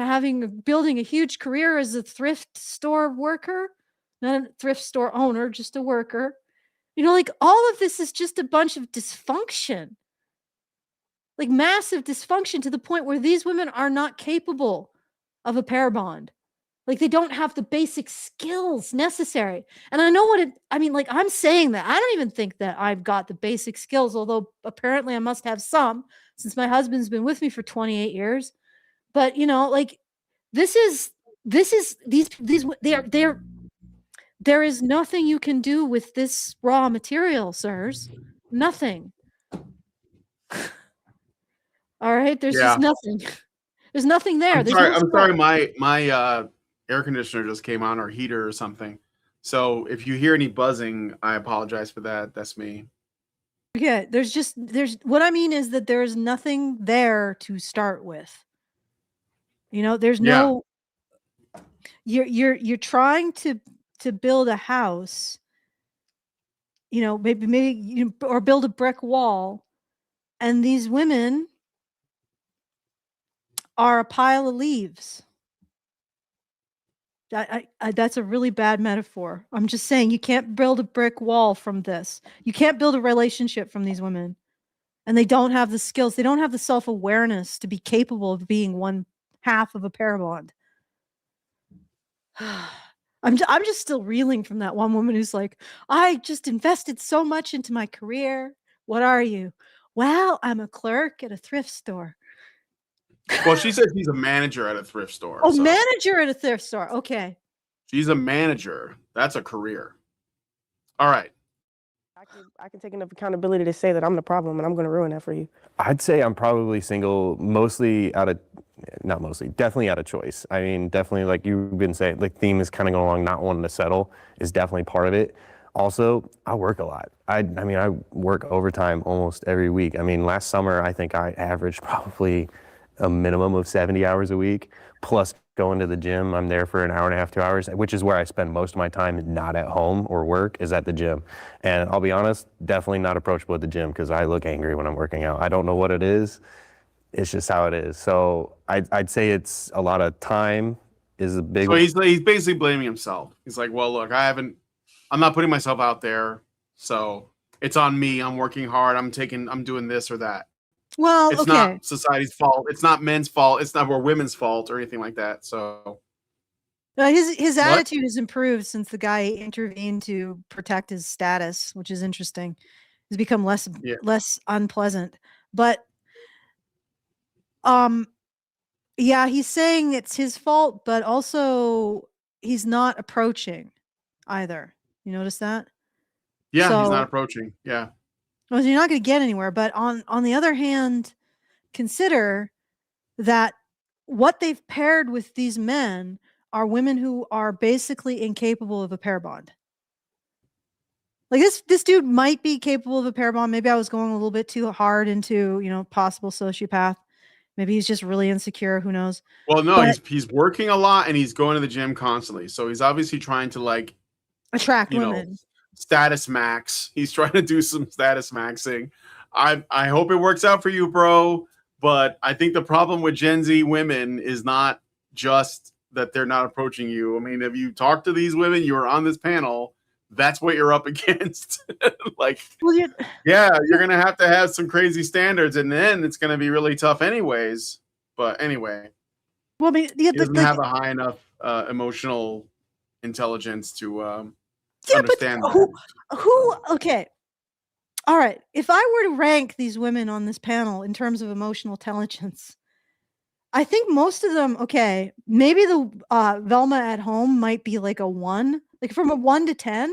building a huge career as a thrift store worker, not a thrift store owner, just a worker. Like all of this is just a bunch of dysfunction, like massive dysfunction, to the point where these women are not capable of a pair bond. Like they don't have the basic skills necessary. And I know like I'm saying that. I don't even think that I've got the basic skills, although apparently I must have some, since my husband's been with me for 28 years. But like these there is nothing you can do with this raw material, sirs. Nothing. All right, there's just nothing. There's nothing there. I'm sorry. My air conditioner just came on, or heater or something. So if you hear any buzzing, I apologize for that. That's me. Yeah, there's what I mean is that there is nothing there to start with. There's no. You're trying to build a house, maybe or build a brick wall, and these women are a pile of leaves. That's a really bad metaphor. I'm just saying you can't build a brick wall from this. You can't build a relationship from these women, and they don't have the skills. They don't have the self-awareness to be capable of being one half of a pair bond. I'm just still reeling from that one woman who's like, I just invested so much into my career. What are you? Well, I'm a clerk at a thrift store. Well, she said she's a manager at a thrift store. Oh, so. Manager at a thrift store. Okay. She's a manager. That's a career. All right. I can take enough accountability to say that I'm the problem and I'm going to ruin that for you. I'd say I'm probably single, definitely out of choice. I mean, definitely, like you've been saying, the theme is kind of going along, not wanting to settle is definitely part of it. Also, I work a lot. I work overtime almost every week. I mean, last summer, I think I averaged probably a minimum of 70 hours a week, plus going to the gym. I'm there for an hour and a half, 2 hours, which is where I spend most of my time, not at home or work, is at the gym. And I'll be honest, definitely not approachable at the gym because I look angry when I'm working out. I don't know what it is. It's just how it is. So I'd say it's a lot of time is a big. So he's basically blaming himself. He's like, well, look, I'm not putting myself out there, so it's on me. I'm working hard. I'm doing this or that. Well, it's not society's fault. It's not men's fault. It's not women's fault or anything like that. So his attitude has improved since the guy intervened to protect his status, which is interesting. He's become less unpleasant. But he's saying it's his fault, but also he's not approaching either. You notice that? Yeah, he's not approaching. Yeah. Well, you're not going to get anywhere. But on the other hand, consider that what they've paired with these men are women who are basically incapable of a pair bond. Like this dude might be capable of a pair bond. Maybe I was going a little bit too hard into, possible sociopath. Maybe he's just really insecure. Who knows? Well, no, he's working a lot and he's going to the gym constantly. So he's obviously trying to attract women. Status max. He's trying to do some status maxing. I hope it works out for you, bro. But I think the problem with Gen Z women is not just that they're not approaching you. I mean, if you talk to these women, you are on this panel, that's what you're up against. Like, Well, yeah, you're gonna have to have some crazy standards, and then it's gonna be really tough, anyways. But anyway, well, I mean, he doesn't have a high enough emotional intelligence to understand that. Who? Okay. All right. If I were to rank these women on this panel in terms of emotional intelligence, I think most of them, okay, maybe the Velma at home might be like a 1. Like from a 1 to 10,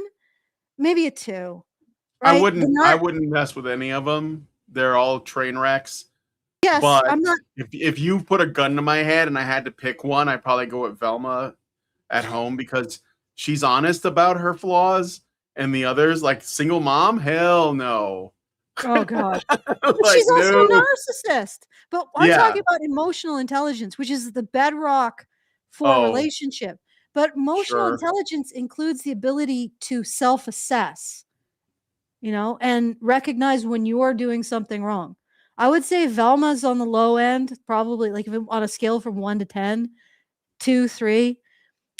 maybe a 2. Right? I wouldn't mess with any of them. They're all train wrecks. Yes, But I'm not. If you put a gun to my head and I had to pick one, I'd probably go with Velma at home because she's honest about her flaws, and the others, like single mom, hell no. Oh God. But Like, she's also a no. narcissist. But I'm Yeah. talking about emotional intelligence, which is the bedrock for a Oh. relationship. But emotional Sure. intelligence includes the ability to self-assess, and recognize when you're doing something wrong. I would say Velma's on the low end, probably like on a scale from 1 to 10, 2, 3.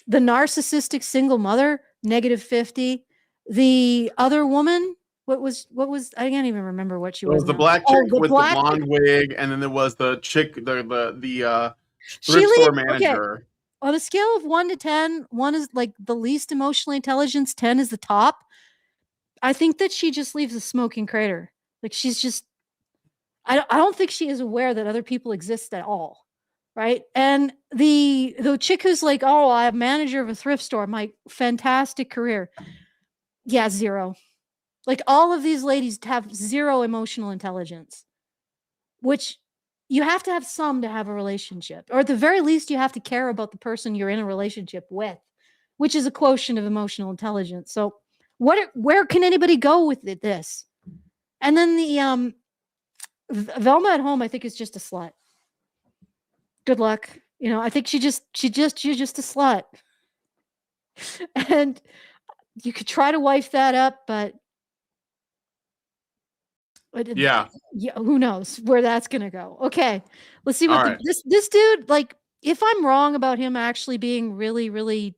The narcissistic single mother, -50. The other woman, what was I can't even remember what she There was was the now. black Oh, chick the with the black blonde wig, and then there was the chick, the She thrift store leaves okay. manager. On a scale of 1 to 10, 1 is like the least emotionally intelligence, 10 is the top. I think that she just leaves a smoking crater. Like she's just I don't think she is aware that other people exist at all. Right? And the chick who's like, "Oh, I'm manager of a thrift store, my fantastic career." Yeah, 0. Like all of these ladies have 0 emotional intelligence, which you have to have some to have a relationship, or at the very least, you have to care about the person you're in a relationship with, which is a quotient of emotional intelligence. So, where can anybody go with this? And then the Velma at home, I think is just a slut. Good luck. I think she's just a slut. And you could try to wife that up, but Yeah. who knows where that's gonna go. Okay, let's see what All right. this dude, like, if I'm wrong about him actually being really, really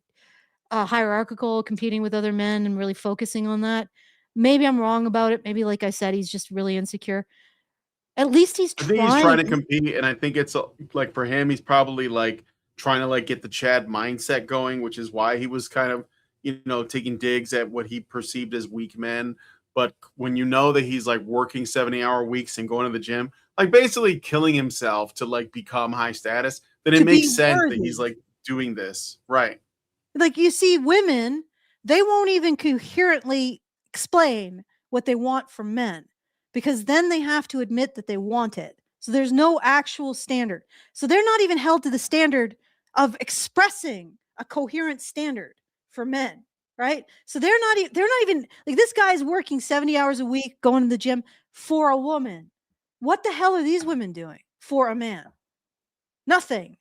hierarchical, competing with other men and really focusing on that, maybe I'm wrong about it. Maybe, like I said, he's just really insecure. At least he's I think he's trying to trying. compete, and I think it's like for him, he's probably like trying to like get the Chad mindset going, which is why he was kind of taking digs at what he perceived as weak men. But when you know that he's like working 70-hour weeks and going to the gym, like basically killing himself to like become high status, then it To be makes sense that worthy. he's like doing this, right? Like, you see women, they won't even coherently explain what they want from men, because then they have to admit that they want it. So there's no actual standard. So they're not even held to the standard of expressing a coherent standard for men, right? So they're not even like, this guy's working 70 hours a week, going to the gym for a woman. What the hell are these women doing for a man? Nothing.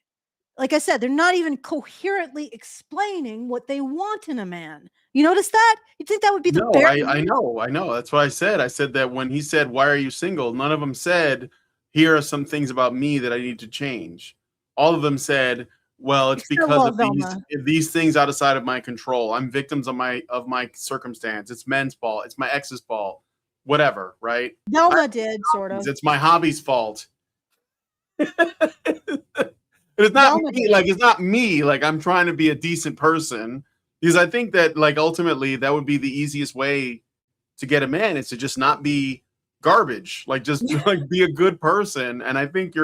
Like I said, they're not even coherently explaining what they want in a man. You notice that? You'd think that would be the No, bare I know. That's what I said. I said that when he said, "Why are you single?" None of them said, "Here are some things about me that I need to change." All of them said, "Well, it's because of Velma. these things outside of my control. I'm victims of my circumstance. It's men's fault. It's my ex's fault. Whatever, right? Velma did, sort of. It's my hobby's fault." It's not Velma me. did. Like, it's not me. Like, I'm trying to be a decent person, because I think that like ultimately that would be the easiest way to get a man, is to just not be garbage. Like, just like be a good person. And I think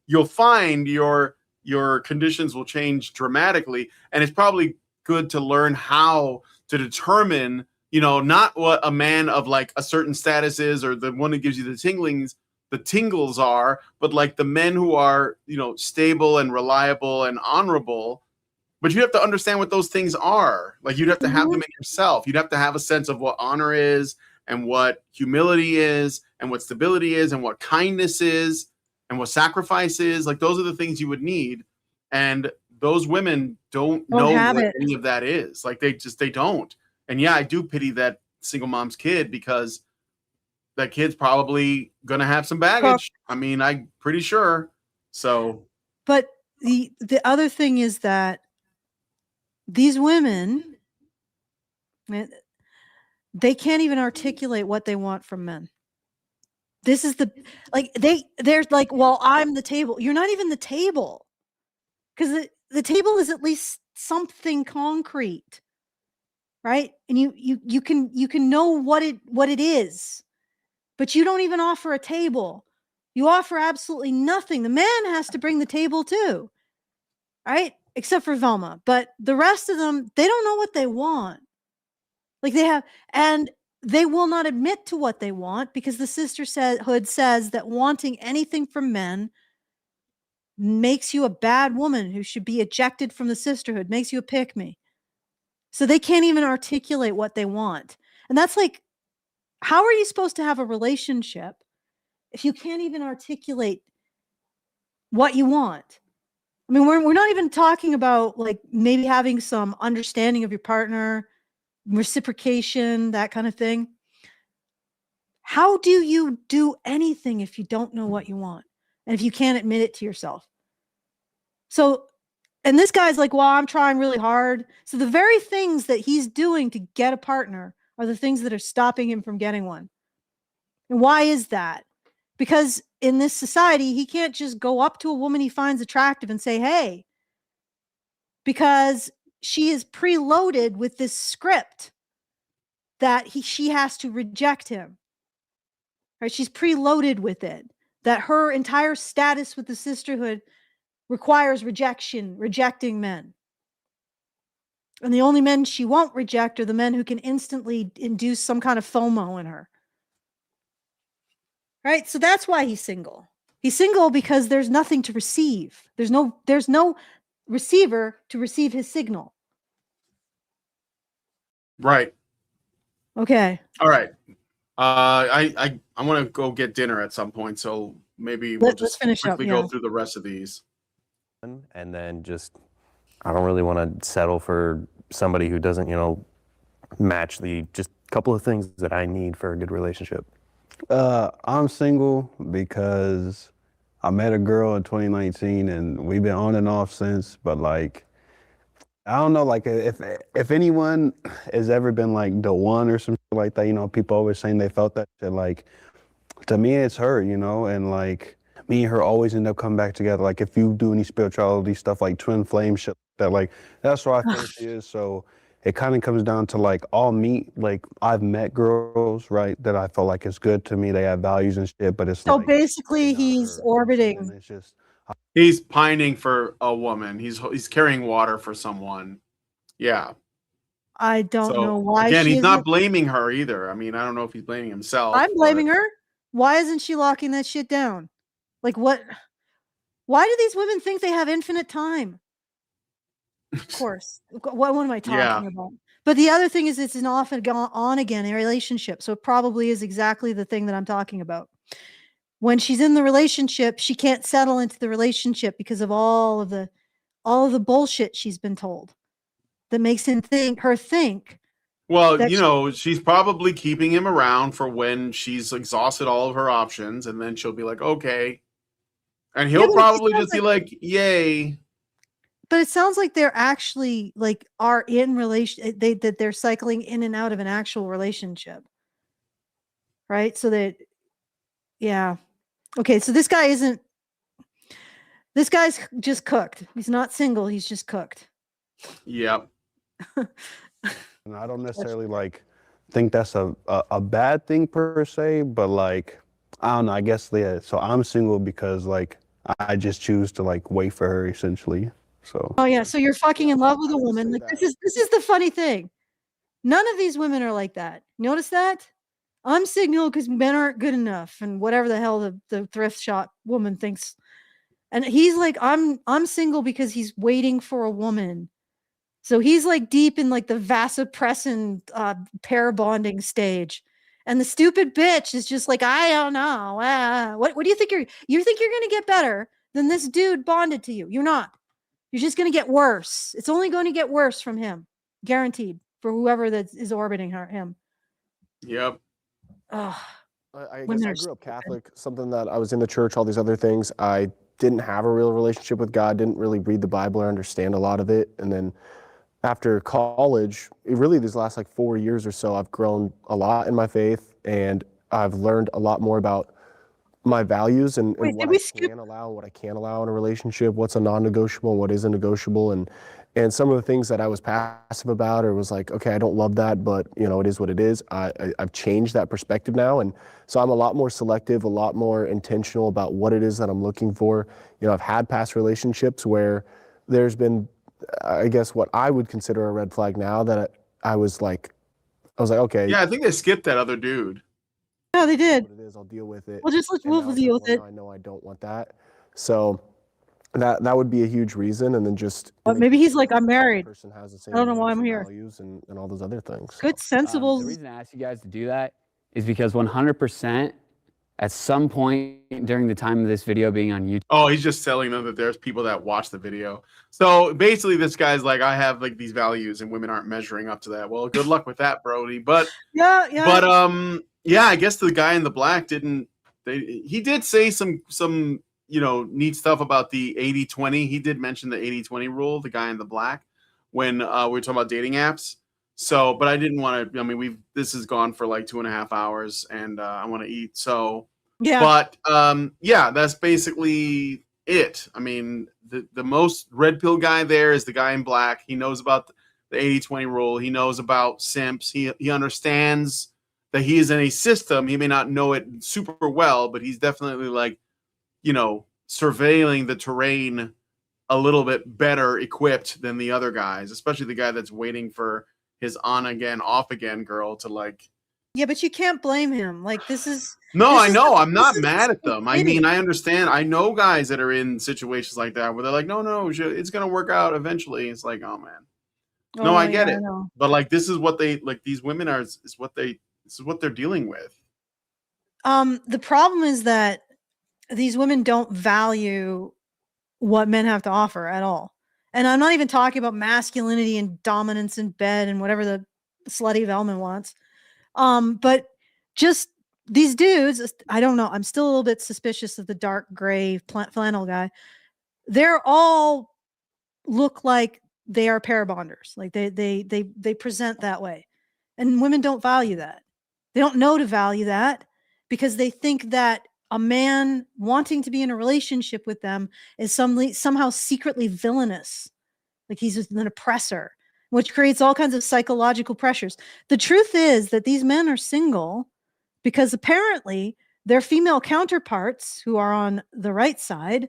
you'll find your conditions will change dramatically. And it's probably good to learn how to determine, not what a man of like a certain status is, or the one that gives you the tingles are, but like the men who are, stable and reliable and honorable. But you have to understand what those things are. Like, you'd have to have them in yourself. You'd have to have a sense of what honor is, and what humility is, and what stability is, and what kindness is, and what sacrifice is. Like, those are the things you would need. And those women don't know have what it. any of that is. Like, they don't. And yeah, I do pity that single mom's kid, because that kid's probably gonna have some baggage. I mean, I'm pretty sure. So, but the other thing is that these women, man, they can't even articulate what they want from men. This is the like they're like, well, I'm the table. You're not even the table, because the table is at least something concrete, right? And you can know what it is, but you don't even offer a table. You offer absolutely nothing. The man has to bring the table too, right? Except for Velma, but the rest of them, they don't know what they want. Like and they will not admit to what they want, because the sisterhood says that wanting anything from men makes you a bad woman who should be ejected from the sisterhood, makes you a pick-me. So they can't even articulate what they want. And that's like, how are you supposed to have a relationship if you can't even articulate what you want? I mean, we're not even talking about like maybe having some understanding of your partner, reciprocation, that kind of thing. How do you do anything if you don't know what you want and if you can't admit it to yourself? So, and this guy's like, well, I'm trying really hard. So the very things that he's doing to get a partner are the things that are stopping him from getting one. And why is that? Because in this society, he can't just go up to a woman he finds attractive and say, hey, because she is preloaded with this script that she has to reject him. Right? She's preloaded with it, that her entire status with the sisterhood requires rejecting men. And the only men she won't reject are the men who can instantly induce some kind of FOMO in her. Right? So that's why he's single. He's single because there's nothing to receive. There's no receiver to receive his signal. right. Okay. All right. I want to go get dinner at some point, so maybe we'll Let's just finish up, quickly yeah. go through the rest of these. And then just, I don't really want to settle for somebody who doesn't, match the just couple of things that I need for a good relationship. I'm single because I met a girl in 2019 and we've been on and off since, but like, I don't know, like if anyone has ever been like the one or something like that, people always saying they felt that shit, like to me it's her, and like me and her always end up coming back together. Like if you do any spirituality stuff like twin flame shit like that, like that's what I think she is. So it kind of comes down to like I've met girls, right, that I feel like it's good to me. They have values and shit, but it's So like basically he's orbiting. and it's just He's pining for a woman. He's carrying water for someone. Yeah. I don't know So why again, she he's isn't. not blaming her either. I mean, I don't know if he's blaming himself. I'm blaming her. Why isn't she locking that shit down? Like what? Why do these women think they have infinite time? Of course. What am I talking about? But the other thing is it's an off and on again a relationship. So it probably is exactly the thing that I'm talking about. When she's in the relationship, she can't settle into the relationship because of all of the bullshit she's been told that makes him think. Well, that she's probably keeping him around for when she's exhausted all of her options, and then she'll be like, okay. And he'll probably just be like, yay. But it sounds like they're actually like are in relation. That they're cycling in and out of an actual relationship, right? So that, yeah, okay. So this guy isn't. This guy's just cooked. He's not single. He's just cooked. Yep. And I don't necessarily like think that's a bad thing per se, but like I don't know. I guess yeah. So I'm single because like I just choose to like wait for her essentially. So. Oh yeah. So you're fucking in love with a woman. Like this is the funny thing. None of these women are like that. Notice that? I'm single because men aren't good enough, and whatever the hell the thrift shop woman thinks. And he's like, I'm single because he's waiting for a woman. So he's like deep in like the vasopressin pair bonding stage. And the stupid bitch is just like, I don't know. What do you think you think you're gonna get better than this dude bonded to you? You're not. You're just gonna get worse. It's only going to get worse from him. Guaranteed. For whoever that is orbiting him. Yep. Ugh. I When guess I they're grew up stupid. Catholic, something that I was in the church, all these other things. I didn't have a real relationship with God, didn't really read the Bible or understand a lot of it. And then after college, really these last like 4 years or so, I've grown a lot in my faith, and I've learned a lot more about my values and Wait, what did I we skip? can allow, what I can't allow in a relationship, what's a non-negotiable and what isn't negotiable. And some of the things that I was passive about or was like, okay, I don't love that, but you know, it is what it is. I've changed that perspective now. And so I'm a lot more selective, a lot more intentional about what it is that I'm looking for. You know, I've had past relationships where there's been, I guess, what I would consider a red flag now that I was like, okay. Yeah, I think they skipped that other dude. No, they did. What it is, I'll deal with it. Well, just let's And now it's deal like, with well, it. now I know I don't want that. So that would be a huge reason. And then just But maybe he's like, I'm the married. person has the same I don't know why morals I'm and here. values and all those other things. Good, The sensible. reason I asked you guys to do that is because 100% at some point during the time of this video being on YouTube. Oh, he's just telling them that there's people that watch the video. So basically, this guy's like, I have like these values, and women aren't measuring up to that. Well, good luck with that, Brody. But Yeah. yeah, I guess the guy in the black didn't. He did say some neat stuff about the 80-20. He did mention the 80-20 rule. The guy in the black when we were talking about dating apps. So, but I didn't want to. I mean, this has gone for like 2.5 hours, and I want to eat. So. Yeah. But yeah, that's basically it. I mean, the most red pill guy there is the guy in black. He knows about the 80-20 rule. He knows about simps. He understands that he is in a system. He may not know it super well, but he's definitely like, surveilling the terrain a little bit better equipped than the other guys, especially the guy that's waiting for his on again, off again girl to like. Yeah, but you can't blame him. Like this is. No, this I is know. the- I'm not this is mad the at them. I stupidity. mean, I understand. I know guys that are in situations like that where they're like, no, it's gonna work out eventually. It's like, oh man. No, Oh, I get yeah, I it. know. But like, this is what they like. These women are. This is what they're dealing with. The problem is that these women don't value what men have to offer at all. And I'm not even talking about masculinity and dominance in bed and whatever the slutty Velman wants. But just these dudes, I don't know. I'm still a little bit suspicious of the dark gray flannel guy. They're all look like they are pair bonders. Like they present that way. And women don't value that. They don't know to value that because they think that a man wanting to be in a relationship with them is somehow secretly villainous. Like he's just an oppressor, which creates all kinds of psychological pressures. The truth is that these men are single because apparently their female counterparts who are on the right side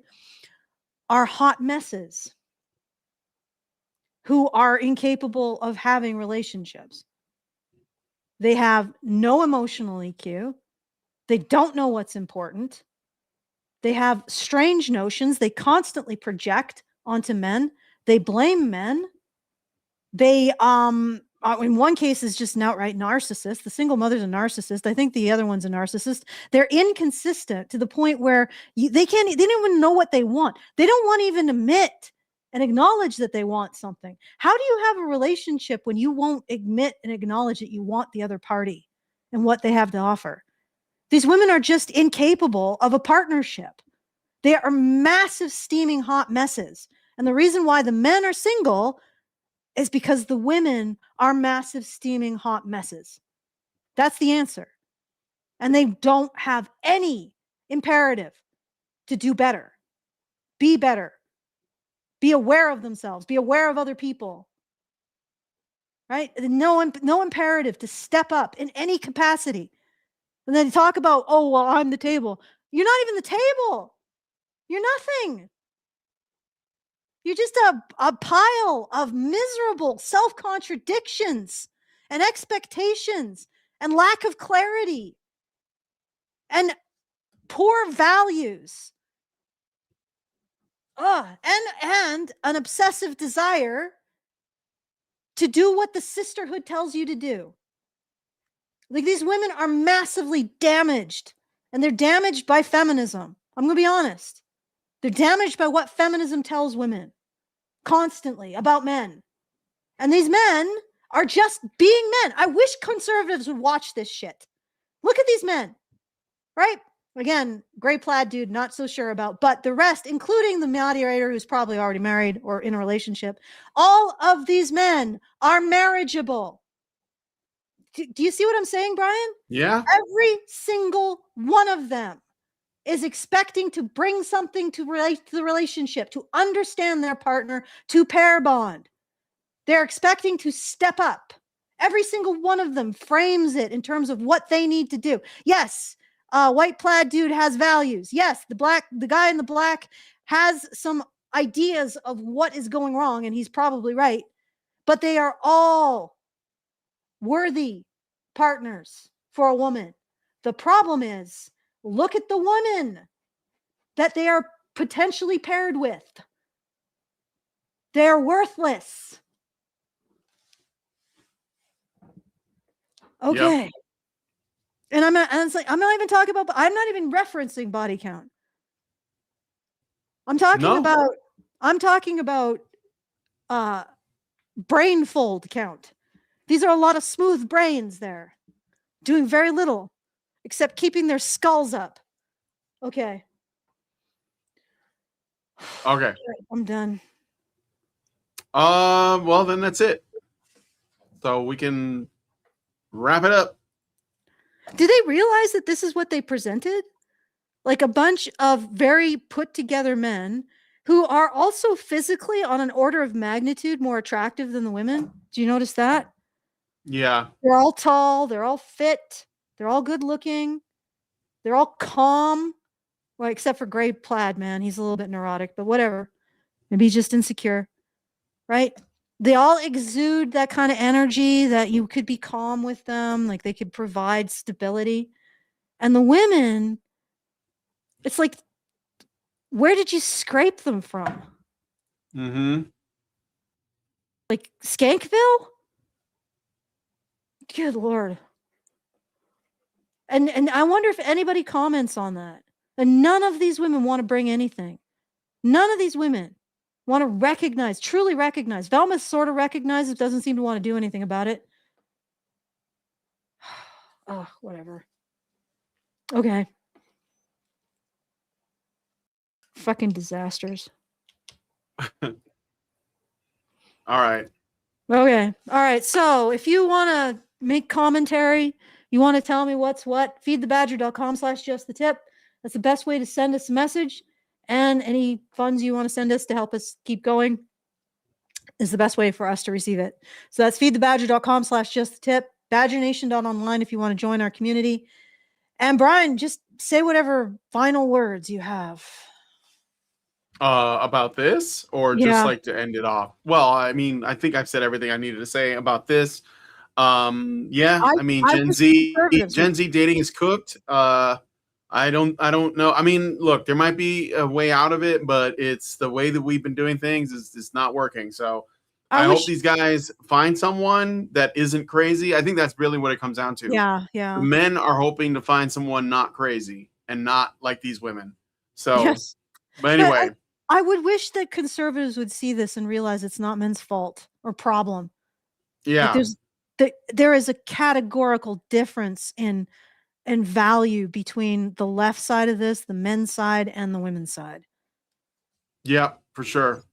are hot messes who are incapable of having relationships. They have no emotional EQ. They don't know what's important. They have strange notions. They constantly project onto men. They blame men. They, in one case, is just an outright narcissist. The single mother's a narcissist. I think the other one's a narcissist. They're inconsistent to the point where they don't even know what they want. They don't want to even admit and acknowledge that they want something. How do you have a relationship when you won't admit and acknowledge that you want the other party and what they have to offer? These women are just incapable of a partnership. They are massive, steaming hot messes. And the reason why the men are single is because the women are massive, steaming hot messes. That's the answer. And they don't have any imperative to do better, be aware of themselves, be aware of other people, right? No imperative to step up in any capacity. And then talk about, oh, well, I'm the table. You're not even the table. You're nothing. You're just a pile of miserable self-contradictions and expectations and lack of clarity and poor values. And an obsessive desire to do what the sisterhood tells you to do. Like these women are massively damaged, and they're damaged by feminism. I'm going to be honest. They're damaged by what feminism tells women constantly about men. And these men are just being men. I wish conservatives would watch this shit. Look at these men. right? Again, gray plaid dude, not so sure about, but the rest, including the moderator who's probably already married or in a relationship, all of these men are marriageable. Do you see what I'm saying, Brian? Yeah. Every single one of them is expecting to bring something to the relationship, to understand their partner, to pair bond. They're expecting to step up. Every single one of them frames it in terms of what they need to do. Yes, white plaid dude has values. Yes, the guy in the black has some ideas of what is going wrong, and he's probably right. But they are all worthy partners for a woman. The problem is, look at the woman that they are potentially paired with. They're worthless. Okay. Yep. And I'm not even talking about, I'm not even referencing body count. I'm talking about brain fold count. These are a lot of smooth brains there, doing very little except keeping their skulls up. Okay. Okay. I'm done. Well, then that's it. So we can wrap it up. Do they realize that this is what they presented? Like a bunch of very put together men who are also physically on an order of magnitude more attractive than the women. Do you notice that? Yeah. They're all tall. They're all fit. They're all good looking. They're all calm. Well, except for Gray Plaid, man. He's a little bit neurotic, but whatever. Maybe he's just insecure, right? They all exude that kind of energy that you could be calm with them, like they could provide stability. And the women, it's like, where did you scrape them from? Mm-hmm. Like Skankville? Good Lord. And I wonder if anybody comments on that. And none of these women want to bring anything. None of these women want to recognize, truly recognize. Velma sort of recognizes, doesn't seem to want to do anything about it. Oh, whatever. Okay. Fucking disasters. All right. Okay. All right. So if you want to make commentary, you want to tell me what's what, feedthebadger.com/justthetip. That's the best way to send us a message. And any funds you want to send us to help us keep going is the best way for us to receive it. So that's feedthebadger.com/justthetip, badgernation.online if you want to join our community. And Brian, just say whatever final words you have. About this, or just like to end it off? Well, I mean, I think I've said everything I needed to say about this. Yeah, I mean, Gen Z dating is cooked. I don't know. I mean, look, there might be a way out of it, but it's the way that we've been doing things is not working. So I hope these guys find someone that isn't crazy. I think that's really what it comes down to. Yeah, yeah. The men are hoping to find someone not crazy and not like these women. So, yes. But anyway. I would wish that conservatives would see this and realize it's not men's fault or problem. Yeah. Like there is a categorical difference in value between the left side of this, the men's side, and the women's side. Yeah, for sure.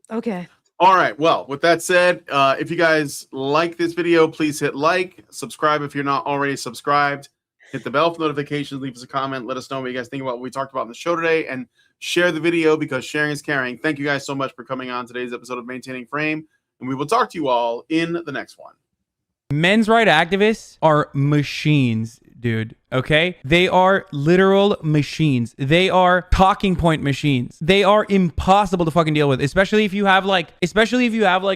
Okay. All right. Well, with that said, if you guys like this video, please hit like, subscribe if you're not already subscribed, hit the bell for notifications, leave us a comment, let us know what you guys think about what we talked about in the show today, and share the video because sharing is caring. Thank you guys so much for coming on today's episode of Maintaining Frame, and we will talk to you all in the next one. Men's rights activists are machines, dude. Okay? They are literal machines. They are talking point machines. They are impossible to fucking deal with, especially if you have like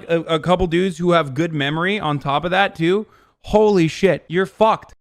a couple dudes who have good memory on top of that too. Holy shit, you're fucked.